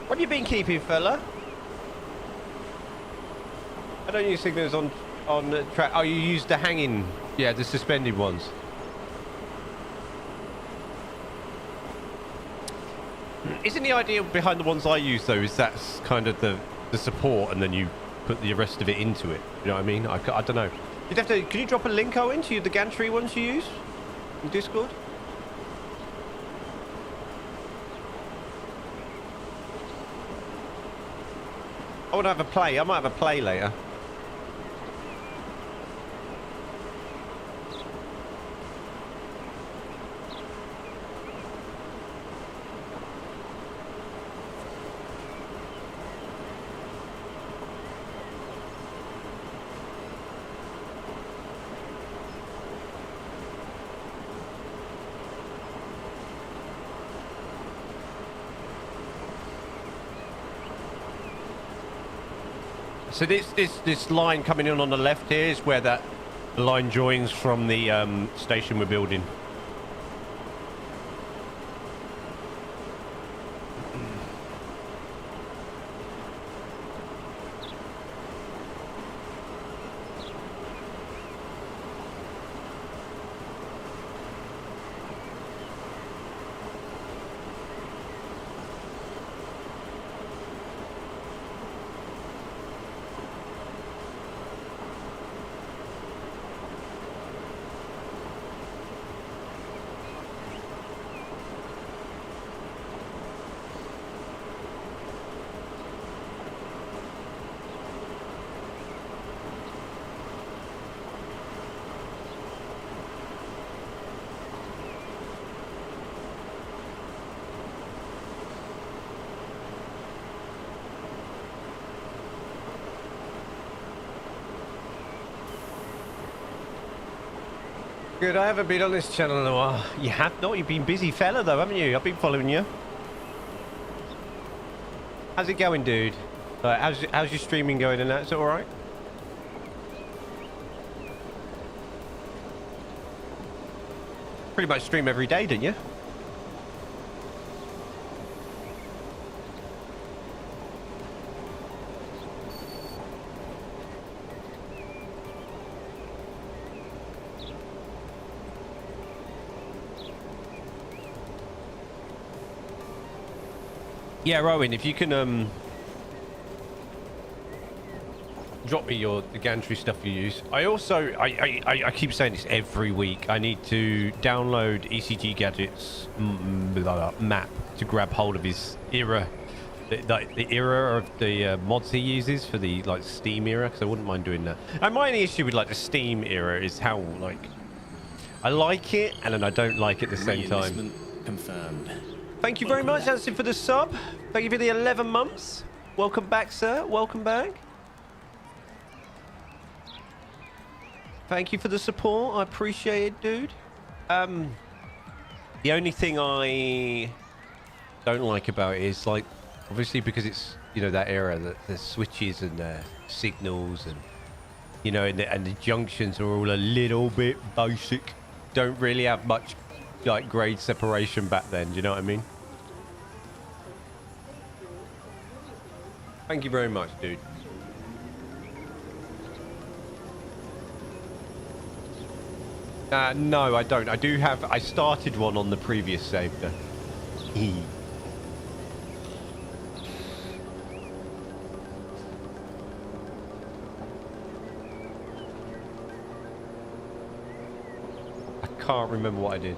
What have you been keeping, fella? I don't use signals on track. Oh, you use the hanging, yeah, the suspended ones. Isn't the idea behind the ones I use though is that's kind of the support and then you put the rest of it into it? You know what I mean? I don't know. You'd have to. Can you drop a link, Owen, to the gantry ones you use in Discord? I want to have a play. I might have a play later. So this line coming in on the left here is where the line joins from the station we're building. Good, I haven't been on this channel in a while. You have not? You've been busy fella though, haven't you? I've been following you. How's it going, dude? How's your streaming going and that? Is it alright? Pretty much stream every day, didn't you? Yeah, Rowan, if you can drop me the gantry stuff you use. I also I keep saying this every week. I need to download ECG Gadget's map to grab hold of his era, the era of the mods he uses for the like Steam era, because I wouldn't mind doing that. And my only issue with like the Steam era is how like I like it and then I don't like it at the same time. Confirmed. Thank you very much, Anson, for the sub. Thank you for the 11 months. Welcome back, sir. Welcome back. Thank you for the support. I appreciate it, dude. The only thing I don't like about it is, like, obviously because it's, you know, that era, that the switches and the signals and, you know, and the junctions are all a little bit basic. Don't really have much, like, grade separation back then. Do you know what I mean? Thank you very much, dude. No, I don't. I started one on the previous save, though. I can't remember what I did.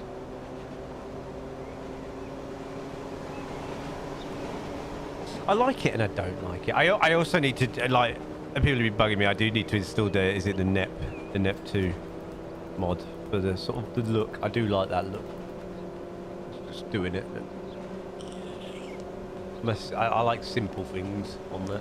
I like it and I don't like it. I also need to, like, people have been bugging me. I do need to install the NEP 2 mod for the sort of the look. I do like that look. Just doing it. I like simple things on there.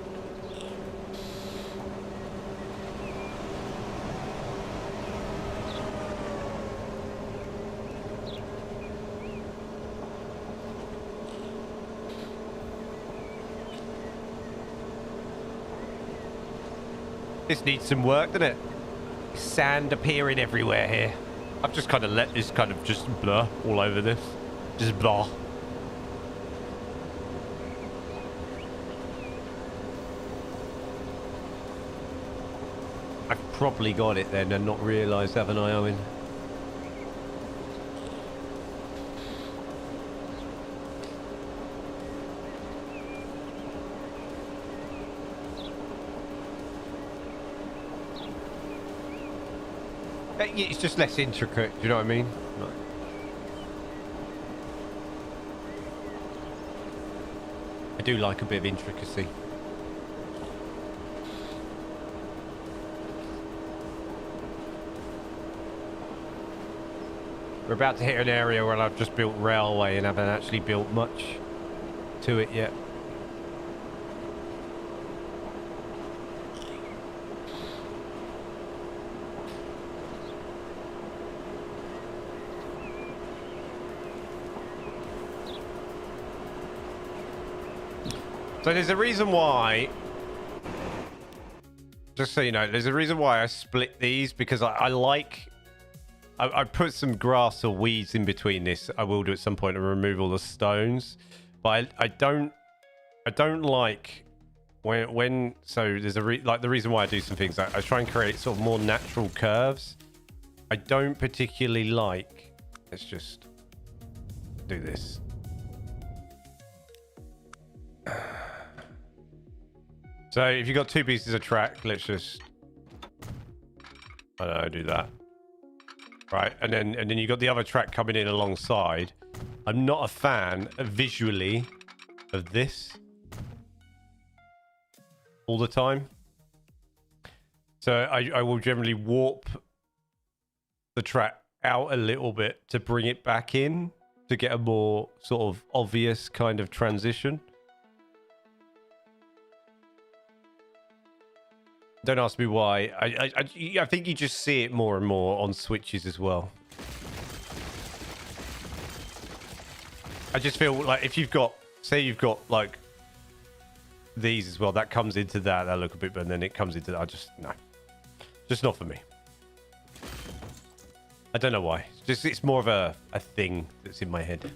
This needs some work, doesn't it? Sand appearing everywhere here. I've just kind of let this kind of just blur all over this. Just blah. I've probably got it then and not realised, haven't I, Owen? It's just less intricate, do you know what I mean? Like, I do like a bit of intricacy. We're about to hit an area where I've just built railway and haven't actually built much to it yet. So there's a reason why, just so you know, there's a reason why I split these, because I put some grass or weeds in between this. I will do at some point and remove all the stones, but I don't like when so there's like the reason why I do some things. I try and create sort of more natural curves. I don't particularly like, let's just do this. So if you've got two pieces of track, let's just, I don't know, do that. Right, and then you've got the other track coming in alongside. I'm not a fan of visually of this all the time. So I will generally warp the track out a little bit to bring it back in to get a more sort of obvious kind of transition. Don't ask me why. I think you just see it more and more on Switches as well. I just feel like if you've got, say you've got like these as well, that comes into that look a bit, but then it comes into that. No, just not for me. I don't know why. It's more of a thing that's in my head.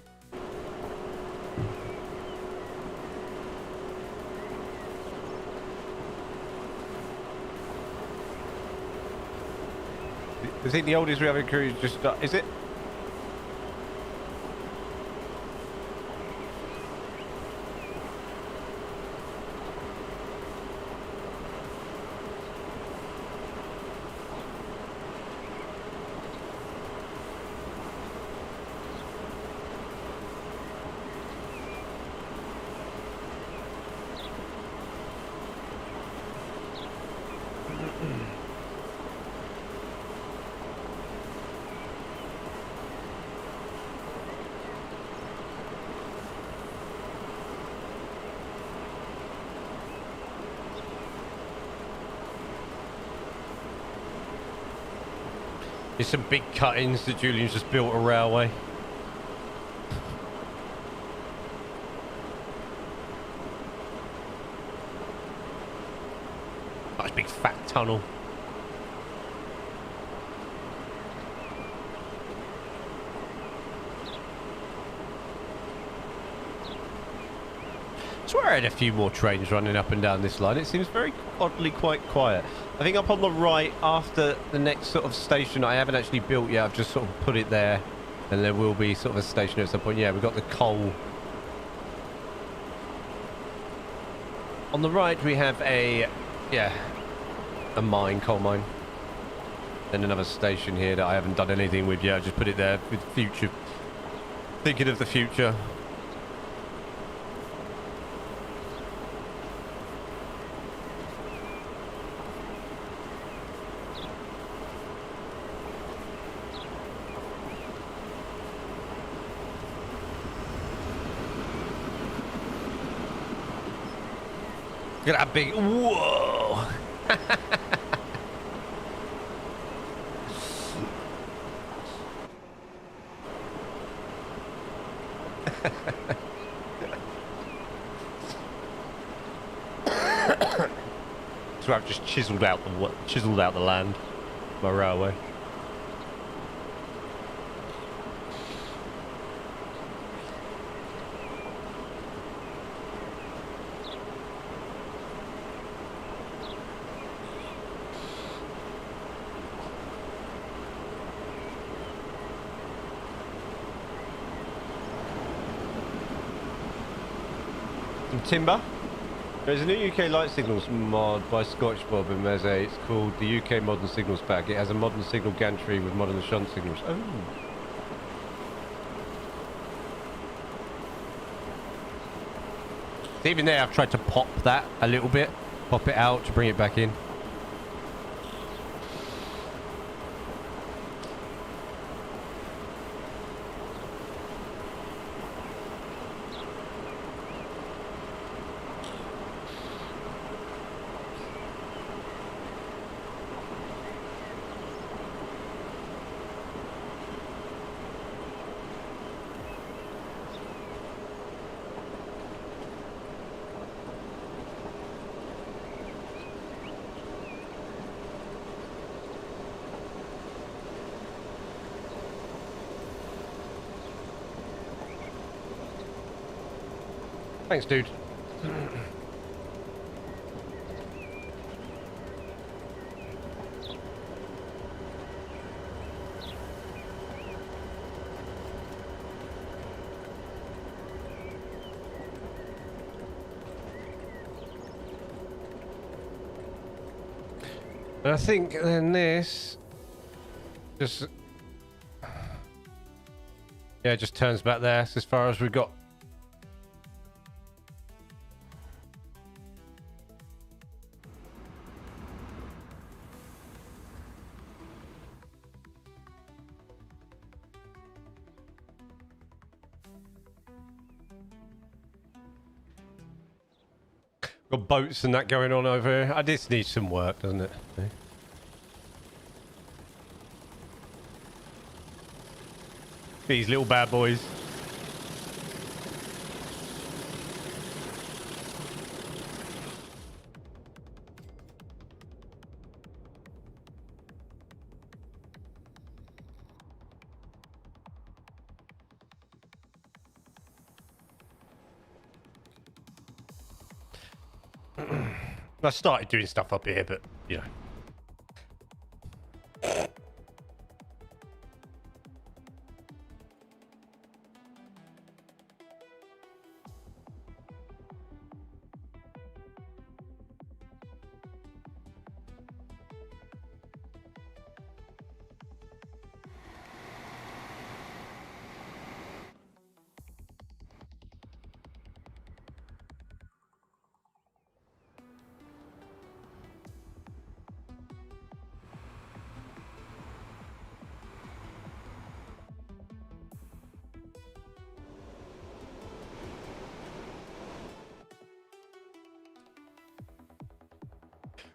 I think the oldest we have in crew is just... is it? It's some big cut-ins that Julian's just built a railway. Nice big fat tunnel. I swear I had a few more trains running up and down this line. It seems very oddly quite quiet. I think up on the right, after the next sort of station I haven't actually built yet, I've just sort of put it there. And there will be sort of a station at some point. Yeah, we've got the coal. On the right, we have a mine, coal mine. Then another station here that I haven't done anything with yet. I just put it there with future. Thinking of the future. Look at that big... Whoa! So I've just chiseled out the land, my railway. Some timber. There's a new UK light signals mod by Scotch Bob and Meze. It's called the UK Modern Signals Pack. It has a modern signal gantry with modern shunt signals. Oh. Even there, I've tried to pop that a little bit. Pop it out to bring it back in. Thanks, dude. And I think then this just just turns back there. It's as far as we've got. Got boats and that going on over here. This needs some work, doesn't it? These little bad boys. I started doing stuff up here, but, you know.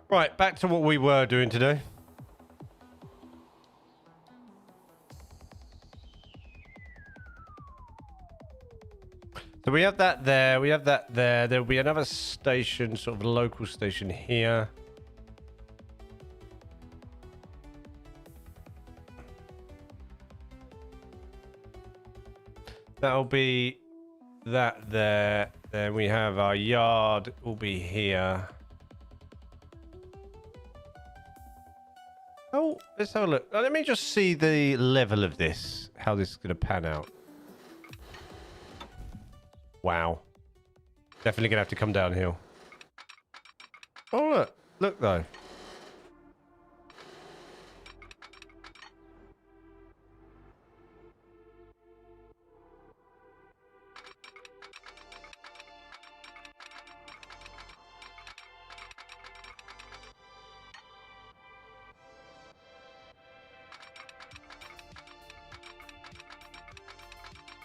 Right, back to what we were doing today. So we have that there, we have that there. There'll be another station, sort of a local station here. That'll be that there. Then we have our yard will be here. Oh, let's have a look. Let me just see the level of this, how this is going to pan out. Wow. Definitely going to have to come downhill. Oh, look. Look, though.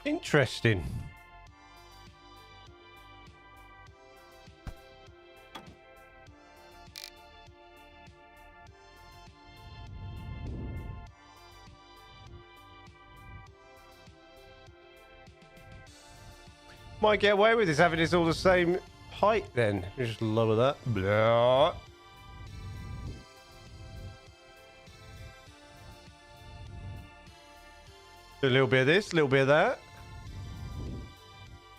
Interesting. Might get away with this, having this all the same height then. Just lower that. Blah. Do a little bit of this, a little bit of that.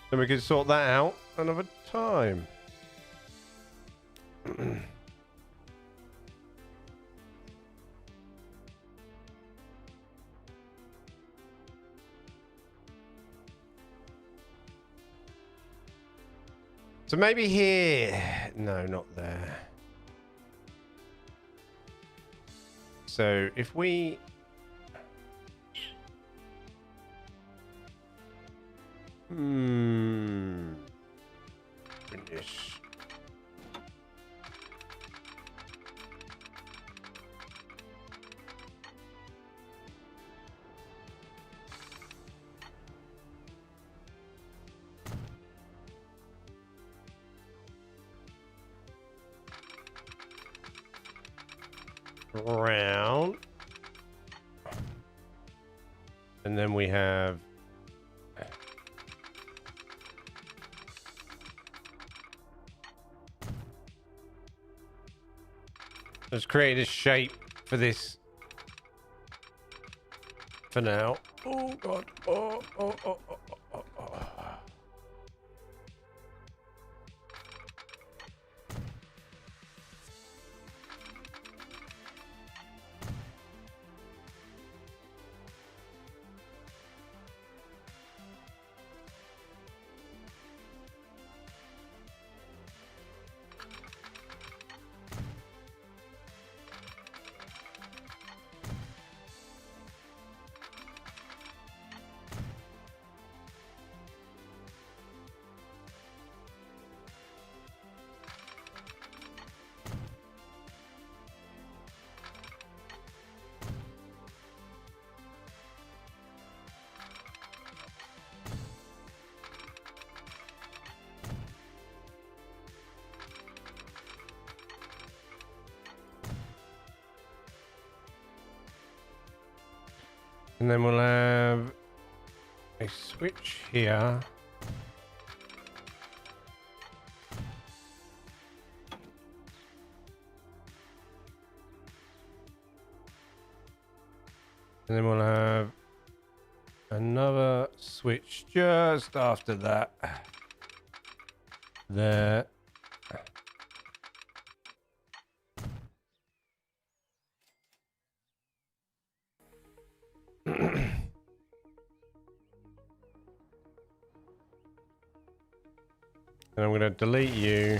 Then we can sort that out another time. So maybe here. No, not there. So if we... Finish. Round. And then we have... Let's create a shape for this for now. Oh god. Oh. And then we'll have a switch here. And then we'll have another switch just after that. There. And I'm going to delete you.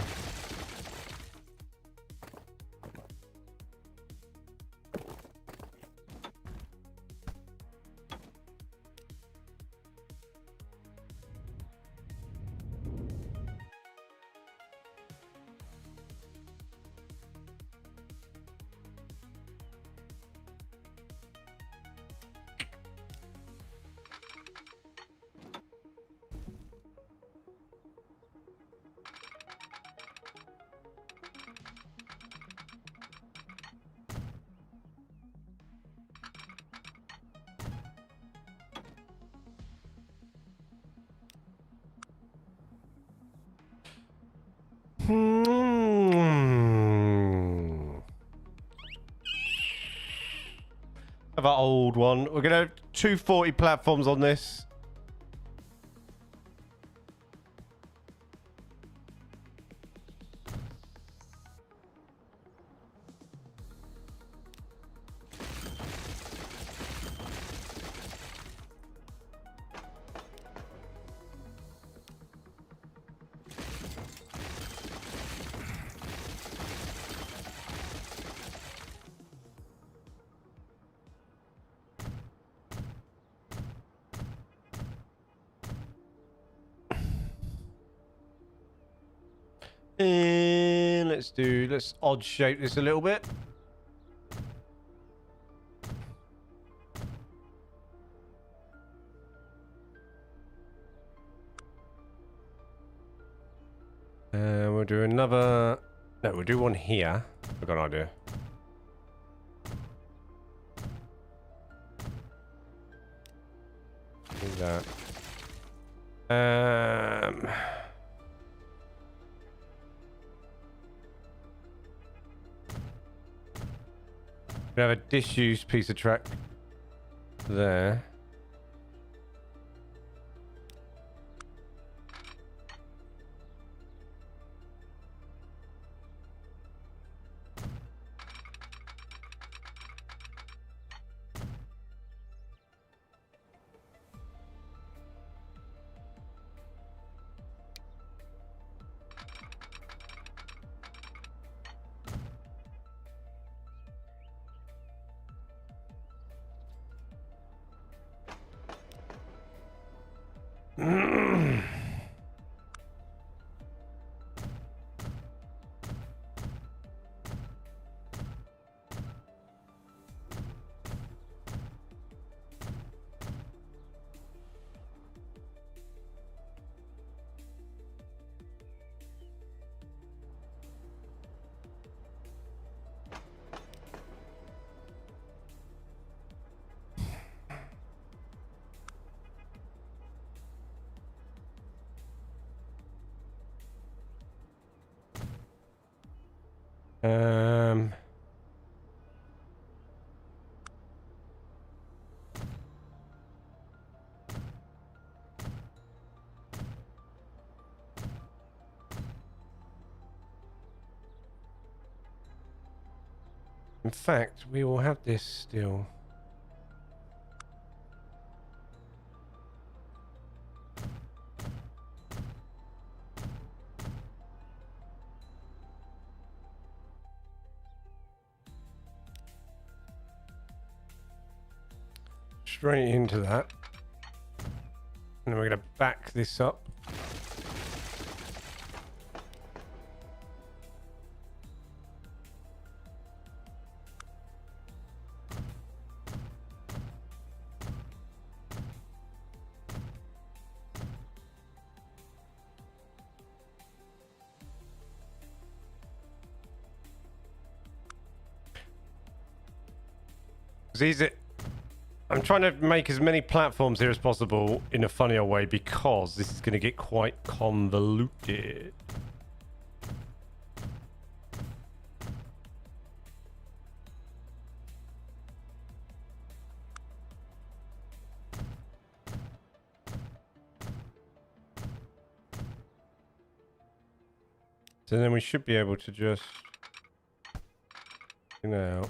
Have an old one. We're going to have 240 platforms on this. And let's odd shape this a little bit. We'll do another. No, we'll do one here. I've got an idea. Do that. We have a disused piece of track there. In fact, we will have this still. Straight into that. And then we're going to back this up. I'm trying to make as many platforms here as possible in a funnier way because this is going to get quite convoluted. So then we should be able to just, you know,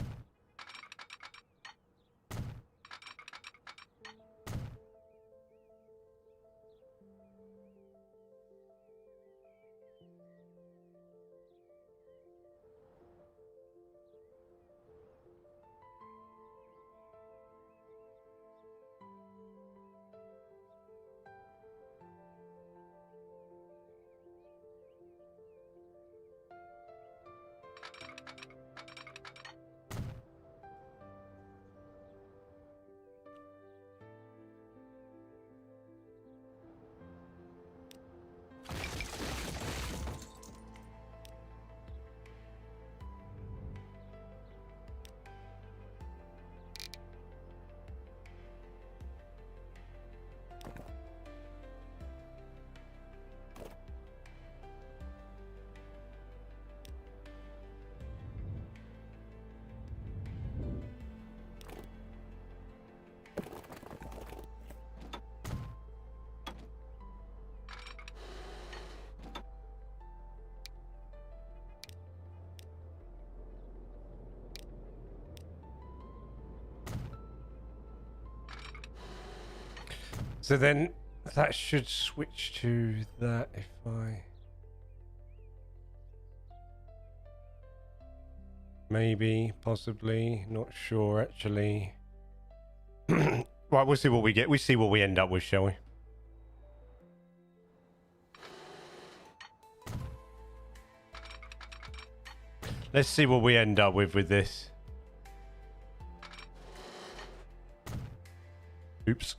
So then that should switch to that if I... Maybe, possibly, not sure actually. Right, we'll see what we get. We see what we end up with, shall we? Let's see what we end up with this. Oops.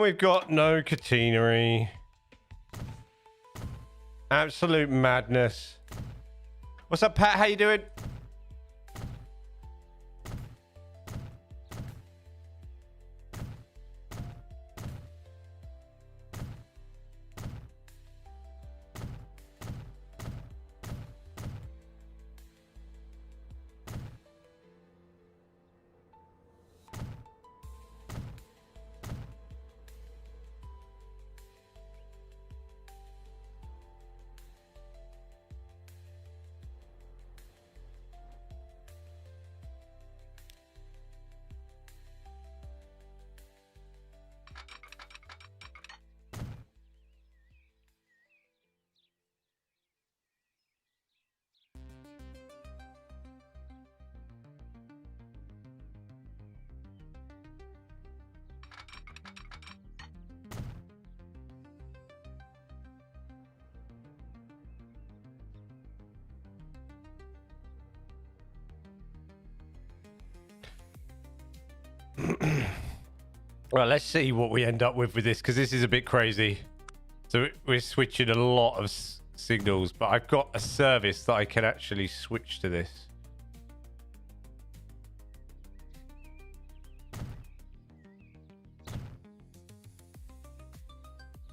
We've got no catenary. Absolute madness. What's up, Pat? How you doing? Well, let's see what we end up with this, because this is a bit crazy. So we're switching a lot of signals, but I've got a service that I can actually switch to this.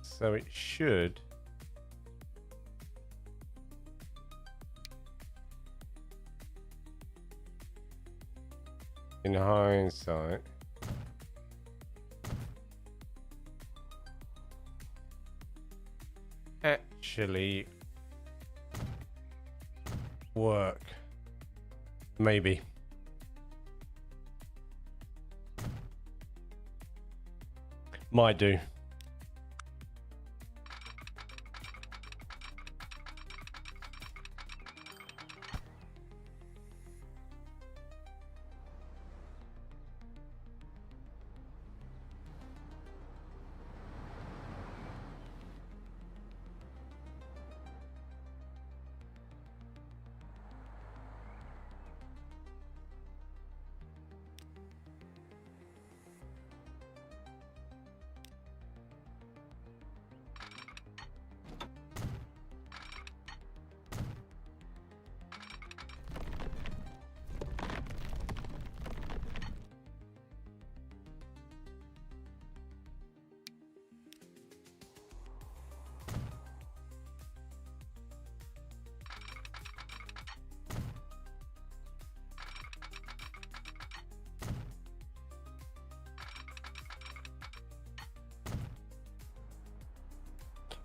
So it should... in hindsight... actually work. Maybe. Might do.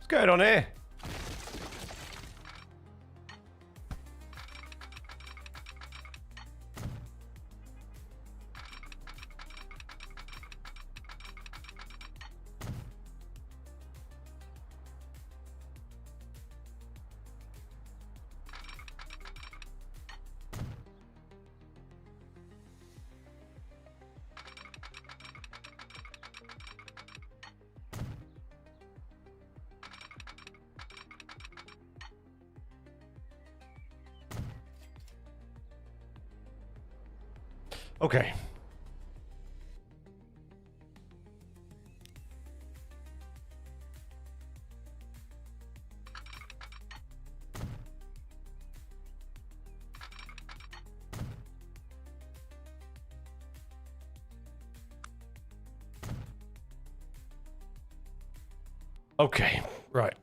What's going on here? Okay. Okay, right.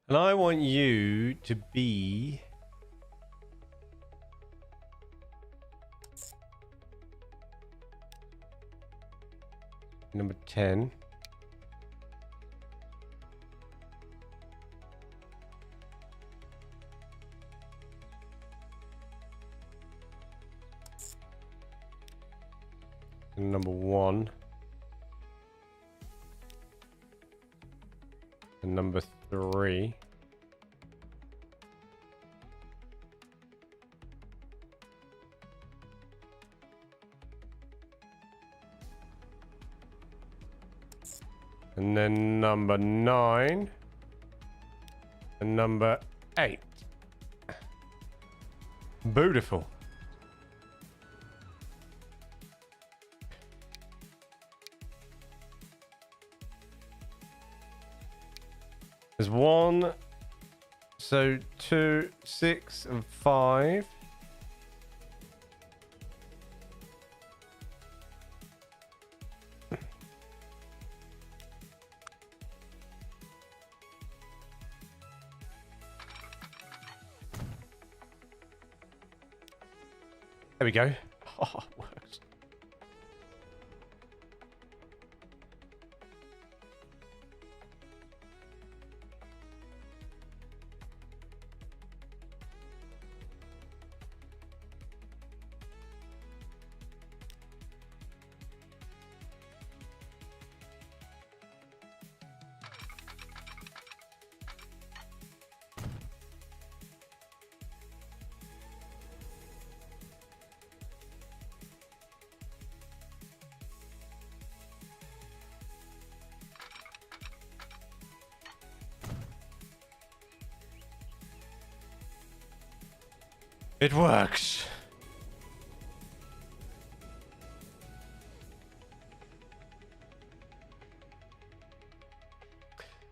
And I want you to be number 10. And number 1. And number 3. And then number 9. And number 8. Beautiful. There's 1, so 2, 6, and 5. There we go. Oh, it works. It works.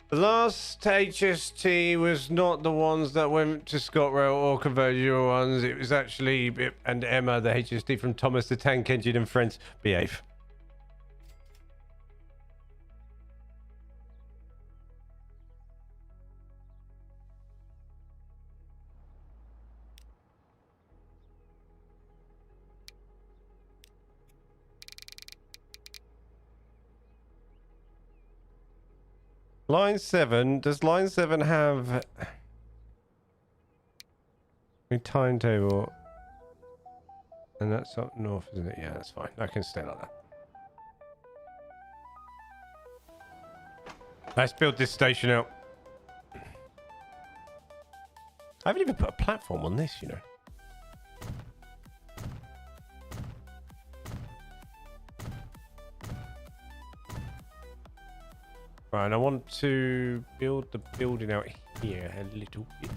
The last HST was not the ones that went to ScotRail or conversion ones. It was actually and Emma, the HST from Thomas the Tank Engine and Friends. Behave. Line 7. Does line 7 have a timetable? And that's up north, isn't it? Yeah, that's fine. I can stay like that. Let's build this station out. I haven't even put a platform on this, you know. Right, and I want to build the building out here a little bit.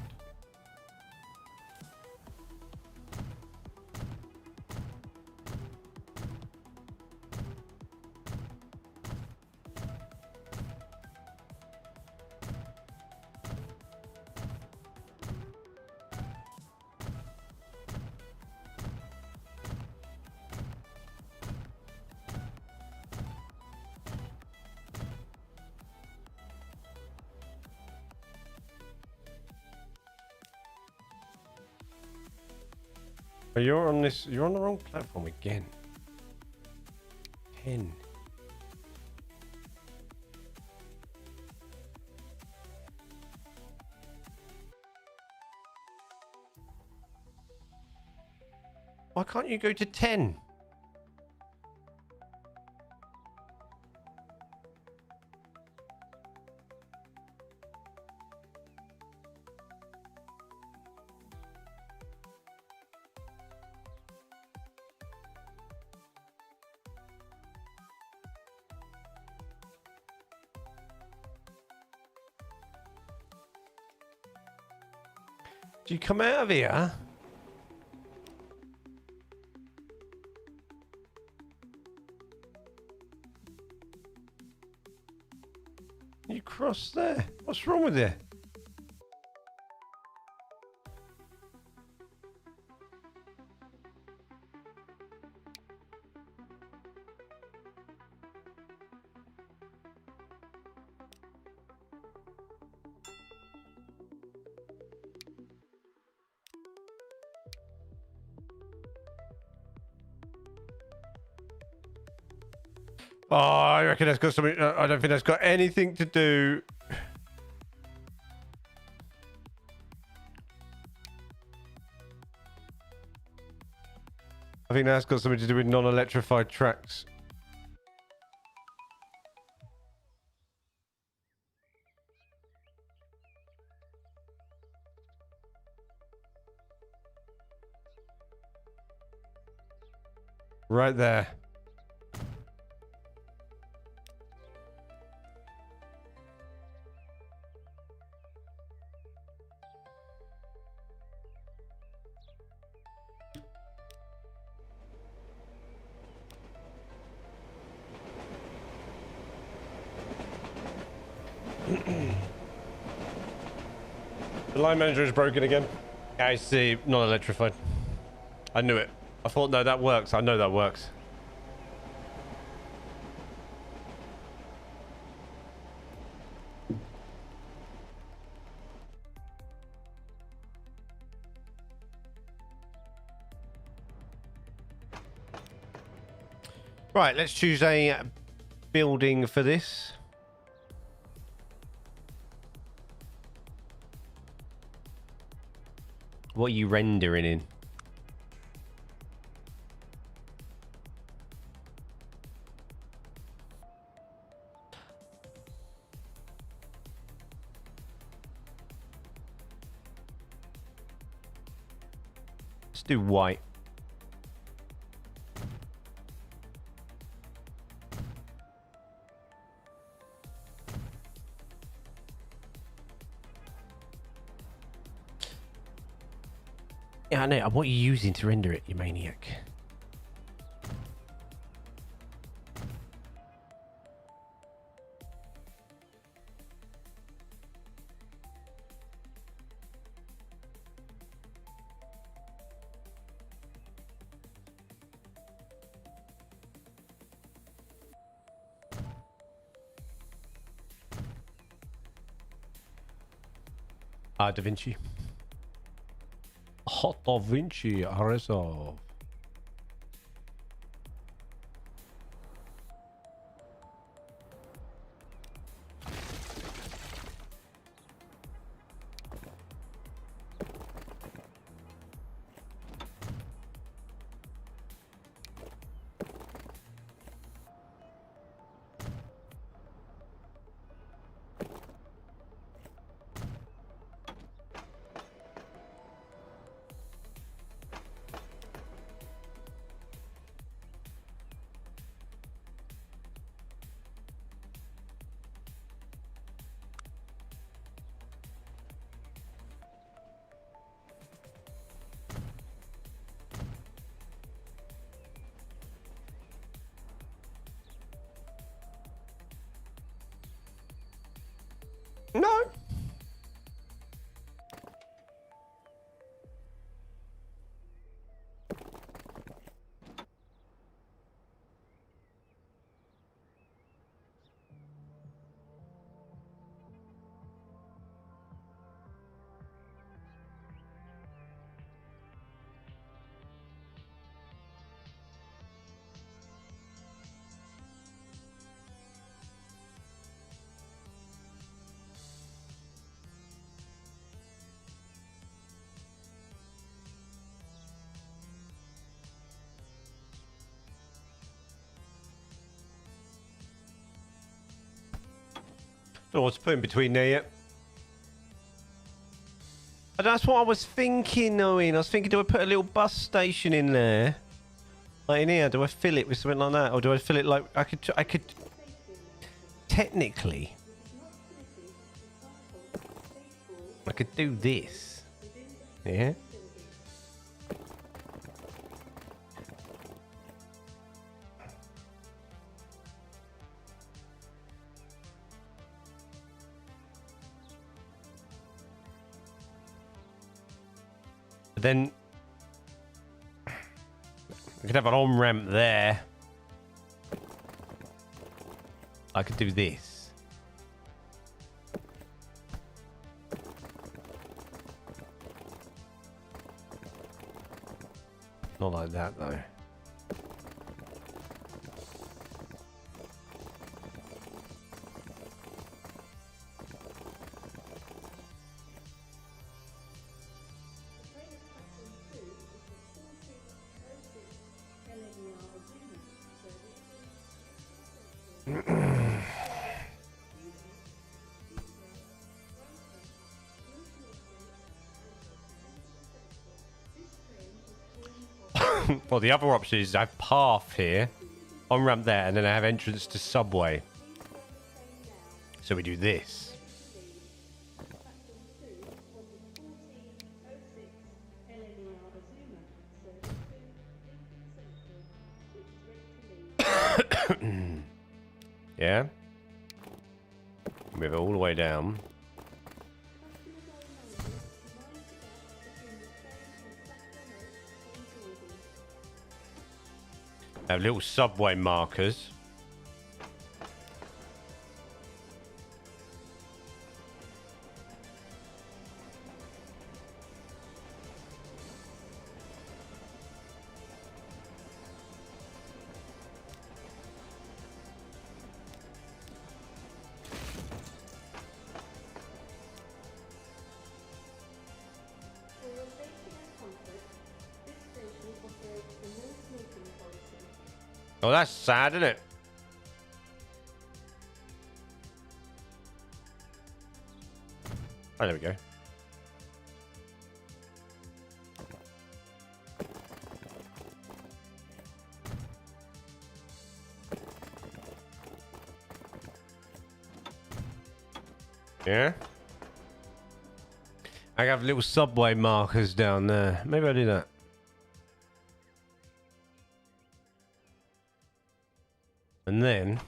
But you're on this, you're on the wrong platform again. 10. Why can't you go to 10? Do you come out of here? You cross there. What's wrong with you? Oh, I reckon that's got something. I don't think that's got anything to do. I think that's got something to do with non-electrified tracks. Right there. The line manager is broken again. I see, not electrified. I knew it. I thought, no, that works. I know that works. Right, let's choose a building for this. What are you rendering in? Let's do white. Yeah, I know. What are you using to render it, you maniac? Da Vinci. Hot Da Vinci Resolve. No. Don't know what to put in between there yet. But that's what I was thinking, Owen. I was thinking, do I put a little bus station in there? Like in here, do I fill it with something like that? Or do I fill it like... I could... Technically... I could do this. Yeah. But then we could have an on-ramp there. I could do this. Not like that, though. Well, the other option is I have path here, on-ramp there, and then I have entrance to subway. So we do this. Yeah? Move it all the way down. Have little subway markers. Oh, that's sad, isn't it? Oh, there we go. Yeah? I have little subway markers down there. Maybe I'll do that. And then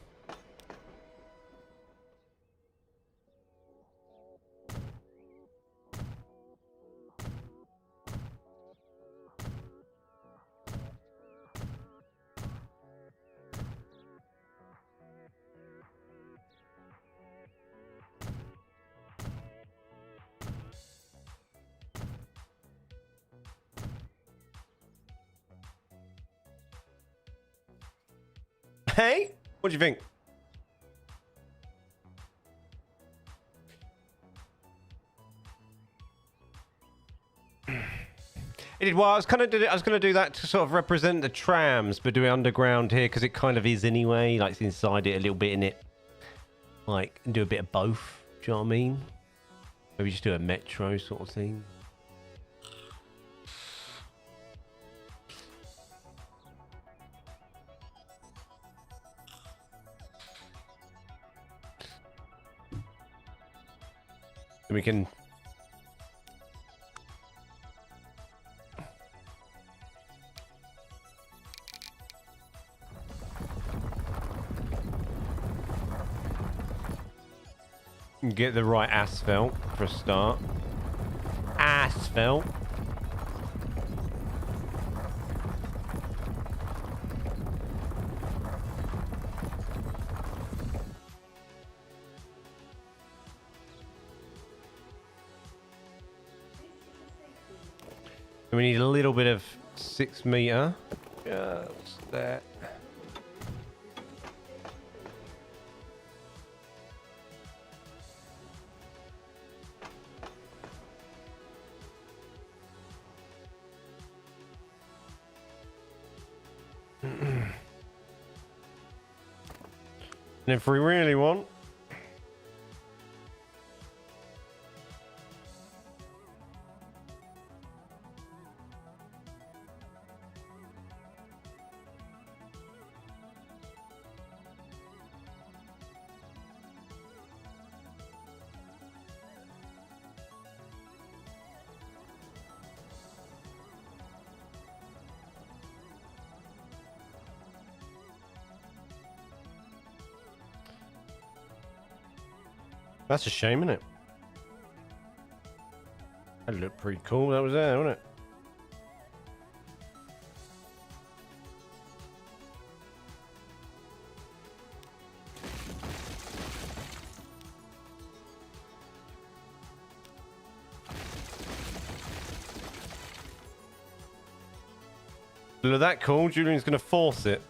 hey, what do you think? It did well. I was going to do that to sort of represent the trams, but do it underground here because it kind of is anyway. Like it's inside it a little bit in it. Like do a bit of both. Do you know what I mean? Maybe just do a metro sort of thing. And we can get the right asphalt for a start. Asphalt. And we need a little bit of 6 meter. Just that. And if we really want, That's a shame, isn't it? That looked pretty cool. That was there, wasn't it? Look, that cool. Julian's going to force it.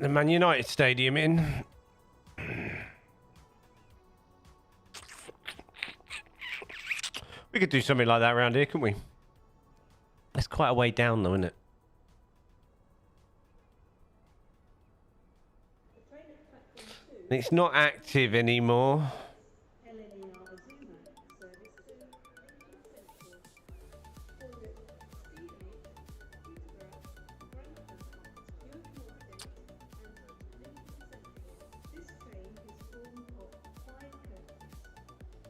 The Man United Stadium in. We could do something like that around here, couldn't we? That's quite a way down, though, isn't it? It's not active anymore.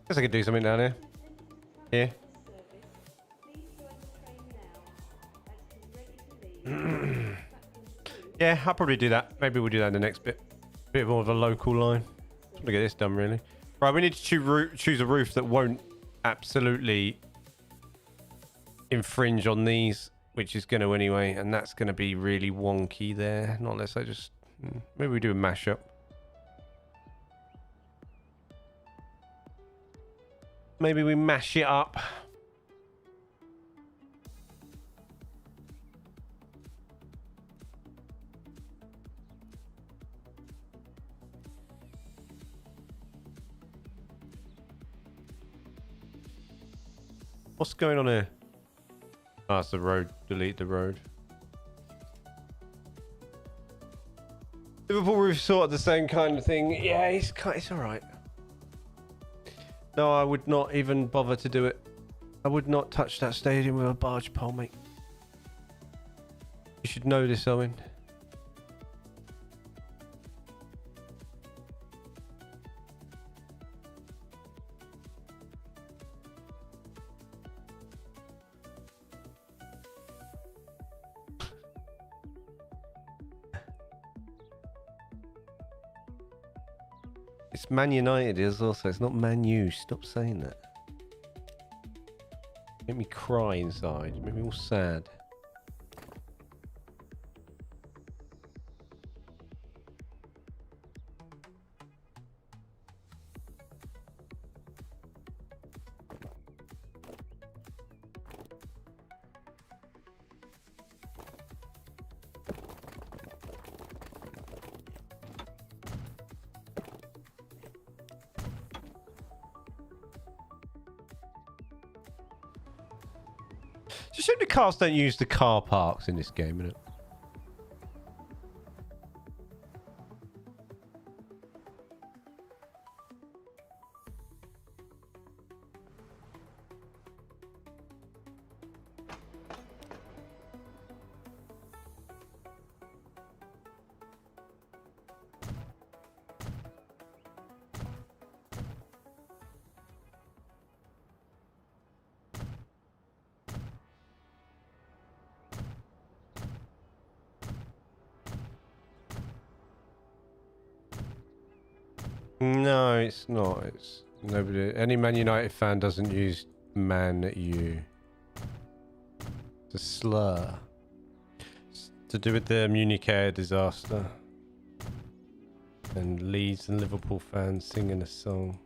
Guess I could do something down here. Here. Yeah, I'll probably do that. Maybe we'll do that in the next bit. Bit more of a local line. Just want to get this done, really. Right, we need to choose a roof that won't absolutely infringe on these, which is going to anyway, and that's going to be really wonky there. Not unless I just... Maybe we do a mashup. Maybe we mash it up. What's going on here? Oh, it's the road. Delete the road. Liverpool roof sort of the same kind of thing. Yeah, it's all right. No, I would not even bother to do it. I would not touch that stadium with a barge pole, mate. You should know this, Owen. It's Man United is also. It's not Man U. Stop saying that. Make me cry inside. Make me all sad. Just hope the cars don't use the car parks in this game, innit? No, it's not. It's nobody. Any Man United fan doesn't use Man U. It's a slur. It's to do with the Munich air disaster. And Leeds and Liverpool fans singing a song.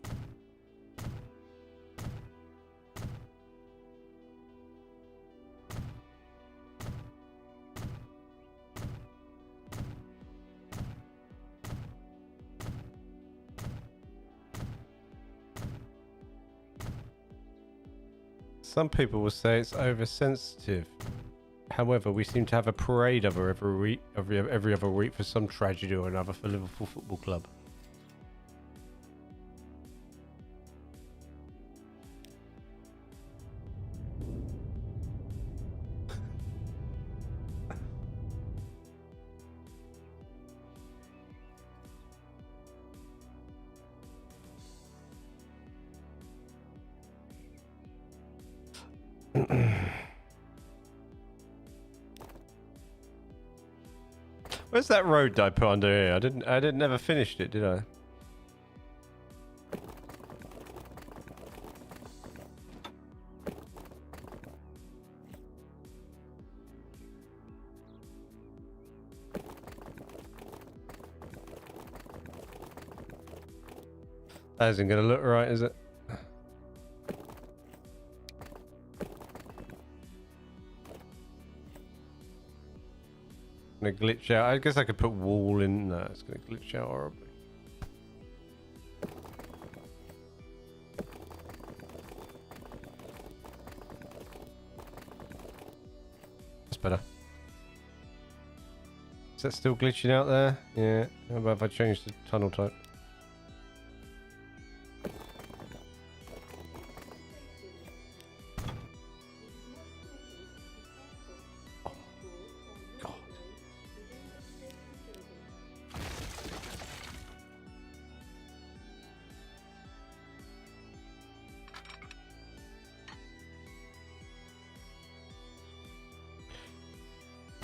Some people will say it's oversensitive. However, we seem to have a parade of her every week, every other week for some tragedy or another for Liverpool Football Club. Where's that road that I put under here? I didn't never finished it, did I? That isn't gonna look right, is it? Gonna glitch out. I guess I could put wall in. No, it's gonna glitch out horribly. That's better. Is that still glitching out there? Yeah. How about if I change the tunnel type?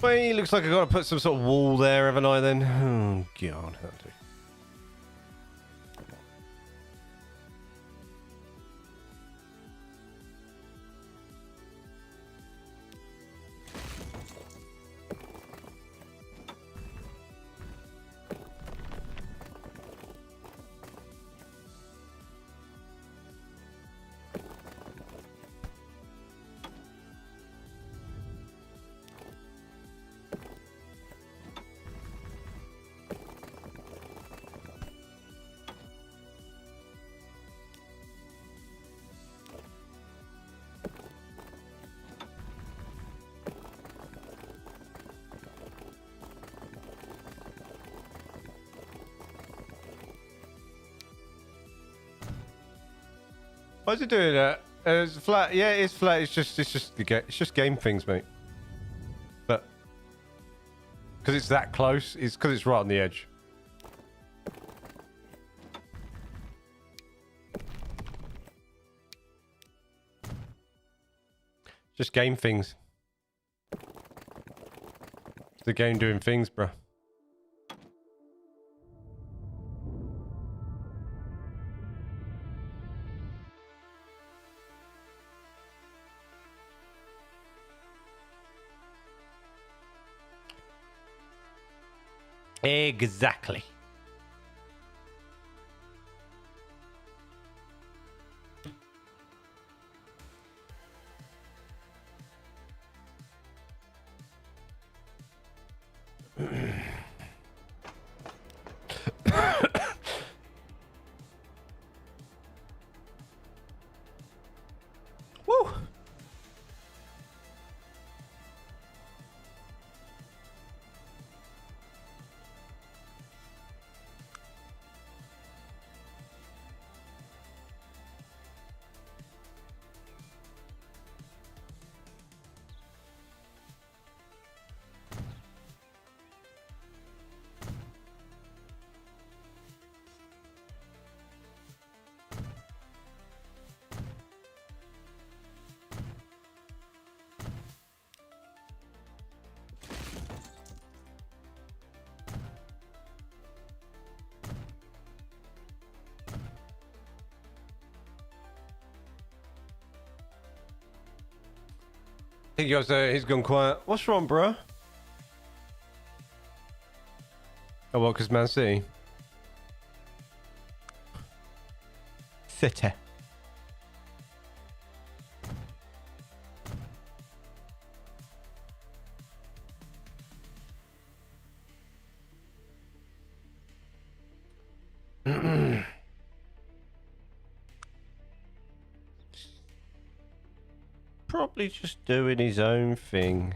Well, it looks like I've got to put some sort of wall there, haven't I, then? Oh, God. That'll do. Why is it doing that? It's flat. Yeah, it's flat. It's just game things, mate. But because it's that close, it's because it's right on the edge. Just game things. It's the game doing things, bro. Exactly. Woo! I think he's gone quiet. What's wrong, bro? Oh, well, because Man City. City. Probably just doing his own thing.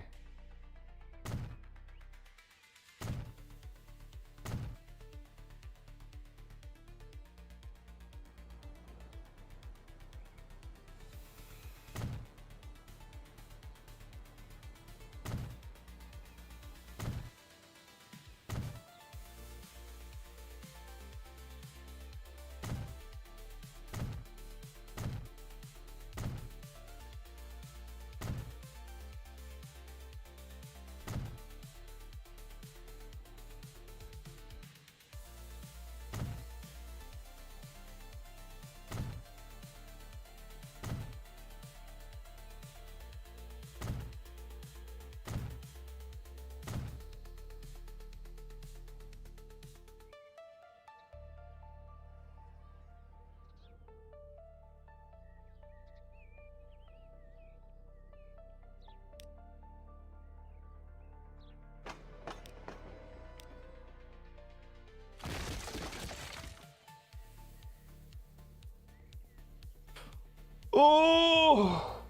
Oh!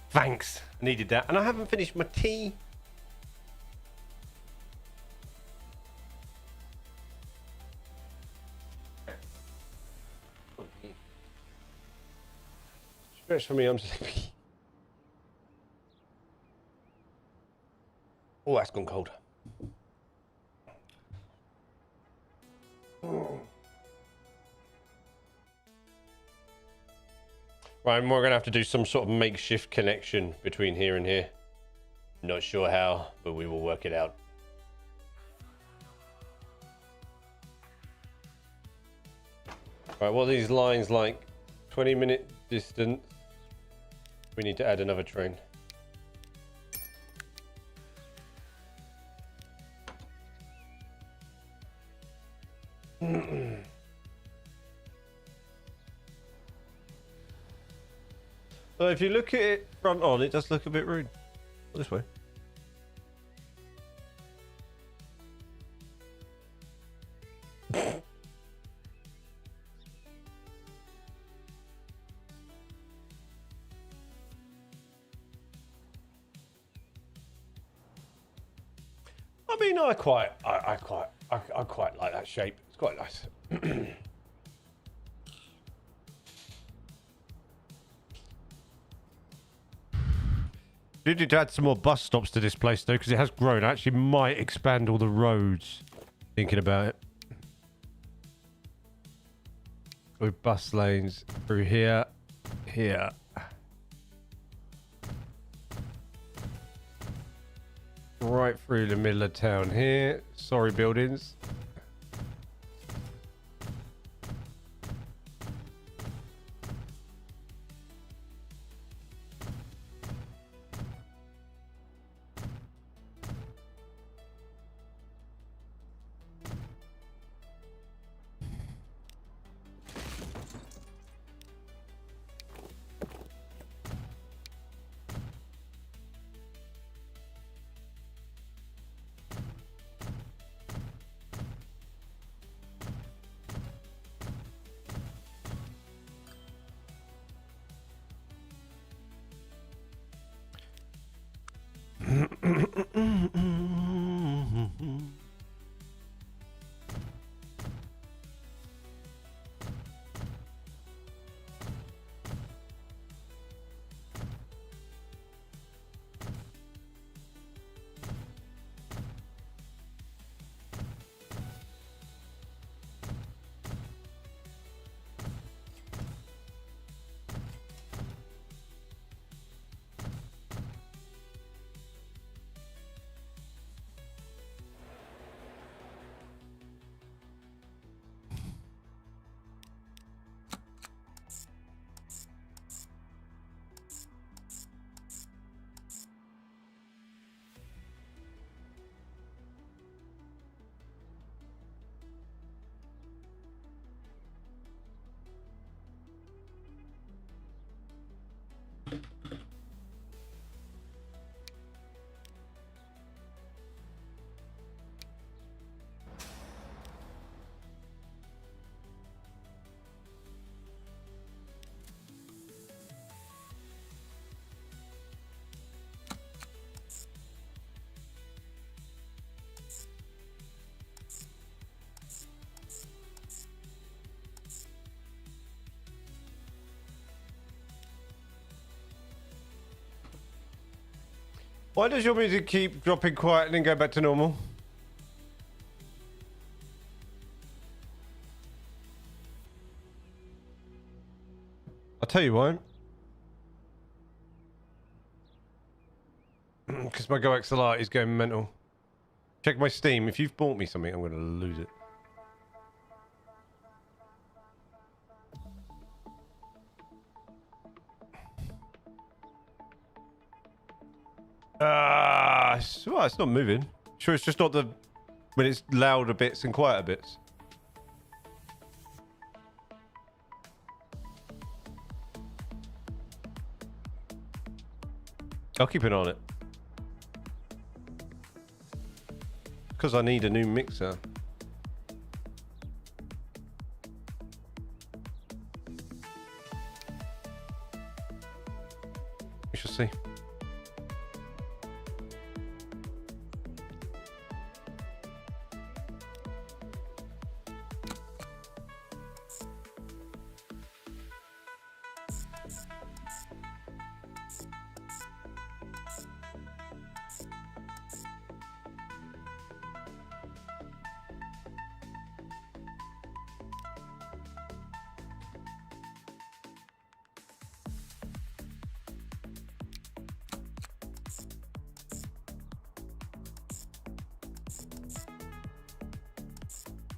Thanks. I needed that. And I haven't finished my tea. Stretch for me, I'm sleepy. Oh, that's gone cold. Right, and we're going to have to do some sort of makeshift connection between here and here. Not sure how, but we will work it out. Right, what are these lines like? 20-minute distance. We need to add another train. So if you look at it front on, it does look a bit rude. This way. I mean, I quite like that shape. It's quite nice. We need to add some more bus stops to this place though, because it has grown. I actually might expand all the roads. Thinking about it. With bus lanes through here, here. Right through the middle of town here. Sorry, buildings. Why does your music keep dropping quiet and then go back to normal? I'll tell you why. Because my Go XLR is going mental. Check my Steam. If you've bought me something, I'm going to lose it. It's not moving. Sure, it's just not the when it's louder bits and quieter bits. I'll keep an eye on it. Because I need a new mixer. We shall see.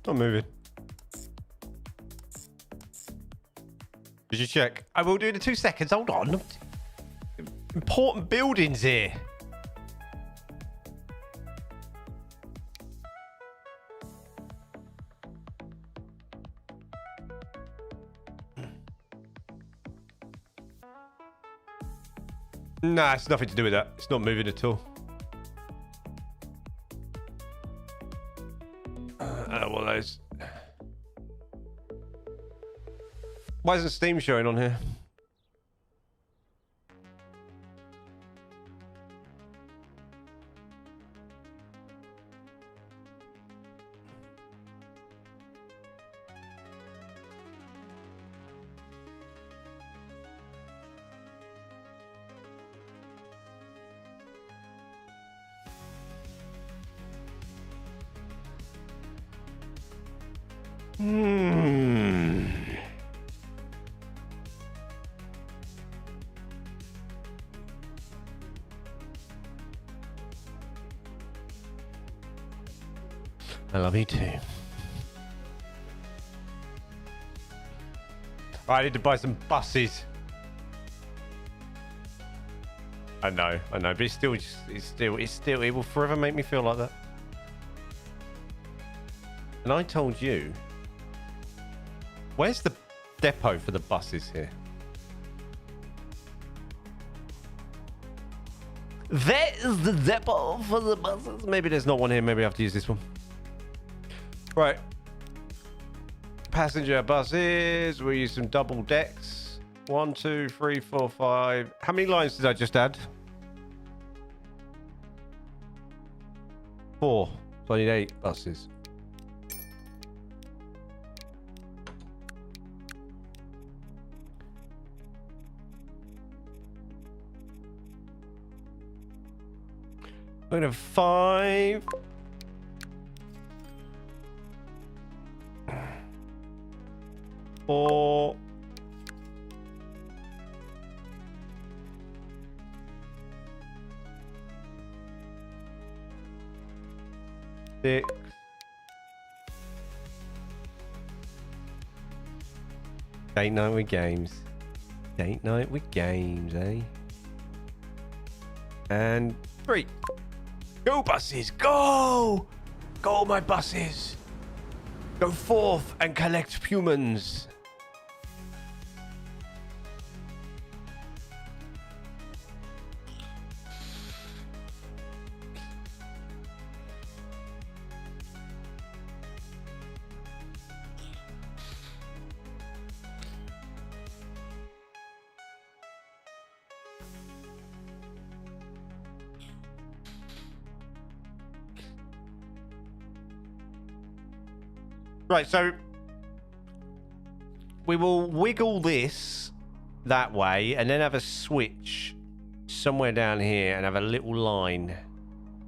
Not moving. Did you check? I will do it in 2 seconds. Hold on. Important buildings here. Nah, it's nothing to do with that. It's not moving at all. Well, those. Why isn't Steam showing on here? I love you too. Right, I need to buy some buses. I know, but it's still, it will forever make me feel like that. And I told you, where's the depot for the buses here? There is the depot for the buses. Maybe there's not one here. Maybe I have to use this one. Right. Passenger buses. We'll use some double decks. 1, 2, 3, 4, 5. How many lines did I just add? 4. So I need 8 buses. I'm going to 5. 4. 6. Date night with games. Date night with games, eh? And 3. Go buses, go! Go my buses! Go forth and collect humans. Right, so we will wiggle this that way and then have a switch somewhere down here and have a little line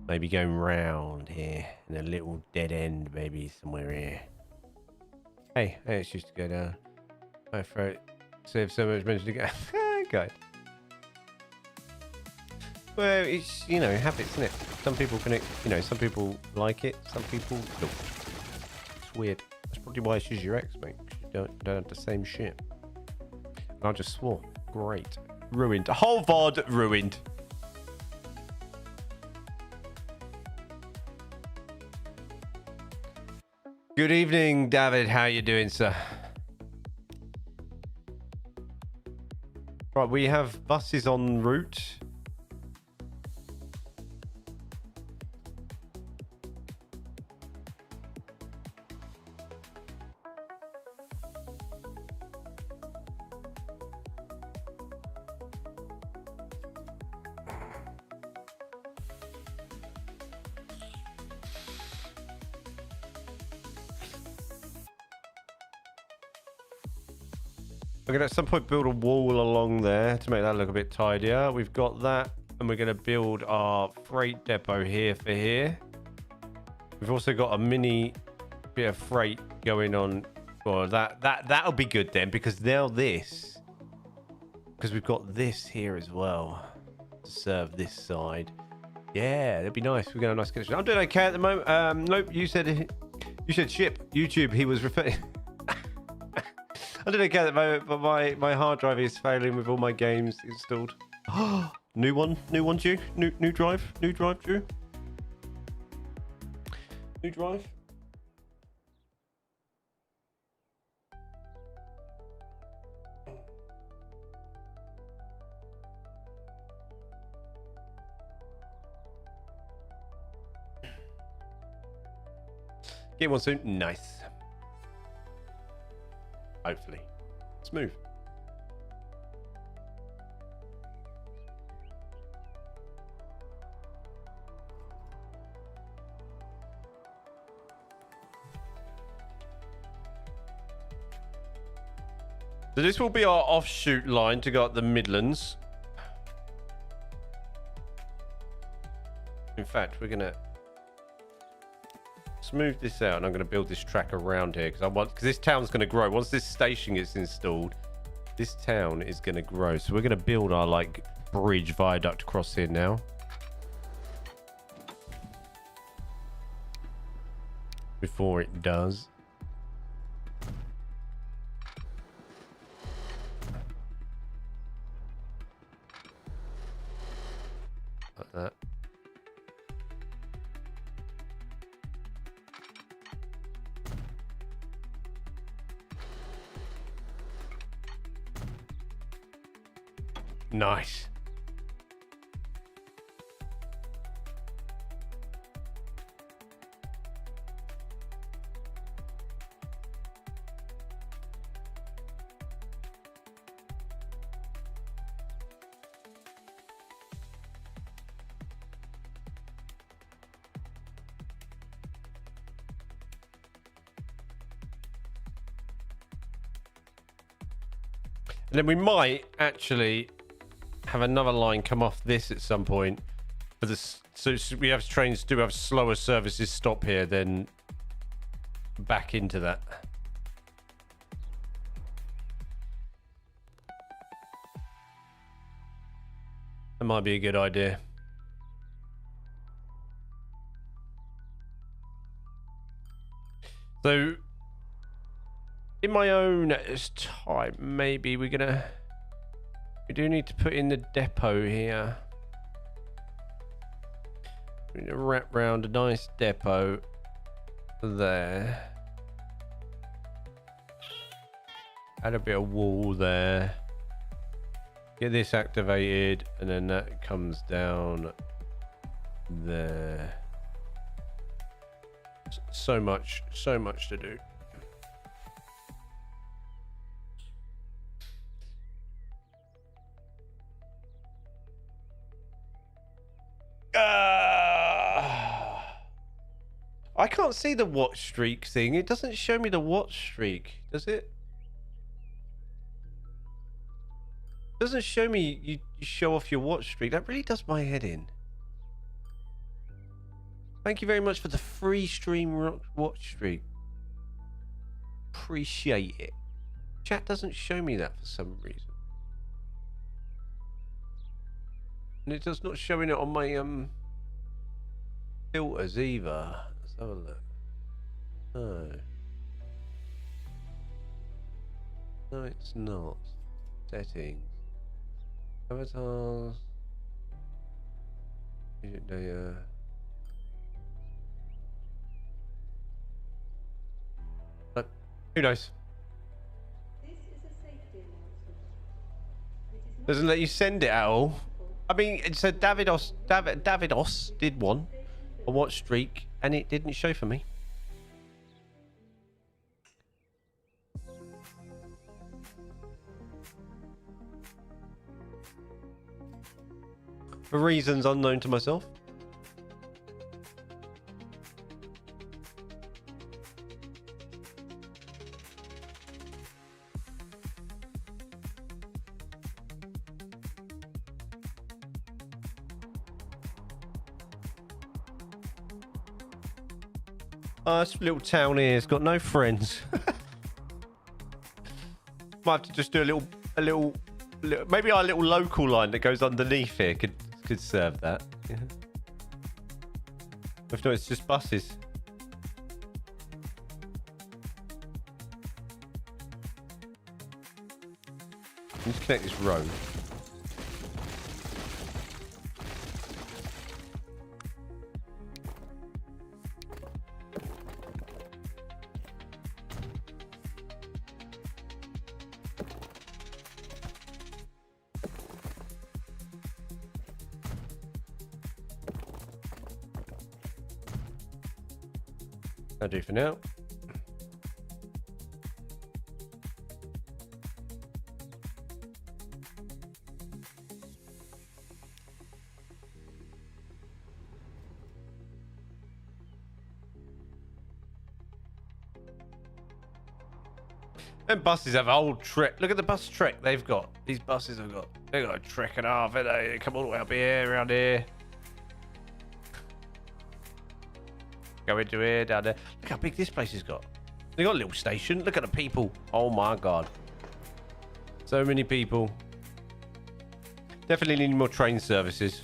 maybe going round here and a little dead end maybe somewhere here. Hey, it's just to go down. My throat. Save so much money to go. Good. Well, it's, you know, habits, isn't it? Some people can, you know, some people like it, some people don't. It's weird. That's probably why she's your ex, mate. You don't have the same shit. And I just swore. Great. Ruined. Whole VOD ruined. Good evening, David. How you doing, sir? Right, we have buses en route. We're going to at some point build a wall along there to make that look a bit tidier. We've got that. And we're going to build our freight depot here for here. We've also got a mini bit of freight going on. Well, that'll be good then, because now this, because we've got this here as well to serve this side. Yeah, that'd be nice. We've got a nice connection. I'm doing okay at the moment. Nope, you said ship YouTube. He was referring. I'm doing okay at the moment, but my hard drive is failing with all my games installed. New one due. New drive due. New drive. Get one soon. Nice. Hopefully. Smooth. So this will be our offshoot line to go up the Midlands. In fact, we're going to smooth this out, and I'm going to build this track around here because this town's going to grow. Once this station gets installed, this town is going to grow. So we're going to build our like bridge viaduct across here now. Before it does. Like that. Nice. And then we might actually have another line come off this at some point for this, so we have trains do have slower services stop here, then back into that. That might be a good idea. So in my own time, maybe we do need to put in the depot here. We need to wrap round a nice depot there. Add a bit of wall there. Get this activated, and then that comes down there. So much to do. I can't see the watch streak thing. It doesn't show me the watch streak, does it? It doesn't show me you show off your watch streak. That really does my head in. Thank you very much for the free stream watch streak. Appreciate it. Chat doesn't show me that for some reason. And it does not showing it on my filters either. Let's have a look. No. No, it's not. Settings. Avatars. Music data. Who knows? This is a safety announcement. It is Doesn't let you send it at all. I mean, it said Davidos did one, a watch streak, and it didn't show for me. For reasons unknown to myself. Oh, this little town here has got no friends. Might have to just do a little, maybe our little local line that goes underneath here could serve that. Yeah. If not, it's just buses. Let's connect this road. That'll do for now. And buses have a whole trek. Look at the bus trek they've got. These buses have got. They've got a trek and a half. They come all the way up here, around here. Go into here, down there. Look how big this place has got. They got a little station. Look at the people. Oh my god. So many people. Definitely need more train services.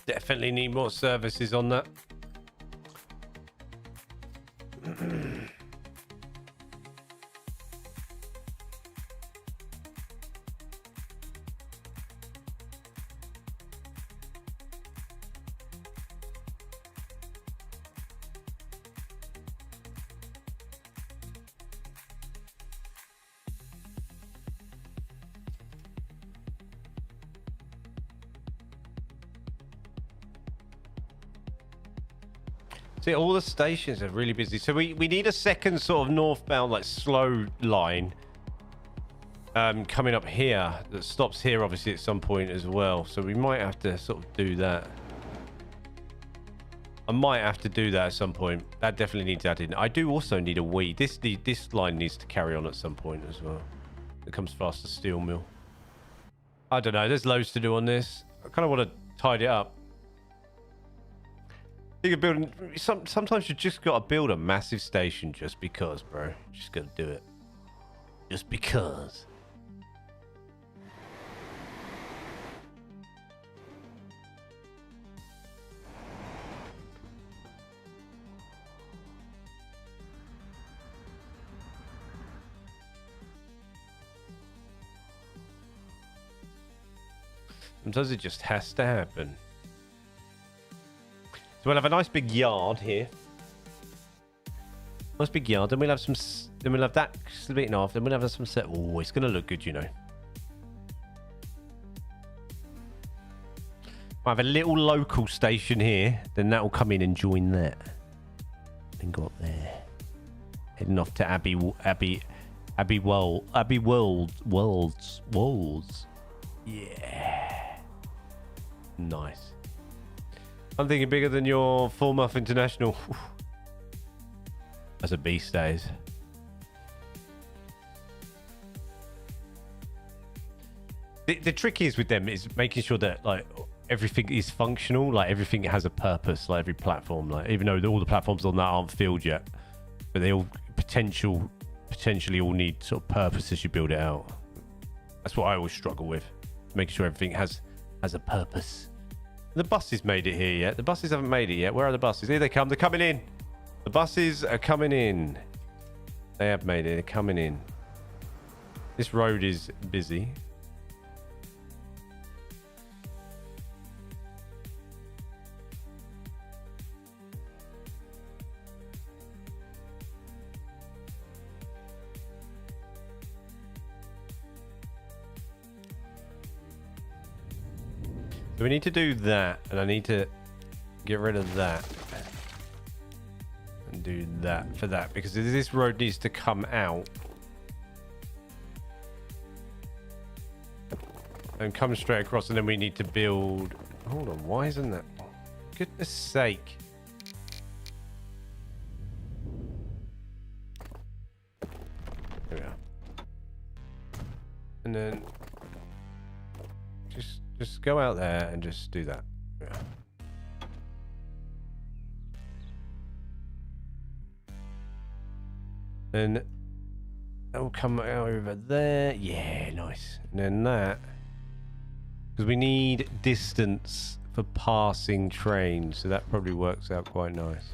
Definitely need more services on that. See, all the stations are really busy. So we need a second sort of northbound, like slow line coming up here that stops here, obviously, at some point as well. So we might have to sort of do that. I might have to do that at some point. That definitely needs added. I do also need a wee. This line needs to carry on at some point as well. It comes past the steel mill. I don't know. There's loads to do on this. I kind of want to tidy it up. You build. Sometimes you just got to build a massive station just because, bro. You just got to do it. Just because. Sometimes it just has to happen. So we'll have a nice big yard here. Nice big yard. Then we'll have some. Then we'll have that splitting off. Then we'll have some set. Oh, it's gonna look good, you know. We'll have a little local station here. Then that will come in and join that. And go up there. Heading off to Abbey Wolds. Yeah. Nice. I'm thinking bigger than your Falmouth International. That's a beast, that is. The trick is with them is making sure that like everything is functional, like everything has a purpose, like every platform, like even though all the platforms on that aren't filled yet, but they all potentially all need sort of purpose as you build it out. That's what I always struggle with, making sure everything has a purpose. The buses made it here yet? The buses haven't made it yet. Where are the buses? Here they come. They're coming in. The buses are coming in. They have made it. They're coming in. This road is busy. So we need to do that, and I need to get rid of that. And do that for that, because this road needs to come out. And come straight across, and then we need to build... Hold on, why isn't that... Goodness sake. There we are. And then... Just go out there and just do that. Yeah. Then... That will come out over there. Yeah, nice. And then that... Because we need distance for passing trains, so that probably works out quite nice.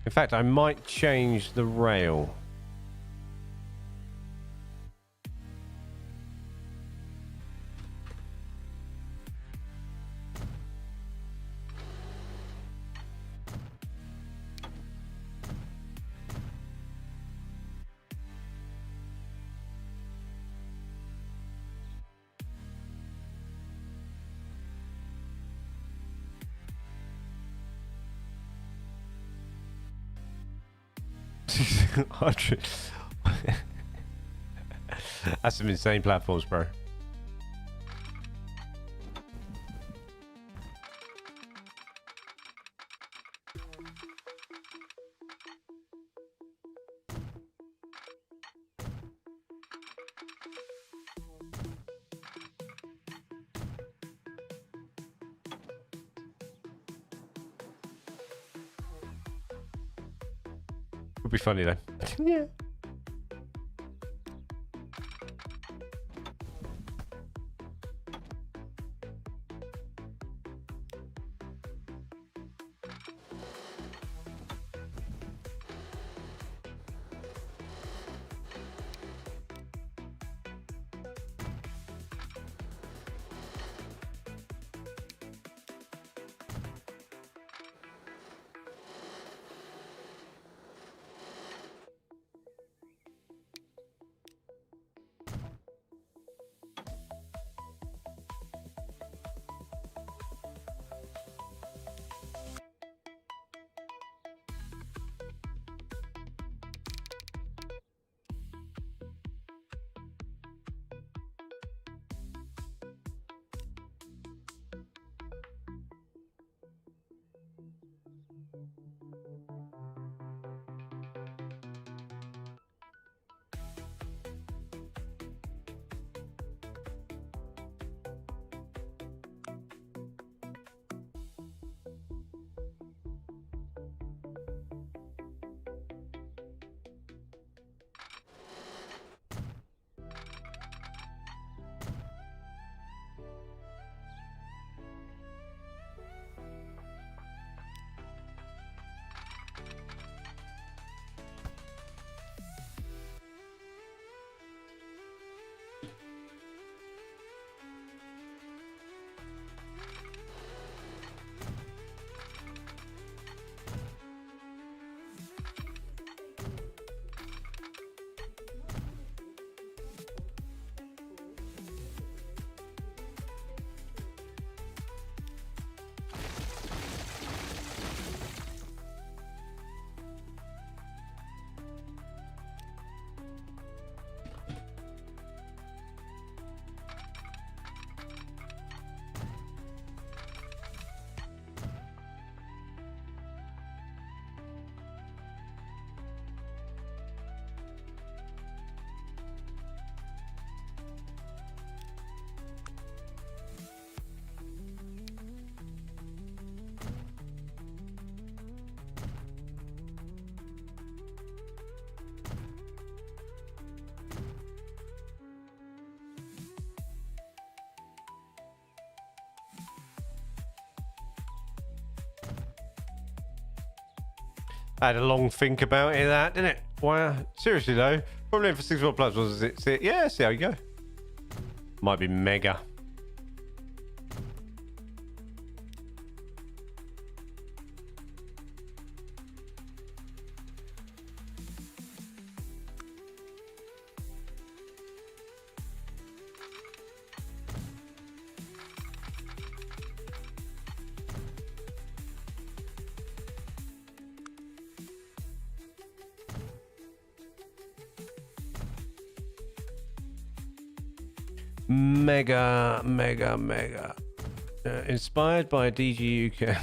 In fact, I might change the rail. That's some insane platforms, bro. Would be funny though. Yeah. I had a long think about it, that, didn't it? Wow. Seriously, though. Probably for 6 more plus was it? Yeah, see how you go. Might be mega. Mega. Inspired by DG UK.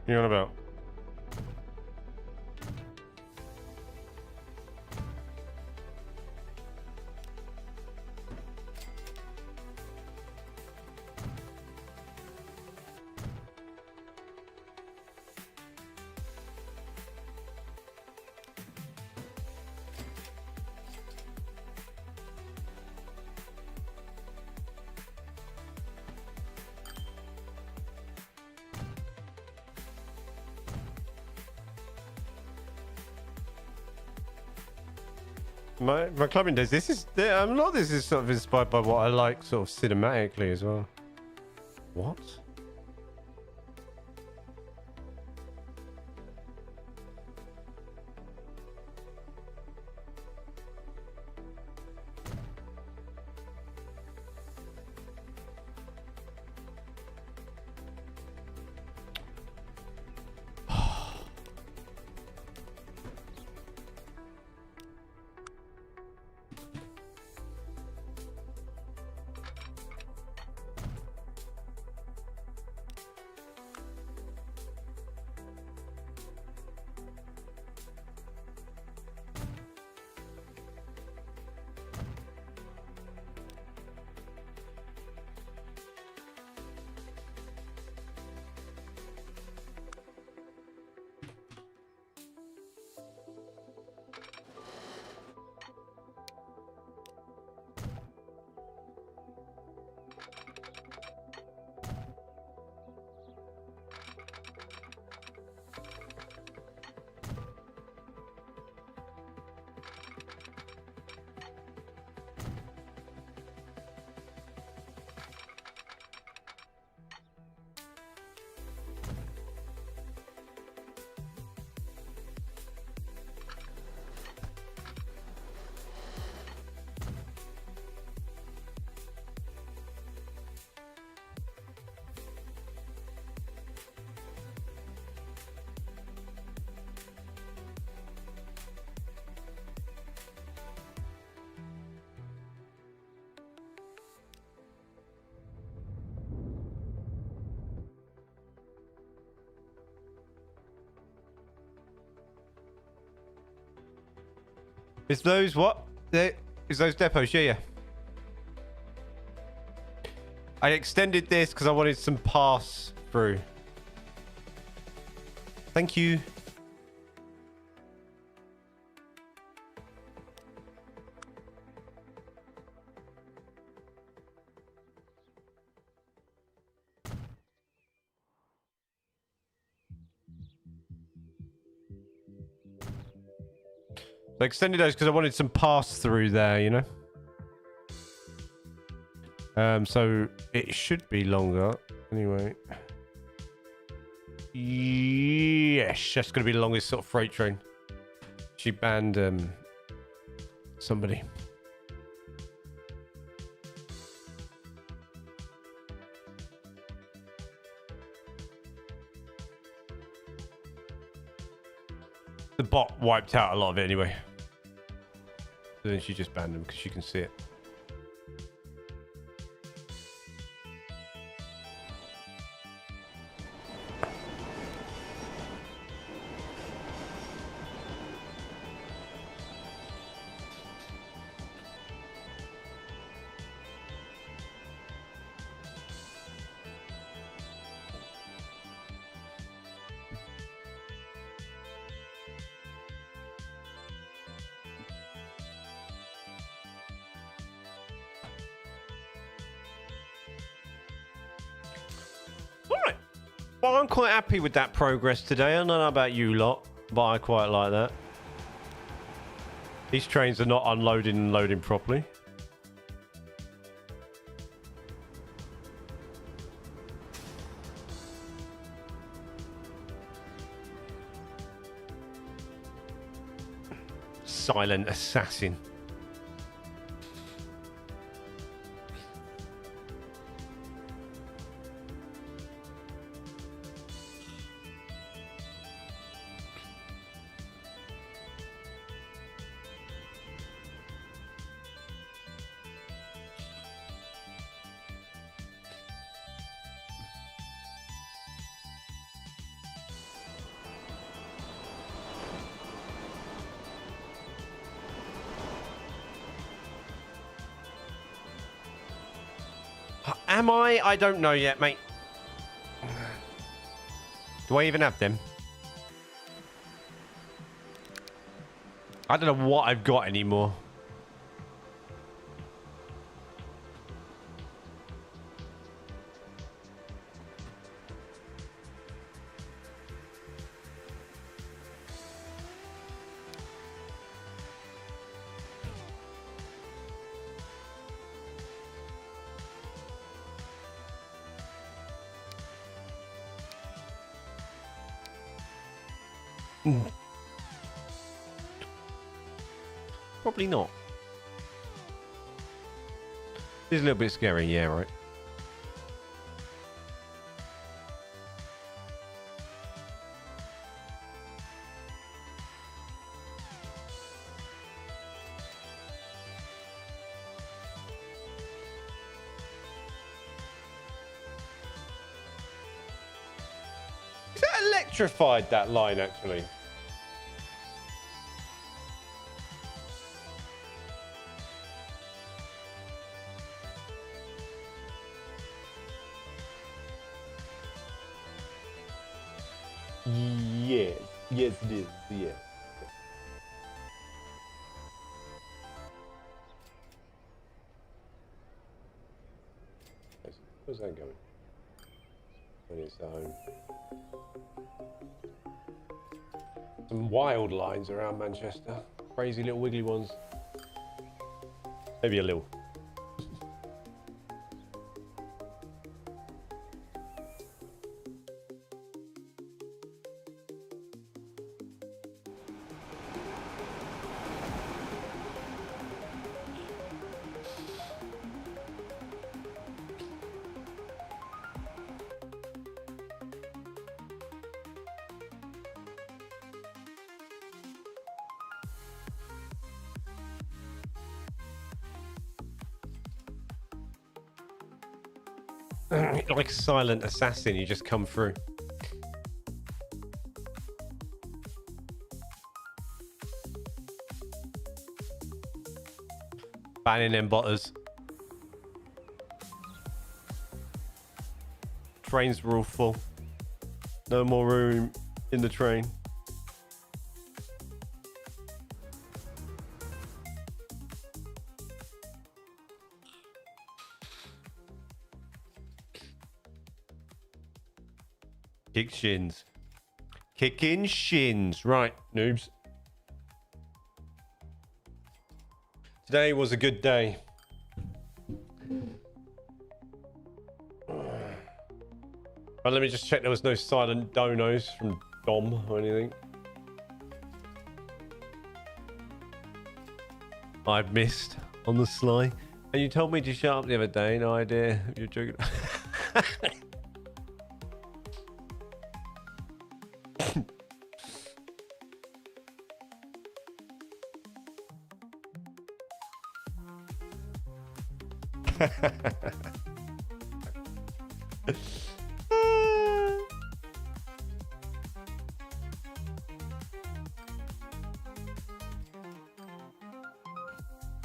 You on about? My clubbing days. This is a lot of this is sort of inspired by what I like, sort of cinematically as well. What? It's those what? It's those depots, yeah. I extended this because I wanted some pass through. Thank you. I extended those because I wanted some pass through there, you know. So it should be longer anyway. Yes, that's going to be the longest sort of freight train. She banned somebody. The bot wiped out a lot of it anyway. So then she just banned them because she can see it. Alright. Well, I'm quite happy with that progress today. I don't know about you lot, but I quite like that. These trains are not unloading and loading properly. Silent assassin. Am I? I don't know yet, mate. Do I even have them? I don't know what I've got anymore. Probably not. It's a little bit scary, yeah, right? Is that electrified, that line, actually? Yes. Yes, it is. Yeah. Where's that going? When it's home. Some wild lines around Manchester. Crazy little wiggly ones. Maybe a little. Like a silent assassin, you just come through. Banning them botters. Trains were all full. No more room in the train. Kick shins. Kicking shins. Right, noobs. Today was a good day. But let me just check there was no silent donos from Dom or anything. I've missed on the sly. And you told me to shut up the other day. No idea. You're joking.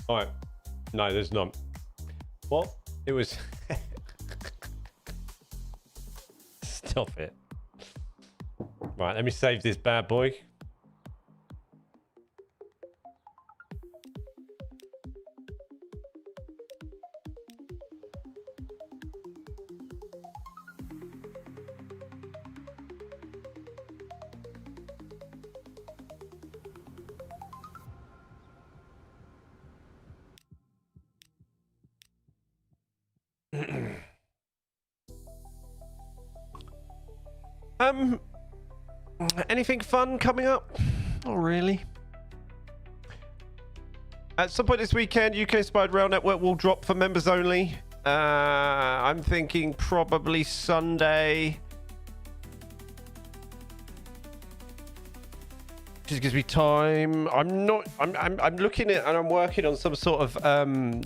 All right. No, there's none. What? It was... Stop it. Right, let me save this bad boy. Anything fun coming up? Not really. At some point this weekend, UK Inspired Rail Network will drop for members only. I'm thinking probably Sunday. Just gives me time. I'm looking at and I'm working on some sort of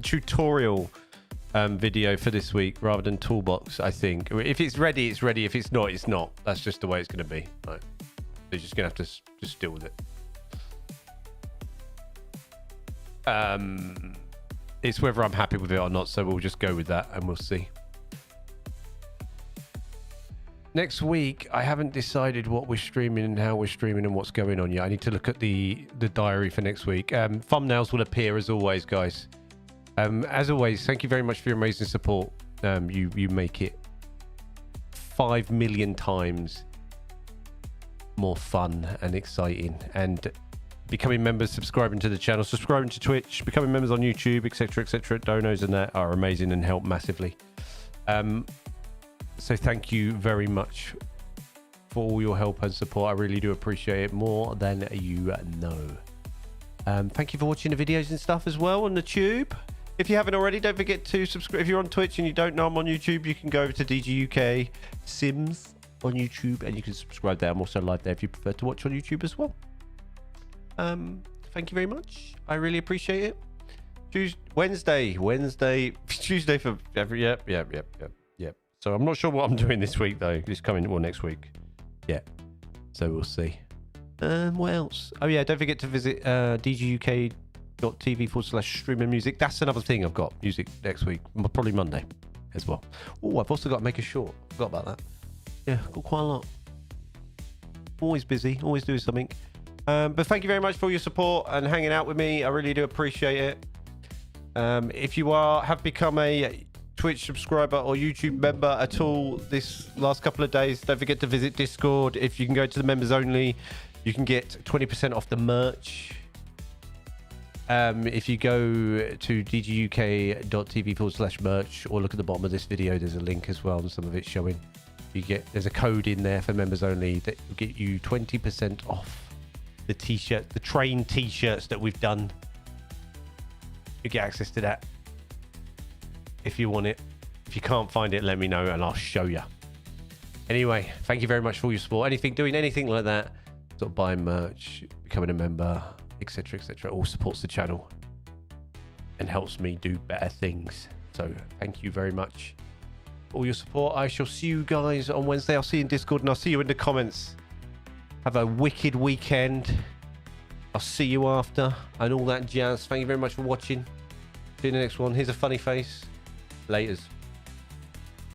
tutorial video for this week rather than toolbox. I think if it's ready, it's ready. If it's not, it's not. That's just the way it's going to be. Right. You're just gonna have to just deal with it. It's whether I'm happy with it or not, so we'll just go with that and we'll see. Next week, I haven't decided what we're streaming and how we're streaming and what's going on yet. I need to look at the diary for next week. Thumbnails will appear as always, guys. As always, thank you very much for your amazing support. You make it 5 million times more fun and exciting, and becoming members, subscribing to the channel, subscribing to Twitch, becoming members on YouTube, etc, donos and that are amazing and help massively. So thank you very much for all your help and support. I really do appreciate it more than you know. Thank you for watching the videos and stuff as well on the tube. If you haven't already, don't forget to subscribe. If you're on Twitch and you don't know I'm on YouTube, you can go over to DGUK Sims on YouTube and you can subscribe there. I'm also live there if you prefer to watch on YouTube as well. Thank you very much. I really appreciate it. Wednesday, Tuesday for every yep. So I'm not sure what I'm doing this week though. This coming or next week. Yeah. So we'll see. What else? Oh yeah, don't forget to visit dguk.tv/streaming music. That's another thing I've got music next week. Probably Monday as well. Oh, I've also got to make a short. Forgot about that. Yeah, got quite a lot. Always busy, always doing something. But thank you very much for your support and hanging out with me. I really do appreciate it. If you have become a Twitch subscriber or YouTube member at all this last couple of days, don't forget to visit Discord. If you can go to the members only, you can get 20% off the merch. If you go to dguk.tv/merch or look at the bottom of this video, there's a link as well and some of it's showing. There's a code in there for members only that will get you 20% off the t-shirt, the train t-shirts that we've done. You get access to that if you want it. If you can't find it, let me know and I'll show you. Anyway, thank you very much for all your support. Doing anything like that, sort of buying merch, becoming a member, etc, all supports the channel and helps me do better things. So thank you very much for all your support. I shall see you guys on Wednesday. I'll see you in Discord and I'll see you in the comments. Have a wicked weekend. I'll see you after and all that jazz. Thank you very much for watching. See you in the next one. Here's a funny face. Laters.